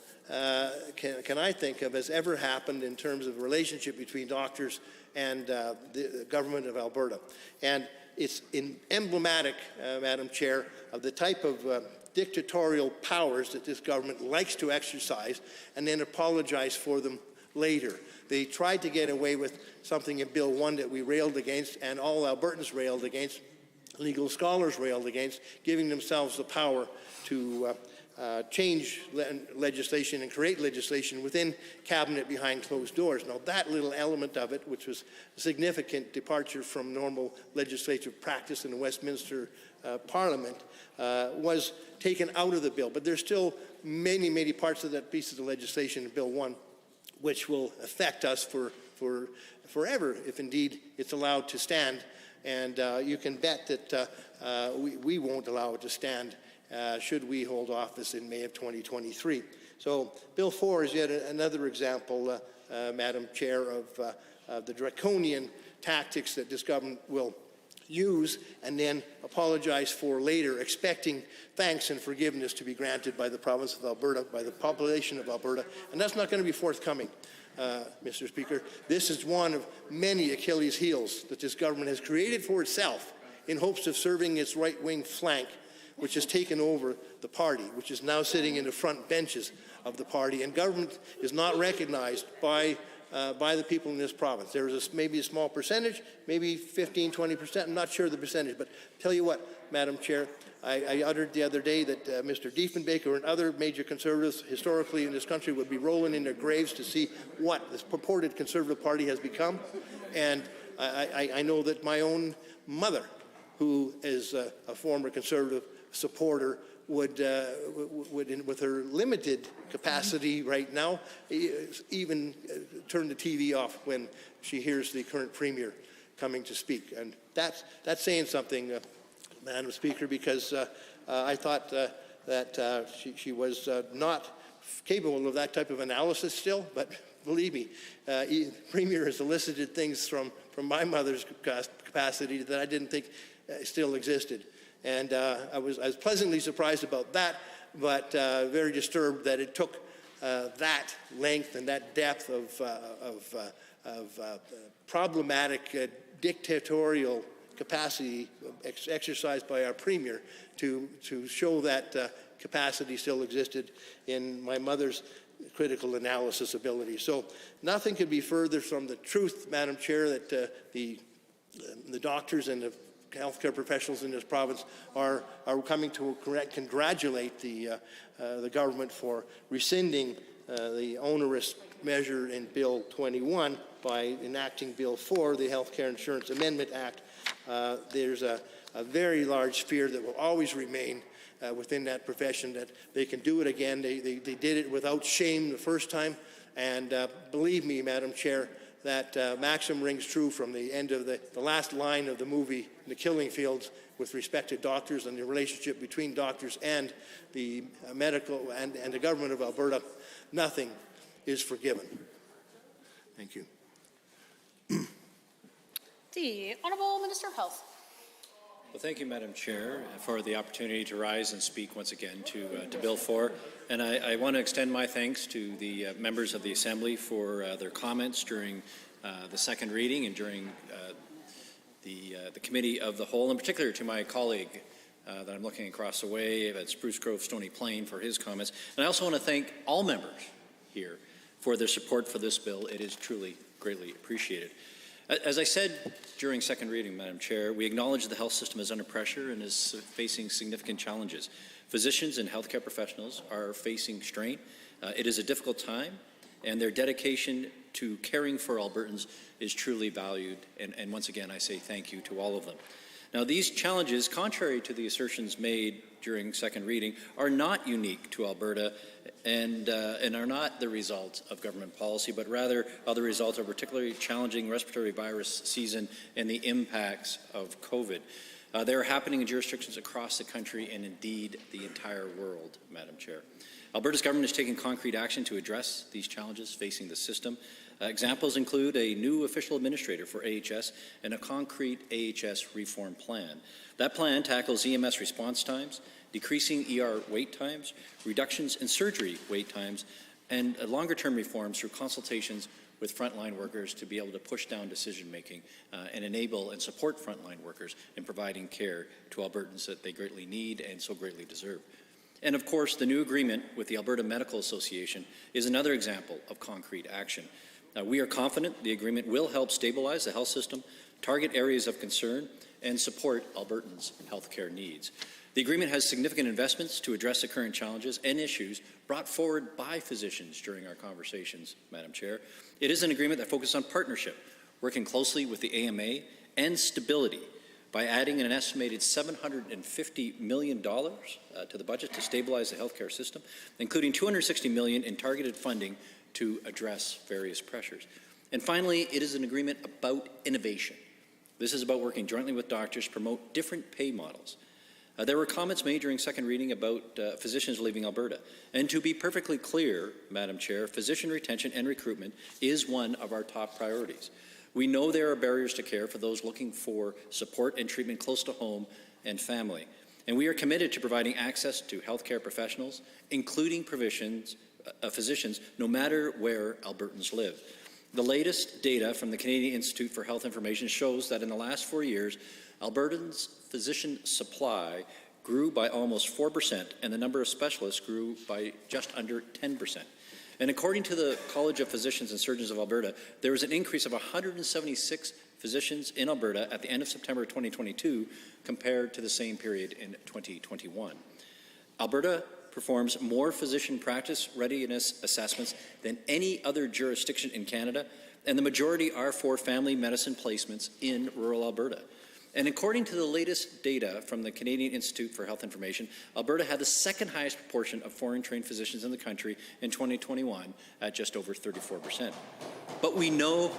can I think of has ever happened in terms of relationship between doctors and the government of Alberta. And it's emblematic, Madam Chair, of the type of dictatorial powers that this government likes to exercise and then apologize for them later. They tried to get away with something in Bill 1 that we railed against, and all Albertans railed against, legal scholars railed against, giving themselves the power to change legislation and create legislation within cabinet behind closed doors. Now that little element of it, which was a significant departure from normal legislative practice in the Westminster Parliament, was taken out of the bill. But there's still many, many parts of that piece of the legislation in Bill 1 which will affect us for forever if indeed it's allowed to stand. And you can bet that we won't allow it to stand should we hold office in May of 2023. So Bill 4 is yet another example, Madam Chair, of the draconian tactics that this government will use and then apologize for later, expecting thanks and forgiveness to be granted by the province of Alberta, by the population of Alberta, and that's not going to be forthcoming, Mr. Speaker. This is one of many Achilles' heels that this government has created for itself in hopes of serving its right-wing flank, which has taken over the party, which is now sitting in the front benches of the party, and government is not recognized by the people in this province. There is maybe a small percentage, maybe 15, 20%, I'm not sure the percentage, but tell you what, Madam Chair, I uttered the other day that Mr. Diefenbaker and other major conservatives historically in this country would be rolling in their graves to see what this purported Conservative Party has become. And I know that my own mother, who is a former Conservative supporter, would with her limited capacity right now, even turn the TV off when she hears the current Premier coming to speak. And that's saying something, Madam Speaker, because I thought that she was not capable of that type of analysis still, but believe me, Premier has elicited things from my mother's capacity that I didn't think still existed. And I was pleasantly surprised about that, but very disturbed that it took that length and that depth of problematic dictatorial capacity exercised by our Premier to show that capacity still existed in my mother's critical analysis ability. So nothing could be further from the truth, Madam Chair, that the doctors and the healthcare professionals in this province are coming to congratulate the government for rescinding the onerous measure in Bill 21 by enacting Bill 4, the Healthcare Insurance Amendment Act. There's a very large fear that will always remain within that profession that they can do it again. They did it without shame the first time, and believe me, Madam Chair, that maxim rings true from the end of the last line of the movie, The Killing Fields, with respect to doctors and the relationship between doctors and the medical and the government of Alberta. Nothing is forgiven. Thank you. The Honourable Minister of Health. Well, thank you, Madam Chair, for the opportunity to rise and speak once again to Bill 4. And I want to extend my thanks to the members of the Assembly for their comments during the second reading and during the Committee of the Whole, in particular to my colleague that I'm looking across the way at Spruce Grove Stony Plain for his comments. And I also want to thank all members here for their support for this bill. It is truly greatly appreciated. As I said during second reading, Madam Chair, we acknowledge the health system is under pressure and is facing significant challenges. Physicians and healthcare professionals are facing strain. It is a difficult time, and their dedication to caring for Albertans is truly valued. And once again, I say thank you to all of them. Now, these challenges, contrary to the assertions made during second reading, are not unique to Alberta and are not the result of government policy, but rather are the result of a particularly challenging respiratory virus season and the impacts of COVID. They are happening in jurisdictions across the country and indeed the entire world, Madam Chair. Alberta's government is taking concrete action to address these challenges facing the system. Examples include a new official administrator for AHS and a concrete AHS reform plan. That plan tackles EMS response times, decreasing ER wait times, reductions in surgery wait times, and longer-term reforms through consultations with frontline workers to be able to push down decision-making and enable and support frontline workers in providing care to Albertans that they greatly need and so greatly deserve. And of course, the new agreement with the Alberta Medical Association is another example of concrete action. We are confident the agreement will help stabilize the health system, target areas of concern, and support Albertans' healthcare needs. The agreement has significant investments to address the current challenges and issues brought forward by physicians during our conversations, Madam Chair. It is an agreement that focuses on partnership, working closely with the AMA, and stability by adding an estimated $750 million to the budget to stabilize the healthcare system, including $260 million in targeted funding to address various pressures. And finally, it is an agreement about innovation. This is about working jointly with doctors to promote different pay models. There were comments made during second reading about physicians leaving Alberta. And to be perfectly clear, Madam Chair, physician retention and recruitment is one of our top priorities. We know there are barriers to care for those looking for support and treatment close to home and family. And we are committed to providing access to healthcare professionals, including physicians, no matter where Albertans live. The latest data from the Canadian Institute for Health Information shows that in the last 4 years, Albertans' physician supply grew by almost 4%, and the number of specialists grew by just under 10%. And according to the College of Physicians and Surgeons of Alberta, there was an increase of 176 physicians in Alberta at the end of September 2022 compared to the same period in 2021. Alberta performs more physician practice readiness assessments than any other jurisdiction in Canada, and the majority are for family medicine placements in rural Alberta. And according to the latest data from the Canadian Institute for Health Information, Alberta had the second highest proportion of foreign-trained physicians in the country in 2021 at just over 34%. But we know,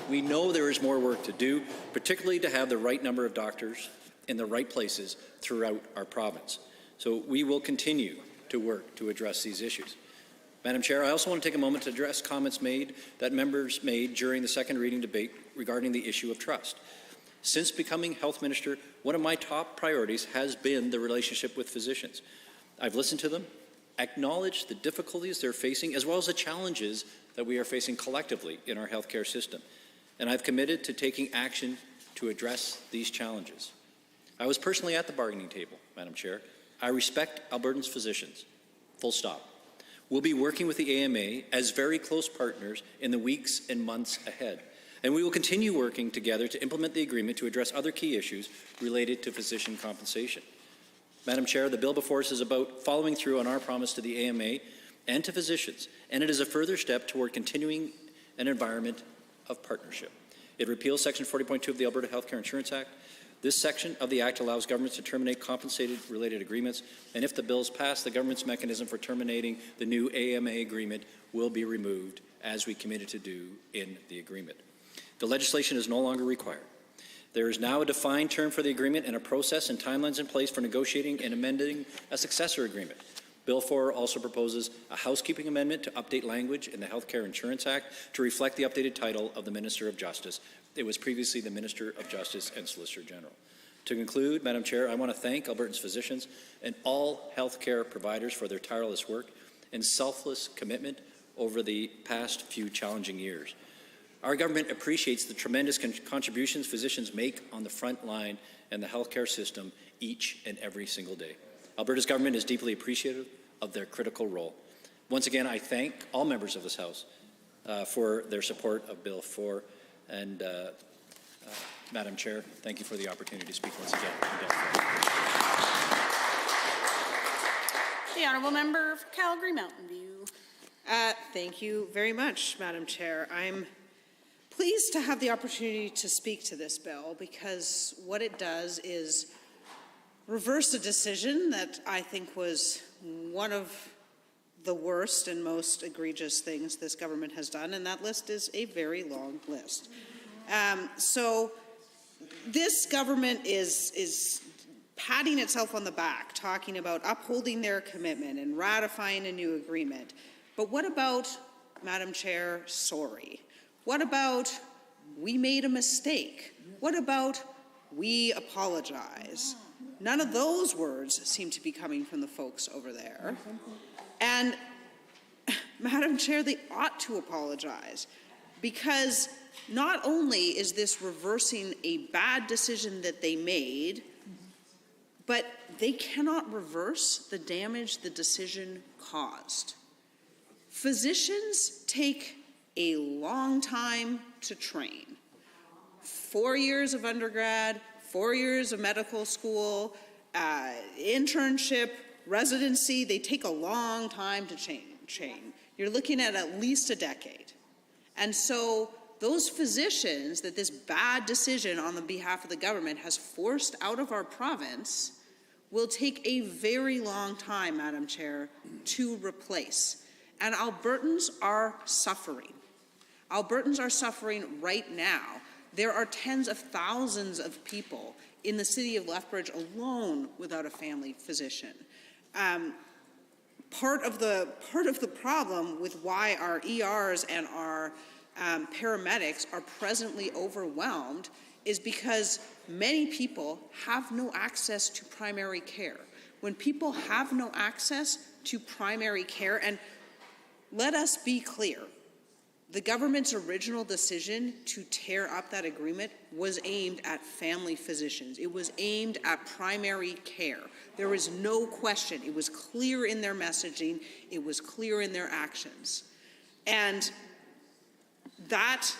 we know there is more work to do, particularly to have the right number of doctors in the right places throughout our province. So we will continue to work to address these issues. Madam Chair, I also want to take a moment to address comments that members made during the second reading debate regarding the issue of trust. Since becoming Health Minister, one of my top priorities has been the relationship with physicians. I've listened to them, acknowledged the difficulties they're facing, as well as the challenges that we are facing collectively in our healthcare system. And I've committed to taking action to address these challenges. I was personally at the bargaining table, Madam Chair. I respect Albertans' physicians, full stop. We'll be working with the AMA as very close partners in the weeks and months ahead. And we will continue working together to implement the agreement to address other key issues related to physician compensation. Madam Chair, the bill before us is about following through on our promise to the AMA and to physicians, and it is a further step toward continuing an environment of partnership. It repeals Section 40.2 of the Alberta Healthcare Insurance Act. This section of the Act allows governments to terminate compensated related agreements, and if the bill is passed, the government's mechanism for terminating the new AMA agreement will be removed, as we committed to do in the agreement. The legislation is no longer required. There is now a defined term for the agreement and a process and timelines in place for negotiating and amending a successor agreement. Bill 4 also proposes a housekeeping amendment to update language in the Healthcare Insurance Act to reflect the updated title of the Minister of Justice. It was previously the Minister of Justice and Solicitor General. To conclude, Madam Chair, I want to thank Albertans' physicians and all healthcare providers for their tireless work and selfless commitment over the past few challenging years. Our government appreciates the tremendous contributions physicians make on the front line and the healthcare system each and every single day. Alberta's government is deeply appreciative of their critical role. Once again, I thank all members of this House for their support of Bill 4. And Madam Chair, thank you for the opportunity to speak once again. The Honourable Member for Calgary Mountain View. Thank you very much, Madam Chair. I'm pleased to have the opportunity to speak to this bill because what it does is reverse a decision that I think was one of the worst and most egregious things this government has done, and that list is a very long list. So this government is patting itself on the back, talking about upholding their commitment and ratifying a new agreement. But what about, Madam Chair, sorry? What about we made a mistake? What about we apologize? None of those words seem to be coming from the folks over there. And Madam Chair, they ought to apologize, because not only is this reversing a bad decision that they made, but they cannot reverse the damage the decision caused. Physicians take a long time to train. 4 years of undergrad, 4 years of medical school, internship, residency, they take a long time to train. You're looking at least a decade. And so those physicians that this bad decision on the behalf of the government has forced out of our province will take a very long time, Madam Chair, to replace. And Albertans are suffering. Albertans are suffering right now. There are tens of thousands of people in the city of Lethbridge alone without a family physician. Part of the problem with why our ERs and our paramedics are presently overwhelmed is because many people have no access to primary care. When people have no access to primary care, and let us be clear, the government's original decision to tear up that agreement was aimed at family physicians. It was aimed at primary care. There was no question. It was clear in their messaging. It was clear in their actions. And that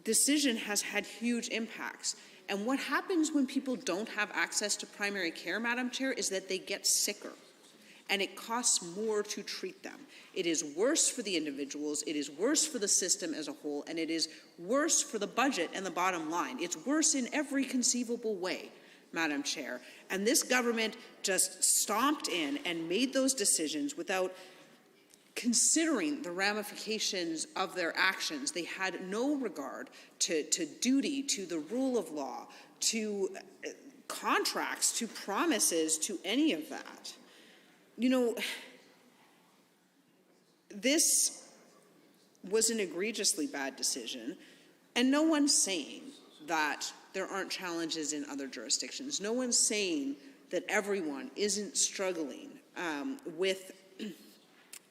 decision has had huge impacts. And what happens when people don't have access to primary care, Madam Chair, is that they get sicker. And it costs more to treat them. It is worse for the individuals, it is worse for the system as a whole, and it is worse for the budget and the bottom line. It's worse in every conceivable way, Madam Chair. And this government just stomped in and made those decisions without considering the ramifications of their actions. They had no regard to duty, to the rule of law, to contracts, to promises, to any of that. You know, this was an egregiously bad decision, and no one's saying that there aren't challenges in other jurisdictions. No one's saying that everyone isn't struggling with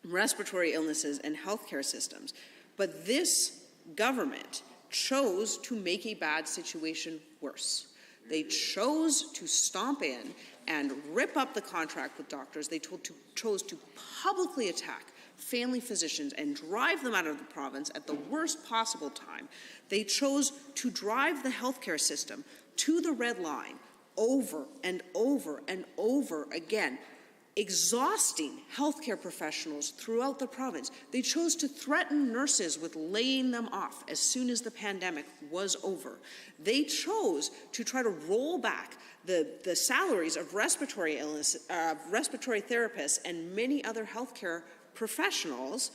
respiratory illnesses and healthcare systems. But this government chose to make a bad situation worse. They chose to stomp in and rip up the contract with doctors. They chose to publicly attack family physicians and drive them out of the province at the worst possible time. They chose to drive the healthcare system to the red line over and over and over again, exhausting healthcare professionals throughout the province. They chose to threaten nurses with laying them off as soon as the pandemic was over. They chose to try to roll back the salaries of respiratory therapists and many other healthcare professionals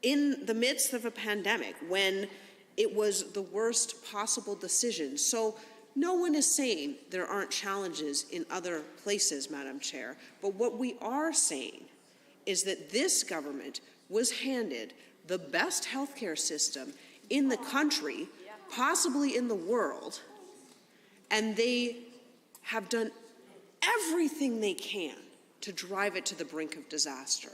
in the midst of a pandemic when it was the worst possible decision. So no one is saying there aren't challenges in other places, Madam Chair, but what we are saying is that this government was handed the best healthcare system in the country, possibly in the world, and they have done everything they can to drive it to the brink of disaster.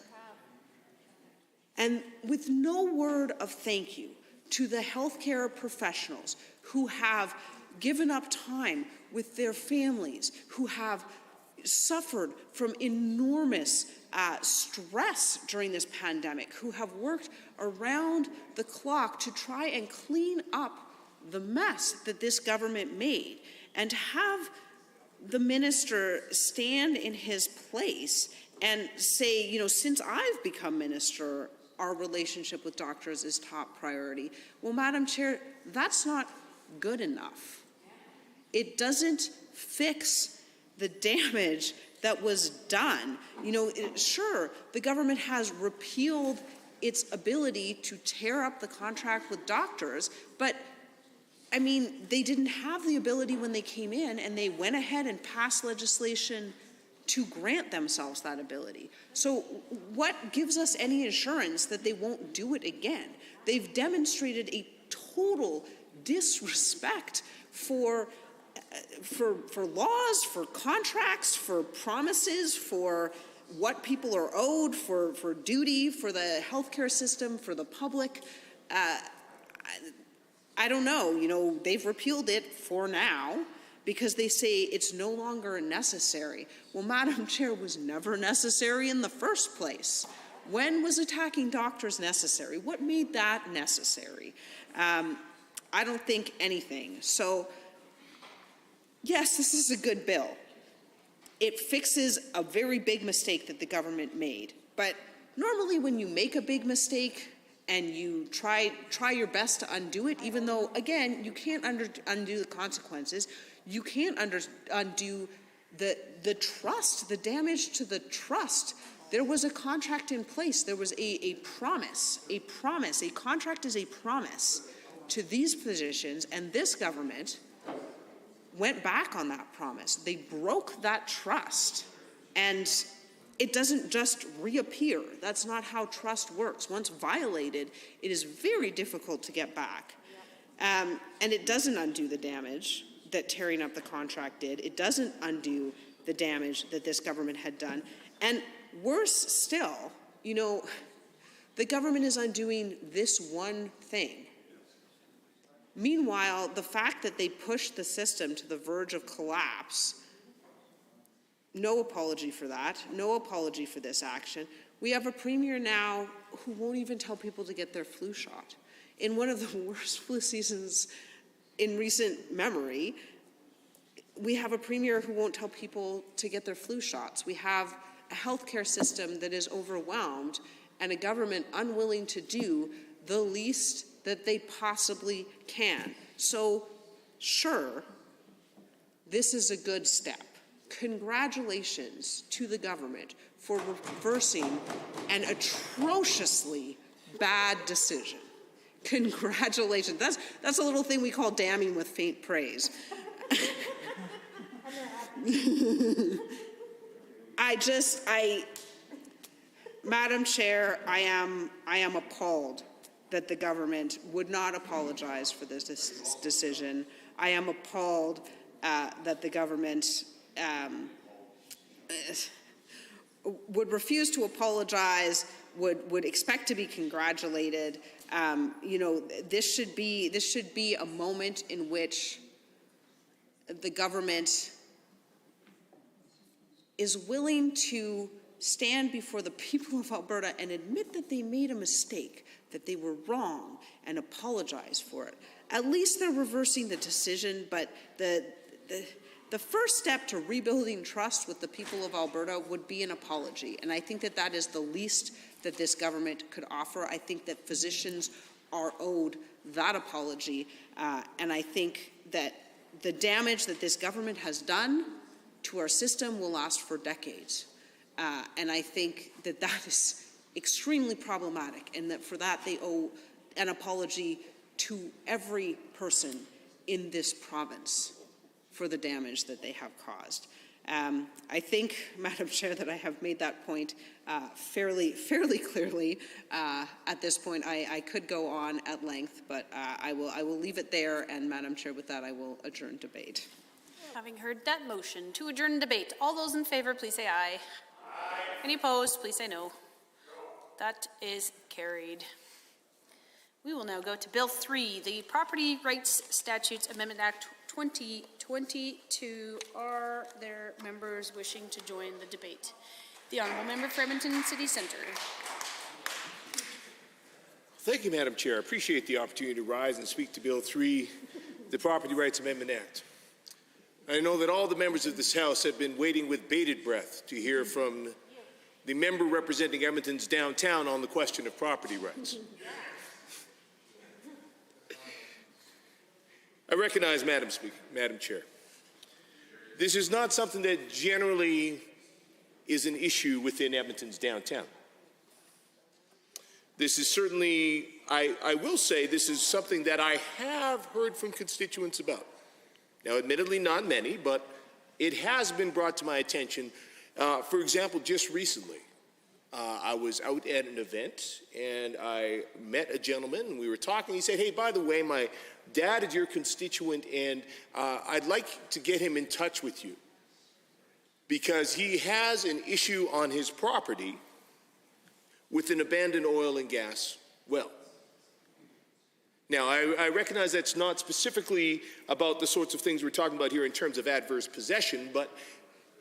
And with no word of thank you to the healthcare professionals who have given up time with their families, who have suffered from enormous stress during this pandemic, who have worked around the clock to try and clean up the mess that this government made, and to have the minister stand in his place and say, you know, since I've become minister, our relationship with doctors is top priority. Well, Madam Chair, that's not good enough. It doesn't fix the damage that was done. You know, sure, the government has repealed its ability to tear up the contract with doctors, but I mean, they didn't have the ability when they came in, and they went ahead and passed legislation to grant themselves that ability. So what gives us any assurance that they won't do it again? They've demonstrated a total disrespect for laws, for contracts, for promises, for what people are owed, for duty, for the healthcare system, for the public. I don't know, you know, they've repealed it for now because they say it's no longer necessary. Well, Madam Chair, was never necessary in the first place. When was attacking doctors necessary? What made that necessary? I don't think anything. So, yes, this is a good bill. It fixes a very big mistake that the government made. But normally when you make a big mistake, and you try your best to undo it, even though, again, you can't undo the consequences. You can't undo the trust, the damage to the trust. There was a contract in place. There was a promise. A contract is a promise to these positions, and this government went back on that promise. They broke that trust, and it doesn't just reappear. That's not how trust works. Once violated, it is very difficult to get back. And it doesn't undo the damage that tearing up the contract did. It doesn't undo the damage that this government had done. And worse still, you know, the government is undoing this one thing. Meanwhile, the fact that they pushed the system to the verge of collapse, no apology for that. No apology for this action. We have a premier now who won't even tell people to get their flu shot. In one of the worst flu seasons in recent memory, we have a premier who won't tell people to get their flu shots. We have a healthcare system that is overwhelmed and a government unwilling to do the least that they possibly can. So, sure, this is a good step. Congratulations to the government for reversing an atrociously bad decision. Congratulations. That's a little thing we call damning with faint praise. Madam Chair, I am appalled that the government would not apologize for this decision. I am appalled that the government would refuse to apologize, would expect to be congratulated. You know, this should be a moment in which the government is willing to stand before the people of Alberta and admit that they made a mistake, that they were wrong, and apologize for it. At least they're reversing the decision, but the first step to rebuilding trust with the people of Alberta would be an apology, and I think that that is the least that this government could offer. I think that physicians are owed that apology, and I think that the damage that this government has done to our system will last for decades, and I think that that is extremely problematic, and that for that they owe an apology to every person in this province for the damage that they have caused. I think, Madam Chair, that I have made that point fairly clearly. At this point, I could go on at length, but I will leave it there. And Madam Chair, with that, I will adjourn debate. Having heard that motion to adjourn debate, all those in favour, please say aye. Aye. Any opposed, please say no. That is carried. We will now go to Bill 3, the Property Rights Statutes Amendment Act 2022. Are there members wishing to join the debate? The Honourable Member for Edmonton City Centre. Thank you, Madam Chair. I appreciate the opportunity to rise and speak to Bill 3, the Property Rights Amendment Act. I know that all the members of this House have been waiting with bated breath to hear from the member representing Edmonton's downtown on the question of property rights. I recognize, Madam Chair, this is not something that generally is an issue within Edmonton's downtown. This is certainly, I will say, this is something that I have heard from constituents about. Now, admittedly, not many, but it has been brought to my attention. For example, just recently, I was out at an event and I met a gentleman and we were talking. He said, hey, by the way, my dad is your constituent and I'd like to get him in touch with you because he has an issue on his property with an abandoned oil and gas well. Now, I recognize that's not specifically about the sorts of things we're talking about here in terms of adverse possession, but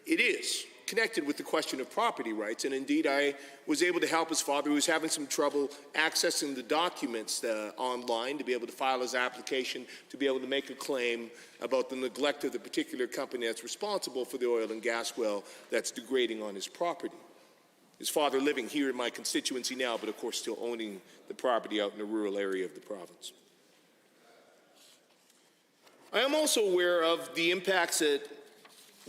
it is connected with the question of property rights. And indeed, I was able to help his father, who was having some trouble accessing the documents online to be able to file his application, to be able to make a claim about the neglect of the particular company that's responsible for the oil and gas well that's degrading on his property. His father living here in my constituency now, but of course still owning the property out in a rural area of the province. I am also aware of the impacts that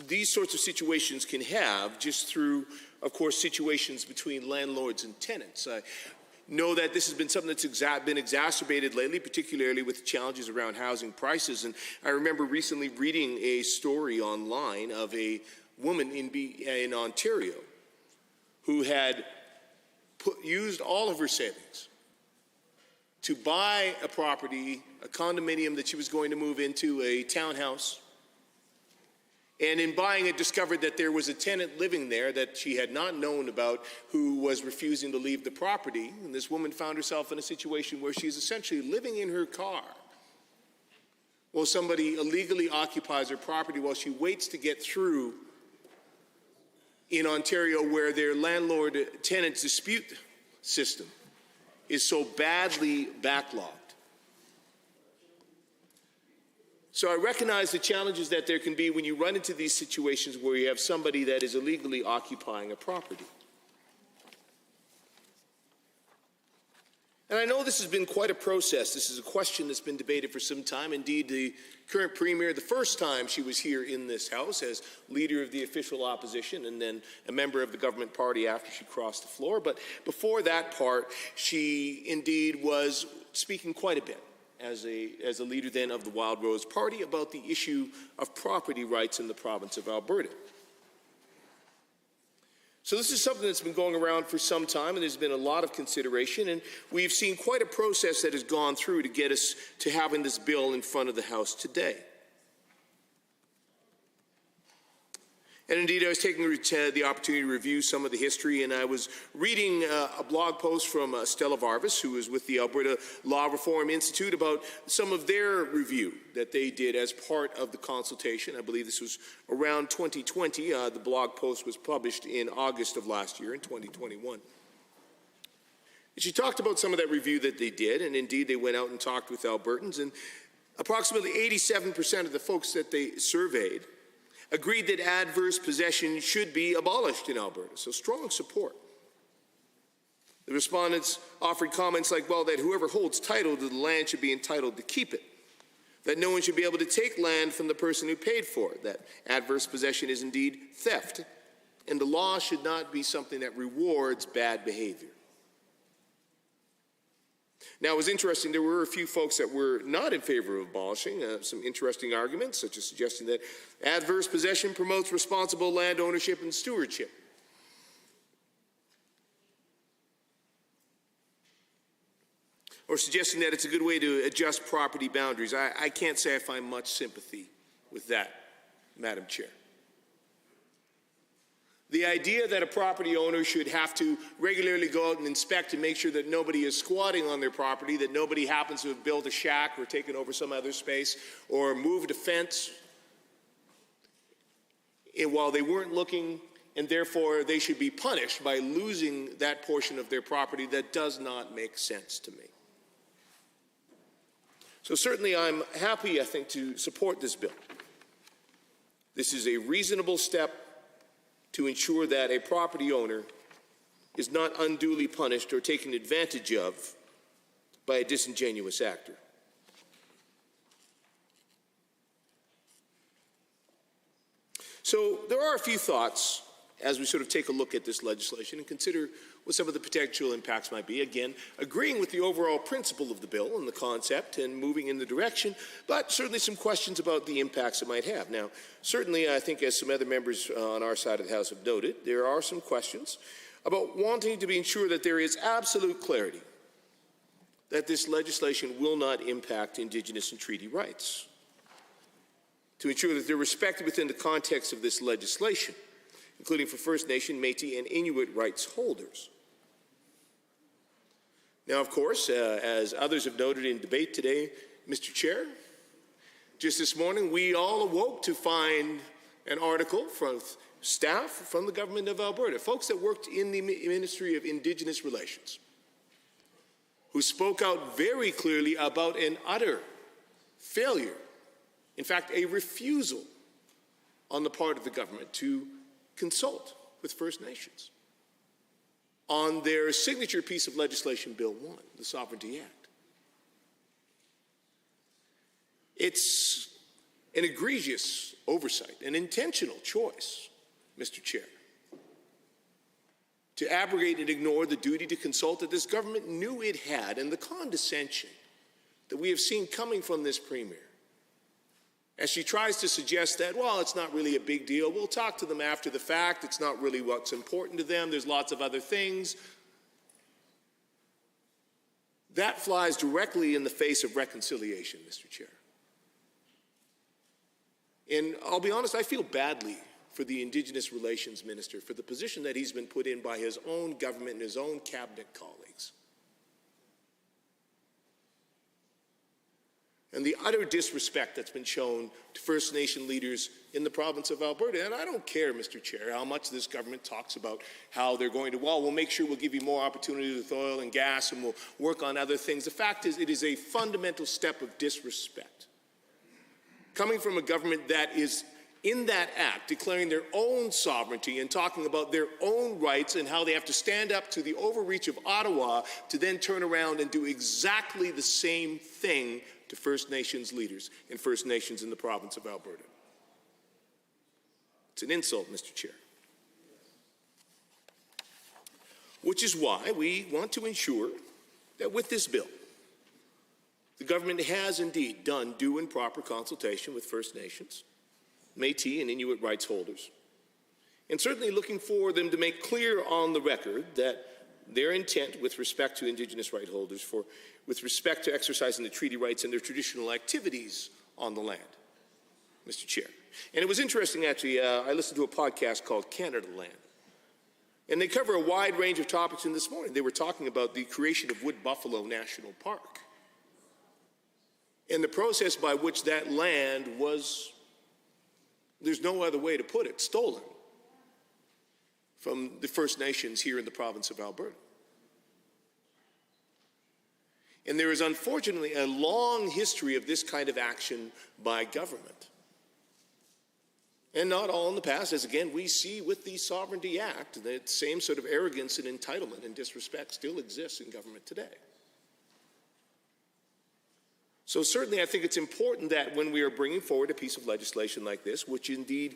these sorts of situations can have just through, of course, situations between landlords and tenants. I know that this has been something that's been exacerbated lately, particularly with the challenges around housing prices. And I remember recently reading a story online of a woman in Ontario who had used all of her savings to buy a property, a condominium that she was going to move into, a townhouse. And in buying it, discovered that there was a tenant living there that she had not known about who was refusing to leave the property. And this woman found herself in a situation where she's essentially living in her car while somebody illegally occupies her property while she waits to get through in Ontario, where their landlord-tenant dispute system is so badly backlogged. So I recognize the challenges that there can be when you run into these situations where you have somebody that is illegally occupying a property. And I know this has been quite a process. This is a question that's been debated for some time. Indeed, the current premier, the first time she was here in this House as leader of the official opposition and then a member of the government party after she crossed the floor. But before that part, she indeed was speaking quite a bit as a leader then of the Wild Rose Party about the issue of property rights in the province of Alberta. So this is something that's been going around for some time, and there's been a lot of consideration, and we've seen quite a process that has gone through to get us to having this bill in front of the House today. And indeed, I was taking the opportunity to review some of the history, and I was reading a blog post from Stella Varvis, who is with the Alberta Law Reform Institute, about some of their review that they did as part of the consultation. I believe this was around 2020. The blog post was published in August of last year, in 2021. And she talked about some of that review that they did, and indeed they went out and talked with Albertans, and approximately 87% of the folks that they surveyed agreed that adverse possession should be abolished in Alberta, so strong support. The respondents offered comments like, well, that whoever holds title to the land should be entitled to keep it, that no one should be able to take land from the person who paid for it, that adverse possession is indeed theft, and the law should not be something that rewards bad behavior. Now, it was interesting, there were a few folks that were not in favor of abolishing, some interesting arguments, such as suggesting that adverse possession promotes responsible land ownership and stewardship. Or suggesting that it's a good way to adjust property boundaries. I can't say I find much sympathy with that, Madam Chair. The idea that a property owner should have to regularly go out and inspect and make sure that nobody is squatting on their property, that nobody happens to have built a shack or taken over some other space or moved a fence and while they weren't looking, and therefore they should be punished by losing that portion of their property, that does not make sense to me. So certainly I'm happy, I think, to support this bill. This is a reasonable step to ensure that a property owner is not unduly punished or taken advantage of by a disingenuous actor. So there are a few thoughts as we sort of take a look at this legislation and consider what some of the potential impacts might be. Again, agreeing with the overall principle of the bill and the concept and moving in the direction, but certainly some questions about the impacts it might have. Now, certainly, I think as some other members on our side of the House have noted, there are some questions about wanting to be ensured that there is absolute clarity that this legislation will not impact Indigenous and treaty rights, to ensure that they're respected within the context of this legislation, including for First Nation, Métis, and Inuit rights holders. Now, of course, as others have noted in debate today, Mr. Chair, just this morning we all awoke to find an article from staff from the government of Alberta, folks that worked in the Ministry of Indigenous Relations, who spoke out very clearly about an utter failure, in fact, a refusal on the part of the government to consult with First Nations on their signature piece of legislation, Bill 1, the Sovereignty Act. It's an egregious oversight, an intentional choice, Mr. Chair, to abrogate and ignore the duty to consult that this government knew it had, and the condescension that we have seen coming from this Premier as she tries to suggest that, well, it's not really a big deal. We'll talk to them after the fact. It's not really what's important to them. There's lots of other things. That flies directly in the face of reconciliation, Mr. Chair. And I'll be honest, I feel badly for the Indigenous Relations Minister, for the position that he's been put in by his own government and his own cabinet colleagues. And the utter disrespect that's been shown to First Nation leaders in the province of Alberta. And I don't care, Mr. Chair, how much this government talks about how they're going to, well, we'll make sure we'll give you more opportunity with oil and gas and we'll work on other things. The fact is, it is a fundamental step of disrespect coming from a government that is in that act declaring their own sovereignty and talking about their own rights and how they have to stand up to the overreach of Ottawa to then turn around and do exactly the same thing to First Nations leaders and First Nations in the province of Alberta. It's an insult, Mr. Chair. Which is why we want to ensure that with this bill, the government has indeed done due and proper consultation with First Nations, Métis and Inuit rights holders, and certainly looking for them to make clear on the record that their intent with respect to Indigenous right holders with respect to exercising the treaty rights and their traditional activities on the land, Mr. Chair. And it was interesting, actually, I listened to a podcast called Canada Land, and they cover a wide range of topics in this morning. They were talking about the creation of Wood Buffalo National Park and the process by which that land was, there's no other way to put it, stolen from the First Nations here in the province of Alberta. And there is unfortunately a long history of this kind of action by government. And not all in the past, as again we see with the Sovereignty Act, that same sort of arrogance and entitlement and disrespect still exists in government today. So certainly I think it's important that when we are bringing forward a piece of legislation like this, which indeed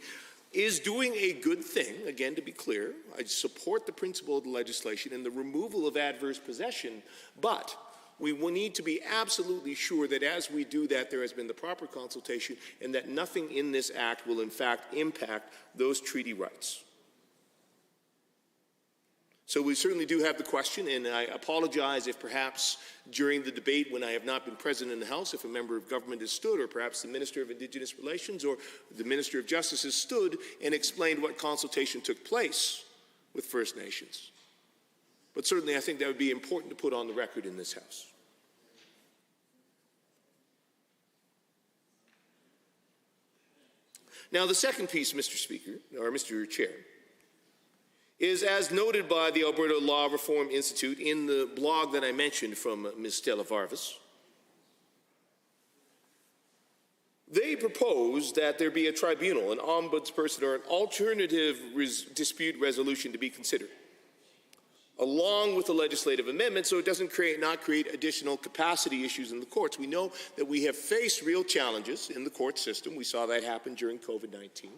is doing a good thing, again to be clear, I support the principle of the legislation and the removal of adverse possession, but we will need to be absolutely sure that as we do that, there has been the proper consultation and that nothing in this act will in fact impact those treaty rights. So we certainly do have the question, and I apologize if perhaps during the debate when I have not been present in the House, if a member of government has stood, or perhaps the Minister of Indigenous Relations or the Minister of Justice has stood and explained what consultation took place with First Nations. But certainly I think that would be important to put on the record in this House. Now the second piece, Mr. Speaker, or Mr. Chair, is as noted by the Alberta Law Reform Institute in the blog that I mentioned from Ms. Stella Vargas. They propose that there be a tribunal, an ombudsperson, or an alternative dispute resolution to be considered, along with the legislative amendment, so it doesn't not create additional capacity issues in the courts. We know that we have faced real challenges in the court system. We saw that happen during COVID-19.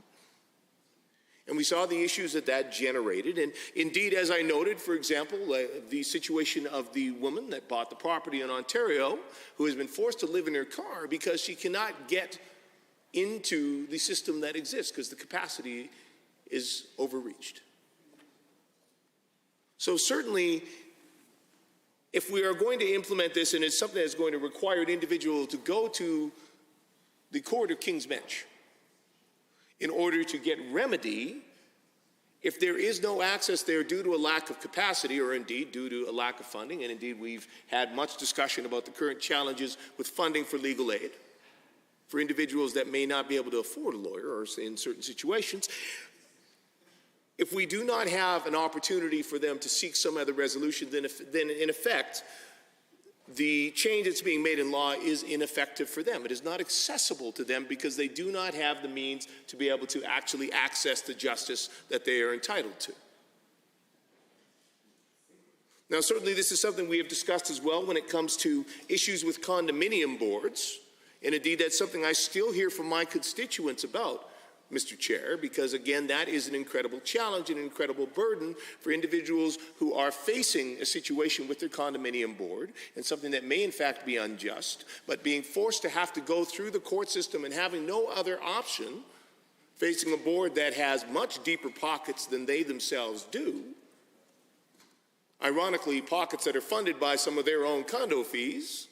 And we saw the issues that that generated. And indeed, as I noted, for example, the situation of the woman that bought the property in Ontario, who has been forced to live in her car because she cannot get into the system that exists because the capacity is overreached. So certainly, if we are going to implement this, and it's something that's going to require an individual to go to the Court of King's Bench in order to get remedy, if there is no access there due to a lack of capacity or indeed due to a lack of funding, and indeed we've had much discussion about the current challenges with funding for legal aid for individuals that may not be able to afford a lawyer or in certain situations, if we do not have an opportunity for them to seek some other resolution, then in effect, the change that's being made in law is ineffective for them. It is not accessible to them because they do not have the means to be able to actually access the justice that they are entitled to. Now, certainly this is something we have discussed as well when it comes to issues with condominium boards. And indeed, that's something I still hear from my constituents about, Mr. Chair, because again, that is an incredible challenge and an incredible burden for individuals who are facing a situation with their condominium board and something that may in fact be unjust, but being forced to have to go through the court system and having no other option, facing a board that has much deeper pockets than they themselves do. Ironically, pockets that are funded by some of their own condo fees.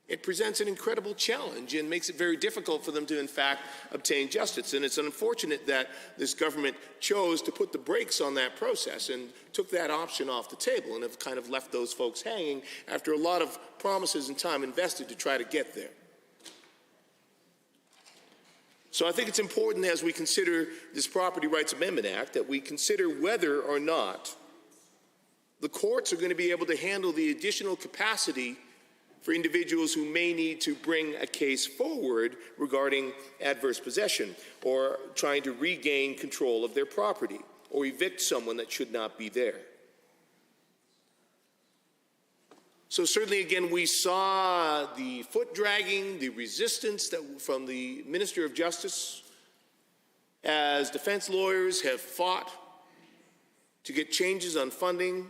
It presents an incredible challenge and makes it very difficult for them to, in fact, obtain justice. And it's unfortunate that this government chose to put the brakes on that process and took that option off the table and have kind of left those folks hanging after a lot of promises and time invested to try to get there. So I think it's important as we consider this Property Rights Amendment Act that we consider whether or not the courts are going to be able to handle the additional capacity for individuals who may need to bring a case forward regarding adverse possession or trying to regain control of their property or evict someone that should not be there. So certainly, again, we saw the foot dragging, the resistance from the Minister of Justice as defense lawyers have fought to get changes on funding,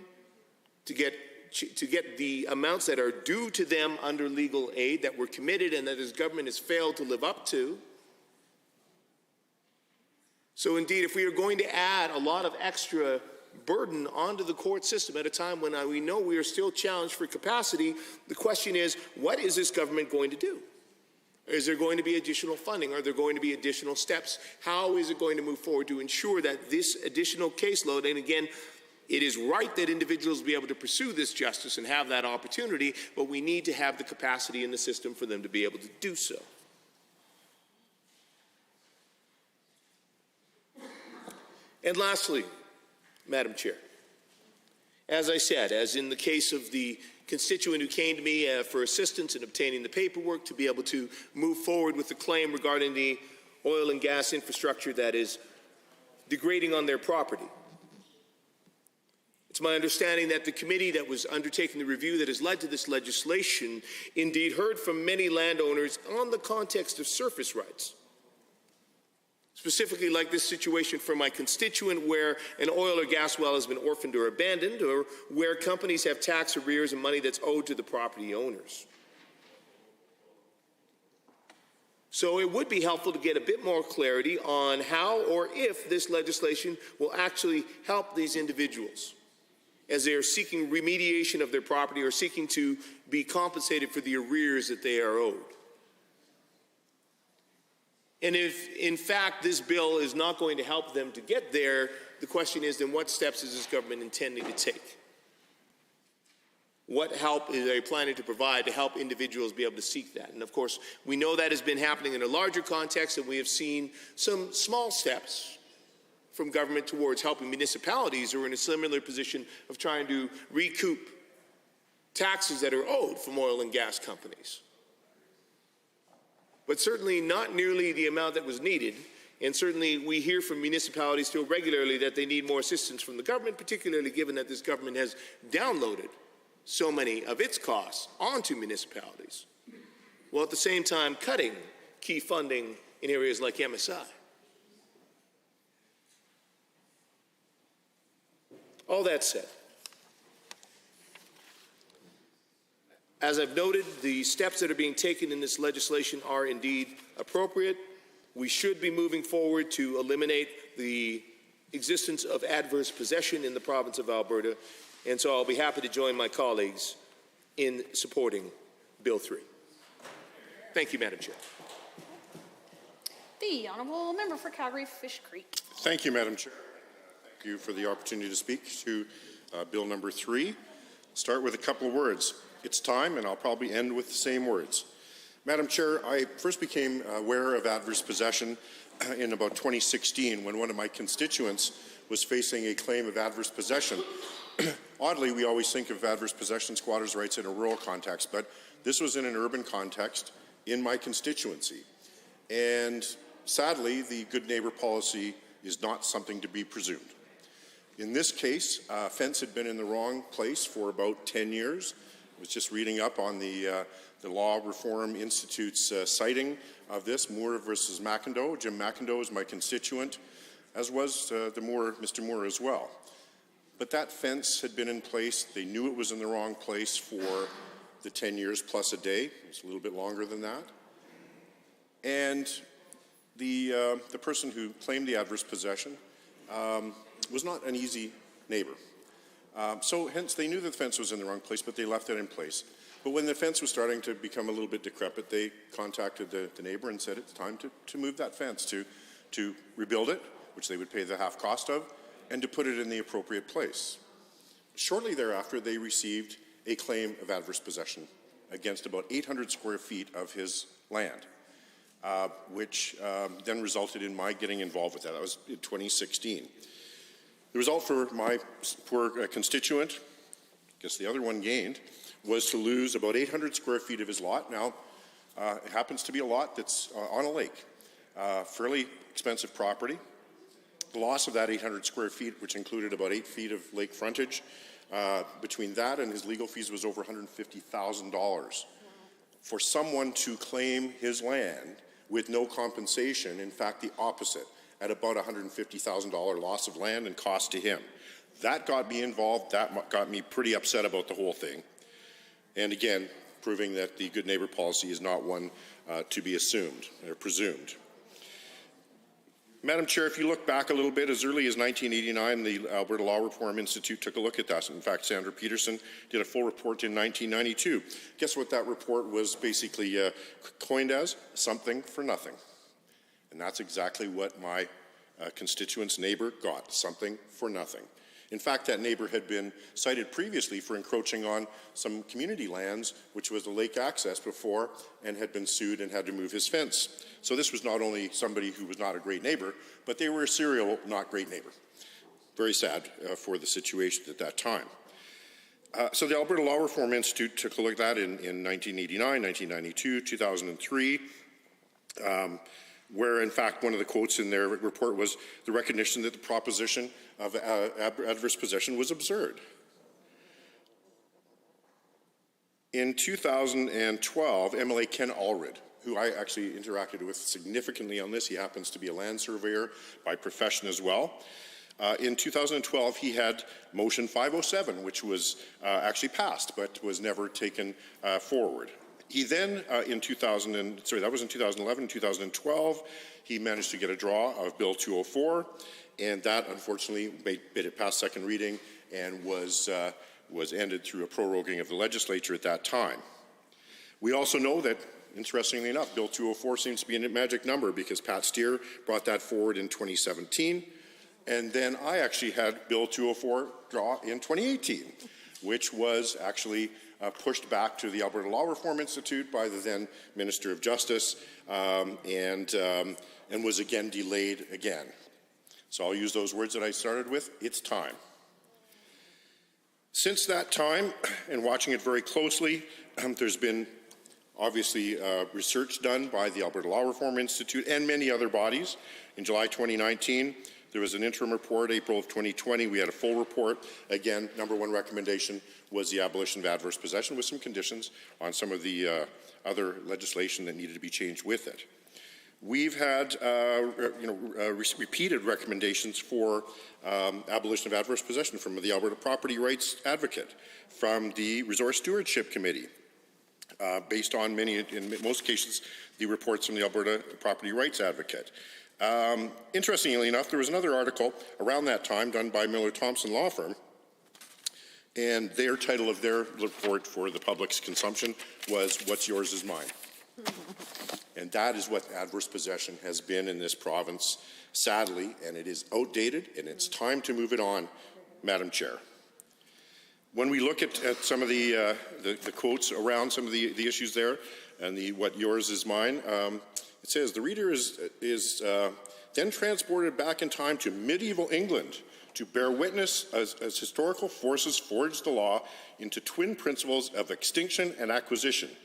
to get the amounts that are due to them under legal aid that were committed and that this government has failed to live up to. So indeed, if we are going to add a lot of extra burden onto the court system at a time when we know we are still challenged for capacity, the question is, what is this government going to do? Is there going to be additional funding? Are there going to be additional steps? How is it going to move forward to ensure that this additional caseload, and again, it is right that individuals be able to pursue this justice and have that opportunity, but we need to have the capacity in the system for them to be able to do so. And lastly, Madam Chair, as I said, as in the case of the constituent who came to me for assistance in obtaining the paperwork to be able to move forward with the claim regarding the oil and gas infrastructure that is degrading on their property. It's my understanding that the committee that was undertaking the review that has led to this legislation indeed heard from many landowners on the context of surface rights. Specifically like this situation for my constituent where an oil or gas well has been orphaned or abandoned, or where companies have tax arrears and money that's owed to the property owners. So it would be helpful to get a bit more clarity on how or if this legislation will actually help these individuals as they are seeking remediation of their property or seeking to be compensated for the arrears that they are owed. And if, in fact, this bill is not going to help them to get there, the question is, then what steps is this government intending to take? What help is they planning to provide to help individuals be able to seek that? And of course, we know that has been happening in a larger context, and we have seen some small steps from government towards helping municipalities who are in a similar position of trying to recoup taxes that are owed from oil and gas companies. But certainly not nearly the amount that was needed. And certainly we hear from municipalities still regularly that they need more assistance from the government, particularly given that this government has downloaded so many of its costs onto municipalities, while at the same time cutting key funding in areas like MSI. All that said, as I've noted, the steps that are being taken in this legislation are indeed appropriate. We should be moving forward to eliminate the existence of adverse possession in the province of Alberta, and so I'll be happy to join my colleagues in supporting Bill 3. Thank you, Madam Chair. The Honourable Member for Calgary Fish Creek. Thank you, Madam Chair. Thank you for the opportunity to speak to Bill number 3. Start with a couple of words. It's time, and I'll probably end with the same words. Madam Chair, I first became aware of adverse possession in about 2016 when one of my constituents was facing a claim of adverse possession. Oddly, we always think of adverse possession squatters' rights in a rural context, but this was in an urban context in my constituency. And sadly, the good neighbor policy is not something to be presumed. In this case, a fence had been in the wrong place for about 10 years. I was just reading up on the Law Reform Institute's citing of this, Moore versus McIndoe. Jim McIndoe is my constituent, as was Mr. Moore as well. But that fence had been in place. They knew it was in the wrong place for the 10 years plus a day. It's a little bit longer than that. And the person who claimed the adverse possession was not an easy neighbor. So hence they knew the fence was in the wrong place, but they left it in place. But when the fence was starting to become a little bit decrepit, they contacted the neighbor and said it's time to move that fence, to rebuild it, which they would pay the half cost of, and to put it in the appropriate place. Shortly thereafter, they received a claim of adverse possession against about 800 square feet of his land, which then resulted in my getting involved with that. That was in 2016. The result for my poor constituent, I guess the other one gained, was to lose about 800 square feet of his lot. Now, it happens to be a lot that's on a lake, fairly expensive property. The loss of that 800 square feet, which included about 8 feet of lake frontage, between that and his legal fees was over $150,000. For someone to claim his land with no compensation, in fact the opposite, at about $150,000 loss of land and cost to him. That got me involved. That got me pretty upset about the whole thing. And again, proving that the good neighbor policy is not one to be assumed or presumed. Madam Chair, if you look back a little bit, as early as 1989, the Alberta Law Reform Institute took a look at that. In fact, Sandra Peterson did a full report in 1992. Guess what that report was basically coined as? Something for nothing. And that's exactly what my constituent's neighbor got, something for nothing. In fact, that neighbor had been cited previously for encroaching on some community lands, which was the lake access before, and had been sued and had to move his fence. So this was not only somebody who was not a great neighbor, but they were a serial not great neighbor. Very sad for the situation at that time. So the Alberta Law Reform Institute took a look at that in 1989, 1992, 2003, where in fact one of the quotes in their report was the recognition that the proposition of adverse possession was absurd. In 2012, MLA Ken Allred, who I actually interacted with significantly on this, he happens to be a land surveyor by profession as well. In 2012, he had motion 507, which was actually passed, but was never taken forward. He then, that was in 2011, 2012, he managed to get a draw of Bill 204, and that unfortunately made it past second reading and was ended through a proroguing of the legislature at that time. We also know that, interestingly enough, Bill 204 seems to be a magic number because Pat Steer brought that forward in 2017, and then I actually had Bill 204 draw in 2018, which was actually pushed back to the Alberta Law Reform Institute by the then Minister of Justice and was again delayed again. So I'll use those words that I started with. It's time. Since that time, and watching it very closely, there's been obviously research done by the Alberta Law Reform Institute and many other bodies. In July 2019, there was an interim report. April of 2020, we had a full report. Again, number one recommendation was the abolition of adverse possession with some conditions on some of the other legislation that needed to be changed with it. We've had repeated recommendations for abolition of adverse possession from the Alberta Property Rights Advocate, from the Resource Stewardship Committee, based on in most cases, the reports from the Alberta Property Rights Advocate. Interestingly enough, there was another article around that time done by Miller Thompson Law Firm, and their title of their report for the public's consumption was "What's Yours is Mine." And that is what adverse possession has been in this province, sadly, and it is outdated, and it's time to move it on, Madam Chair. When we look at some of the quotes around some of the issues there, and the "what yours is mine," it says, the reader is then transported back in time to medieval England to bear witness as historical forces forged the law into twin principles of extinction and acquisition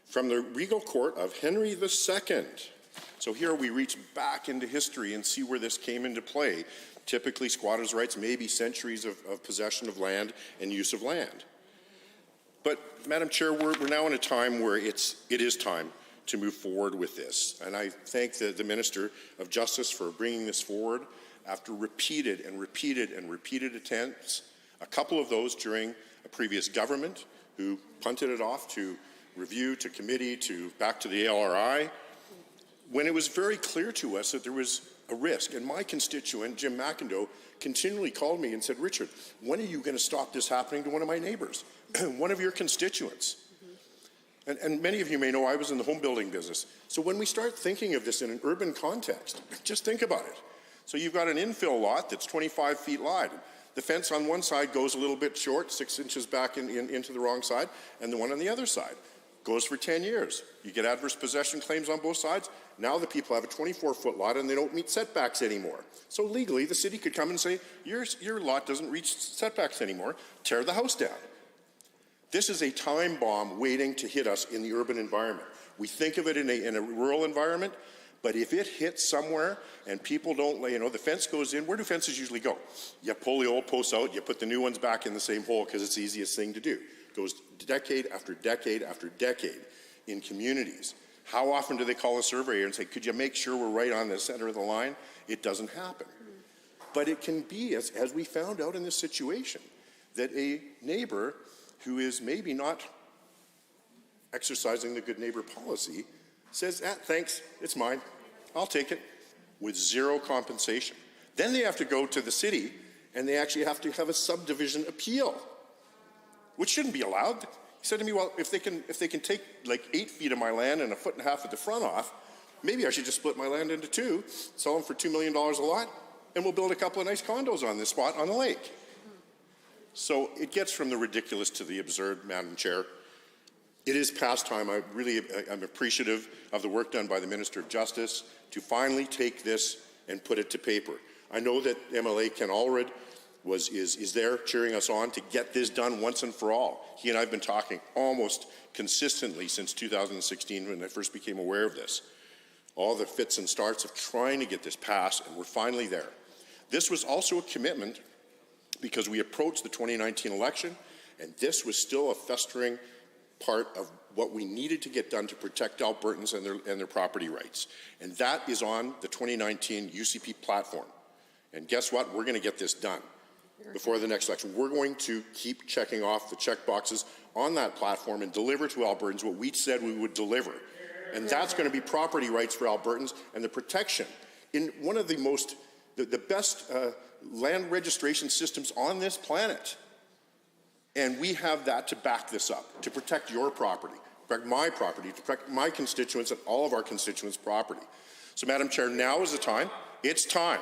from the regal court of Henry II. So here we reach back into history and see where this came into play. Typically, squatters' rights may be centuries of possession of land and use of land. But, Madam Chair, we're now in a time where it is time to move forward with this. And I thank the Minister of Justice for bringing this forward after repeated attempts, a couple of those during a previous government who punted it off to review, to committee, back to the ALRI, when it was very clear to us that there was a risk. And my constituent, Jim McIndoe, continually called me and said, "Richard, when are you going to stop this happening to one of my neighbors, one of your constituents?" And many of you may know I was in the home building business. So when we start thinking of this in an urban context, just think about it. So you've got an infill lot that's 25 feet wide. The fence on one side goes a little bit short, 6 inches back into the wrong side, and the one on the other side goes for 10 years. You get adverse possession claims on both sides. Now the people have a 24-foot lot and they don't meet setbacks anymore. So legally, the city could come and say, your lot doesn't reach setbacks anymore, tear the house down. This is a time bomb waiting to hit us in the urban environment. We think of it in a rural environment, but if it hits somewhere and people don't, the fence goes in, where do fences usually go? You pull the old posts out, you put the new ones back in the same hole because it's the easiest thing to do. It goes decade after decade after decade in communities. How often do they call a surveyor and say, could you make sure we're right on the center of the line? It doesn't happen. But it can be, as we found out in this situation, that a neighbor who is maybe not exercising the good neighbor policy says, thanks, it's mine, I'll take it, with zero compensation. Then they have to go to the city and they actually have to have a subdivision appeal, which shouldn't be allowed. He said to me, well, if they can take like 8 feet of my land and 1.5 feet at the front off, maybe I should just split my land into two, sell them for $2 million a lot, and we'll build a couple of nice condos on this spot on the lake. So it gets from the ridiculous to the absurd, Madam Chair. It is past time. I'm appreciative of the work done by the Minister of Justice to finally take this and put it to paper. I know that MLA Ken Allred is there cheering us on to get this done once and for all. He and I have been talking almost consistently since 2016 when I first became aware of this. All the fits and starts of trying to get this passed, and we're finally there. This was also a commitment because we approached the 2019 election, and this was still a festering part of what we needed to get done to protect Albertans and their property rights. And that is on the 2019 UCP platform. And guess what? We're going to get this done before the next election. We're going to keep checking off the check boxes on that platform and deliver to Albertans what we said we would deliver. And that's going to be property rights for Albertans and the protection in one of the best land registration systems on this planet. And we have that to back this up, to protect your property, protect my property, to protect my constituents and all of our constituents' property. So, Madam Chair, now is the time. It's time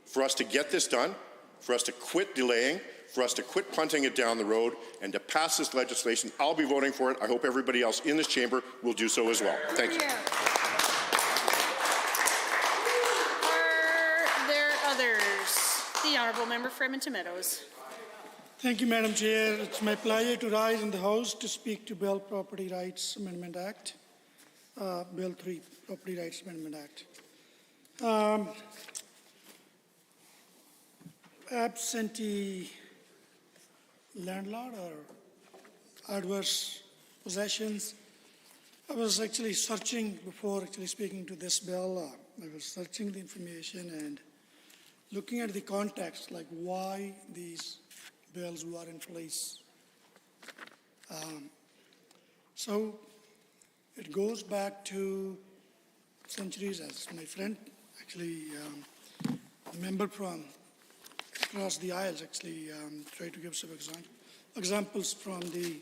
for us to get this done, for us to quit delaying, for us to quit punting it down the road, and to pass this legislation. I'll be voting for it. I hope everybody else in this chamber will do so as well. Thank you. Are there others? The Honourable Member for Edmonton Meadows. Thank you, Madam Chair. It's my pleasure to rise in the House to speak to Bill Property Rights Amendment Act, Bill 3, Property Rights Amendment Act. Absentee landlord or adverse possessions. I was actually searching before actually speaking to this bill. I was searching the information and looking at the context, like why these bills were in place. So it goes back to centuries, as my friend actually, a member from across the aisles actually tried to give some examples from the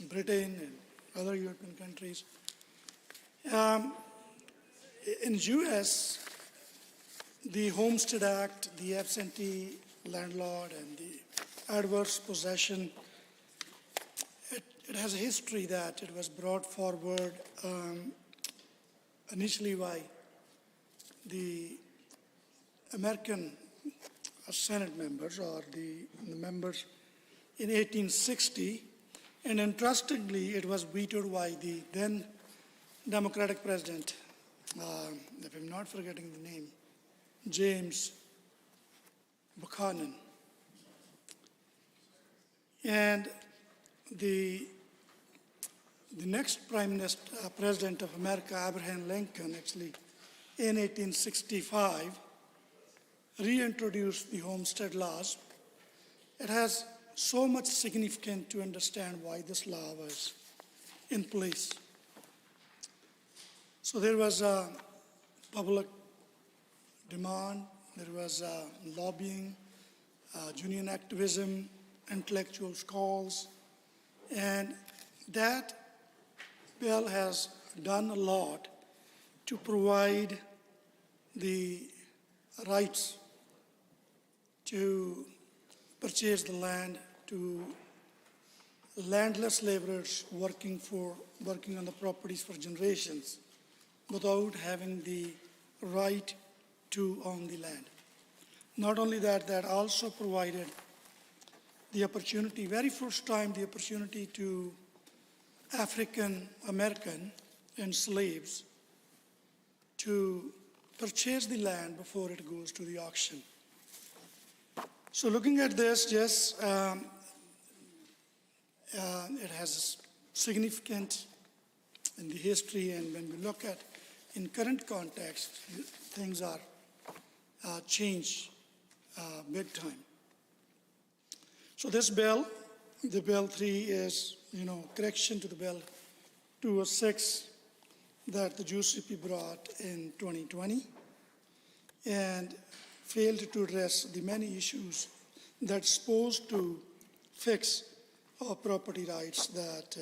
Britain and other European countries. In U.S., the Homestead Act, the absentee landlord, and the adverse possession, it has a history that it was brought forward initially by the American Senate members or the members in 1860, and interestingly, it was vetoed by the then Democratic president, if I'm not forgetting the name, James Buchanan. And the next president of America, Abraham Lincoln, actually in 1865, reintroduced the Homestead laws. It has so much significance to understand why this law was in place. So there was a public demand, there was lobbying, union activism, intellectual calls, and that bill has done a lot to provide the rights to purchase the land to landless laborers working on the properties for generations without having the right to own the land. Not only that, that also provided the opportunity, very first time, the opportunity to African American and slaves to purchase the land before it goes to the auction. So looking at this, yes, it has significant in the history, and when we look at in current context, things are changed big time. So this bill, the Bill 3, is, correction to the Bill 206 that the UCP brought in 2020 and failed to address the many issues that's supposed to fix our property rights that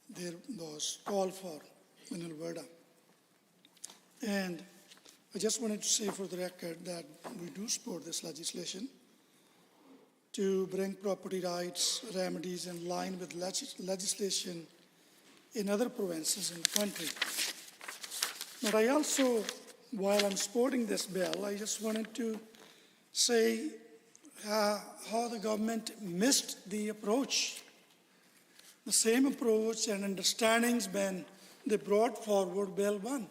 there was called for in Alberta. And I just wanted to say for the record that we do support this legislation to bring property rights remedies in line with legislation in other provinces in the country. But I also, while I'm supporting this bill, I just wanted to say how the government missed the approach. The same approach and understandings when they brought forward Bill 1.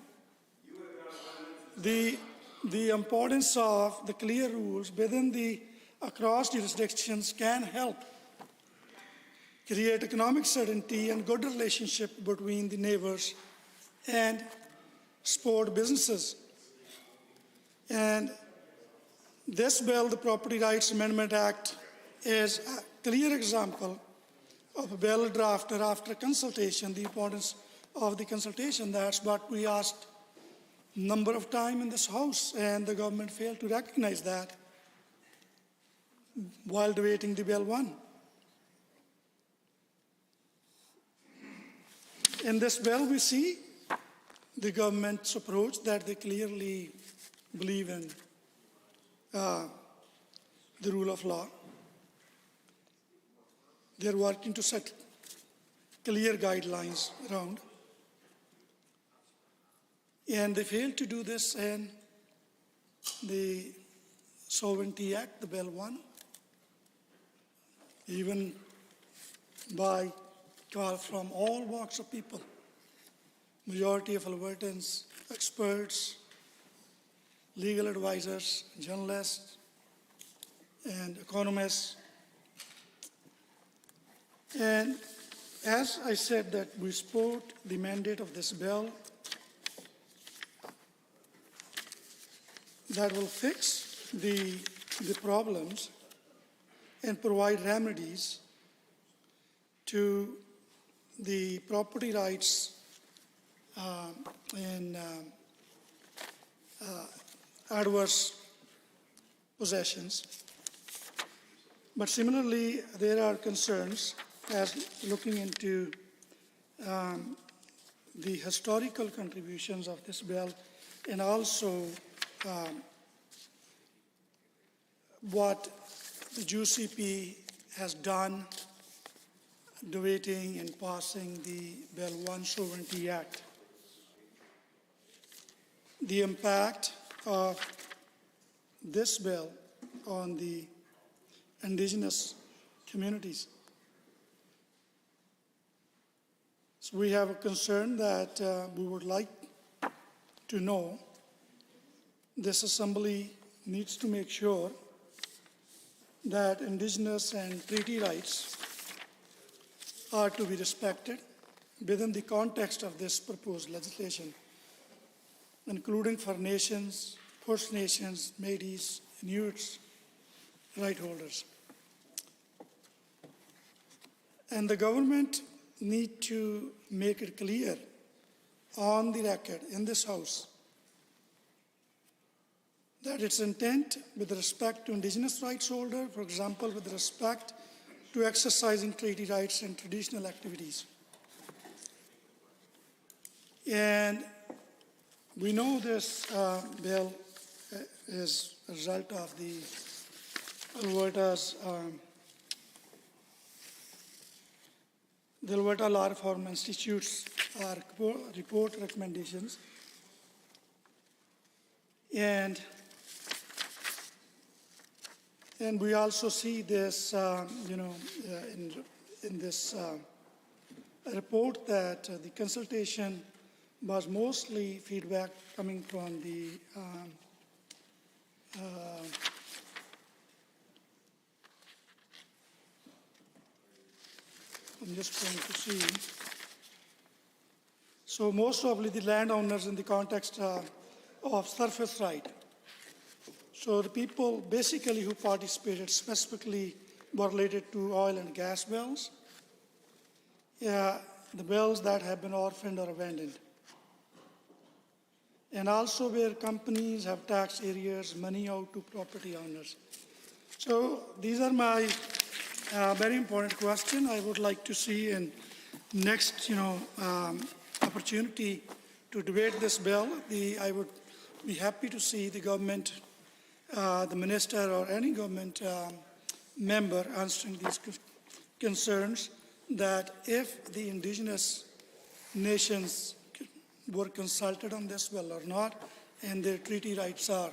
The importance of the clear rules within the across jurisdictions can help create economic certainty and good relationship between the neighbors and support businesses. And this bill, the Property Rights Amendment Act, is a clear example of a bill drafted after consultation, the importance of the consultation. That's what we asked a number of times in this House, and the government failed to recognize that while debating the Bill 1. In this bill, we see the government's approach that they clearly believe in the rule of law. They're working to set clear guidelines around. And they failed to do this in the Sovereignty Act, the Bill 1, even by call from all walks of people. Majority of Albertans, experts, legal advisors, journalists, and economists. And as I said that we support the mandate of this bill that will fix the problems and provide remedies to the property rights in adverse possessions. But similarly, there are concerns as looking into the historical contributions of this bill and also what the UCP has done debating and passing the Bill 1 Sovereignty Act. The impact of this bill on the indigenous communities. So we have a concern that we would like to know. This assembly needs to make sure that indigenous and treaty rights are to be respected within the context of this proposed legislation, including for nations, First Nations, Métis, Inuits, right holders. And the government need to make it clear on the record in this House that its intent with respect to indigenous rights holder, for example, with respect to exercising treaty rights and traditional activities. And we know this bill is a result of the Alberta Law Reform Institute's report recommendations. And we also see this, in this report that the consultation was mostly feedback coming from the I'm just trying to see. So most probably the landowners in the context of surface right. So the people basically who participated specifically were related to oil and gas wells, the wells that have been orphaned or abandoned. And also where companies have tax areas, money out to property owners. So these are my very important question. I would like to see in next, opportunity to debate this bill. I would be happy to see the government, the minister or any government member answering these concerns that if the indigenous nations were consulted on this bill or not, and their treaty rights are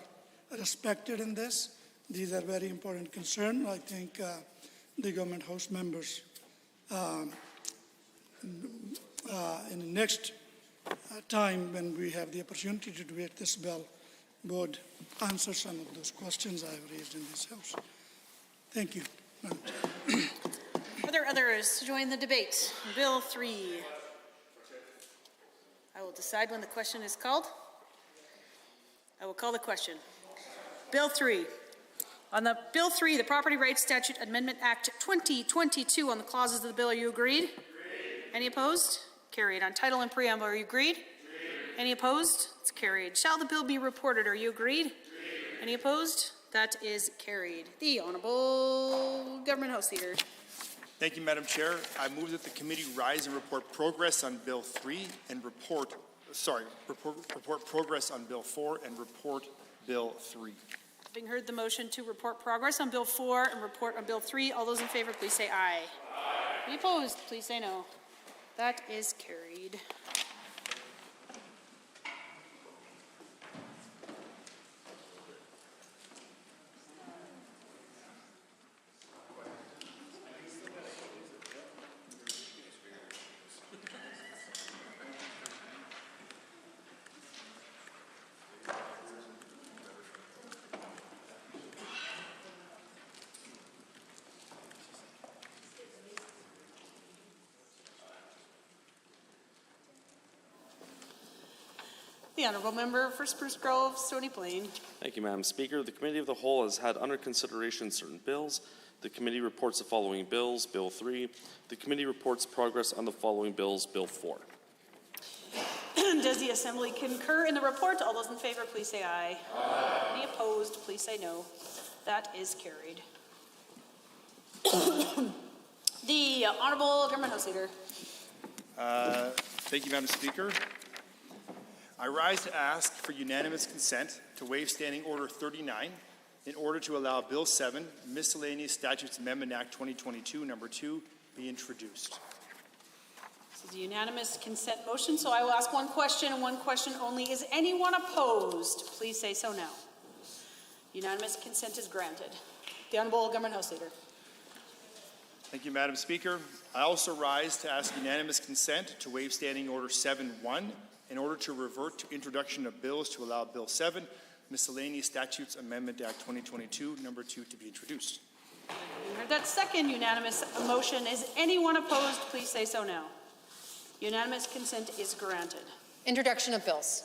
respected in this. These are very important concerns. I think the government house members in the next time when we have the opportunity to debate this bill would answer some of those questions I have raised in this house. Thank you. Are there others to join the debate? Bill 3. I will decide when the question is called. I will call the question. Bill 3. On the Bill 3, the Property Rights Statute Amendment Act 2022, on the clauses of the bill, are you agreed? Any opposed? Carried. On title and preamble, are you agreed? Any opposed? It's carried. Shall the bill be reported? Are you agreed? Any opposed? That is carried. The Honourable Government House Leader. Thank you, Madam Chair. I move that the committee rise and report progress on Bill 3 and report progress on Bill 4 and report Bill 3. Having heard the motion to report progress on Bill 4 and report on Bill 3, all those in favor, please say aye. Aye. Any opposed, please say no. That is carried. The Honourable Member for Spruce Grove, Stony Plain. Thank you, Madam Speaker. The Committee of the Whole has had under consideration certain bills. The committee reports the following bills. Bill 3. The committee reports progress on the following bills. Bill 4. Does the Assembly concur in the report? All those in favour, please say aye. Aye. Any opposed, please say no. That is carried. The Honourable Government House Leader. Thank you, Madam Speaker. I rise to ask for unanimous consent to waive Standing Order 39 in order to allow Bill 7, Miscellaneous Statutes Amendment Act 2022, Number 2, be introduced. This is a unanimous consent motion, so I will ask one question and one question only. Is anyone opposed? Please say so now. Unanimous consent is granted. The Honourable Government House Leader. Thank you, Madam Speaker. I also rise to ask unanimous consent to waive Standing Order 7.1 in order to revert to introduction of bills to allow Bill 7, Miscellaneous Statutes Amendment Act 2022, Number 2, to be introduced. You heard that second unanimous motion. Is anyone opposed? Please say so now. Unanimous consent is granted. Introduction of bills.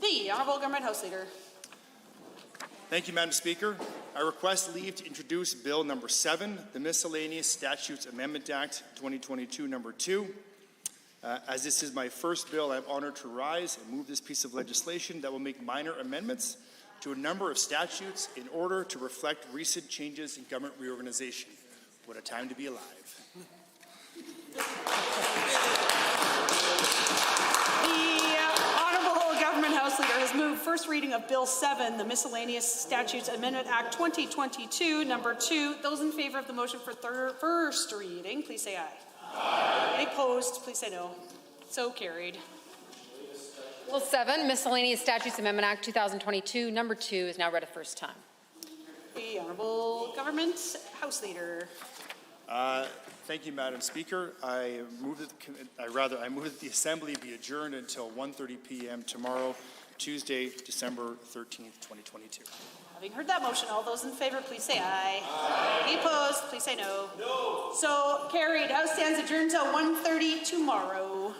The Honourable Government House Leader. Thank you, Madam Speaker. I request leave to introduce Bill Number 7, the Miscellaneous Statutes Amendment Act 2022, Number 2. As this is my first bill, I'm honored to rise and move this piece of legislation that will make minor amendments to a number of statutes in order to reflect recent changes in government reorganization. What a time to be alive. House Leader has moved first reading of Bill 7, the Miscellaneous Statutes Amendment Act 2022, Number 2. Those in favour of the motion for first reading, please say aye. Aye. Any opposed, please say no. So carried. Bill 7, Miscellaneous Statutes Amendment Act 2022, Number 2 is now read a first time. The Honourable Government House Leader. Thank you, Madam Speaker. I move that the Assembly be adjourned until 1:30 p.m. tomorrow, Tuesday, December 13th, 2022. Having heard that motion, all those in favour, please say aye. Aye. Any opposed, please say no. No. So carried. House stands adjourned until 1:30 tomorrow.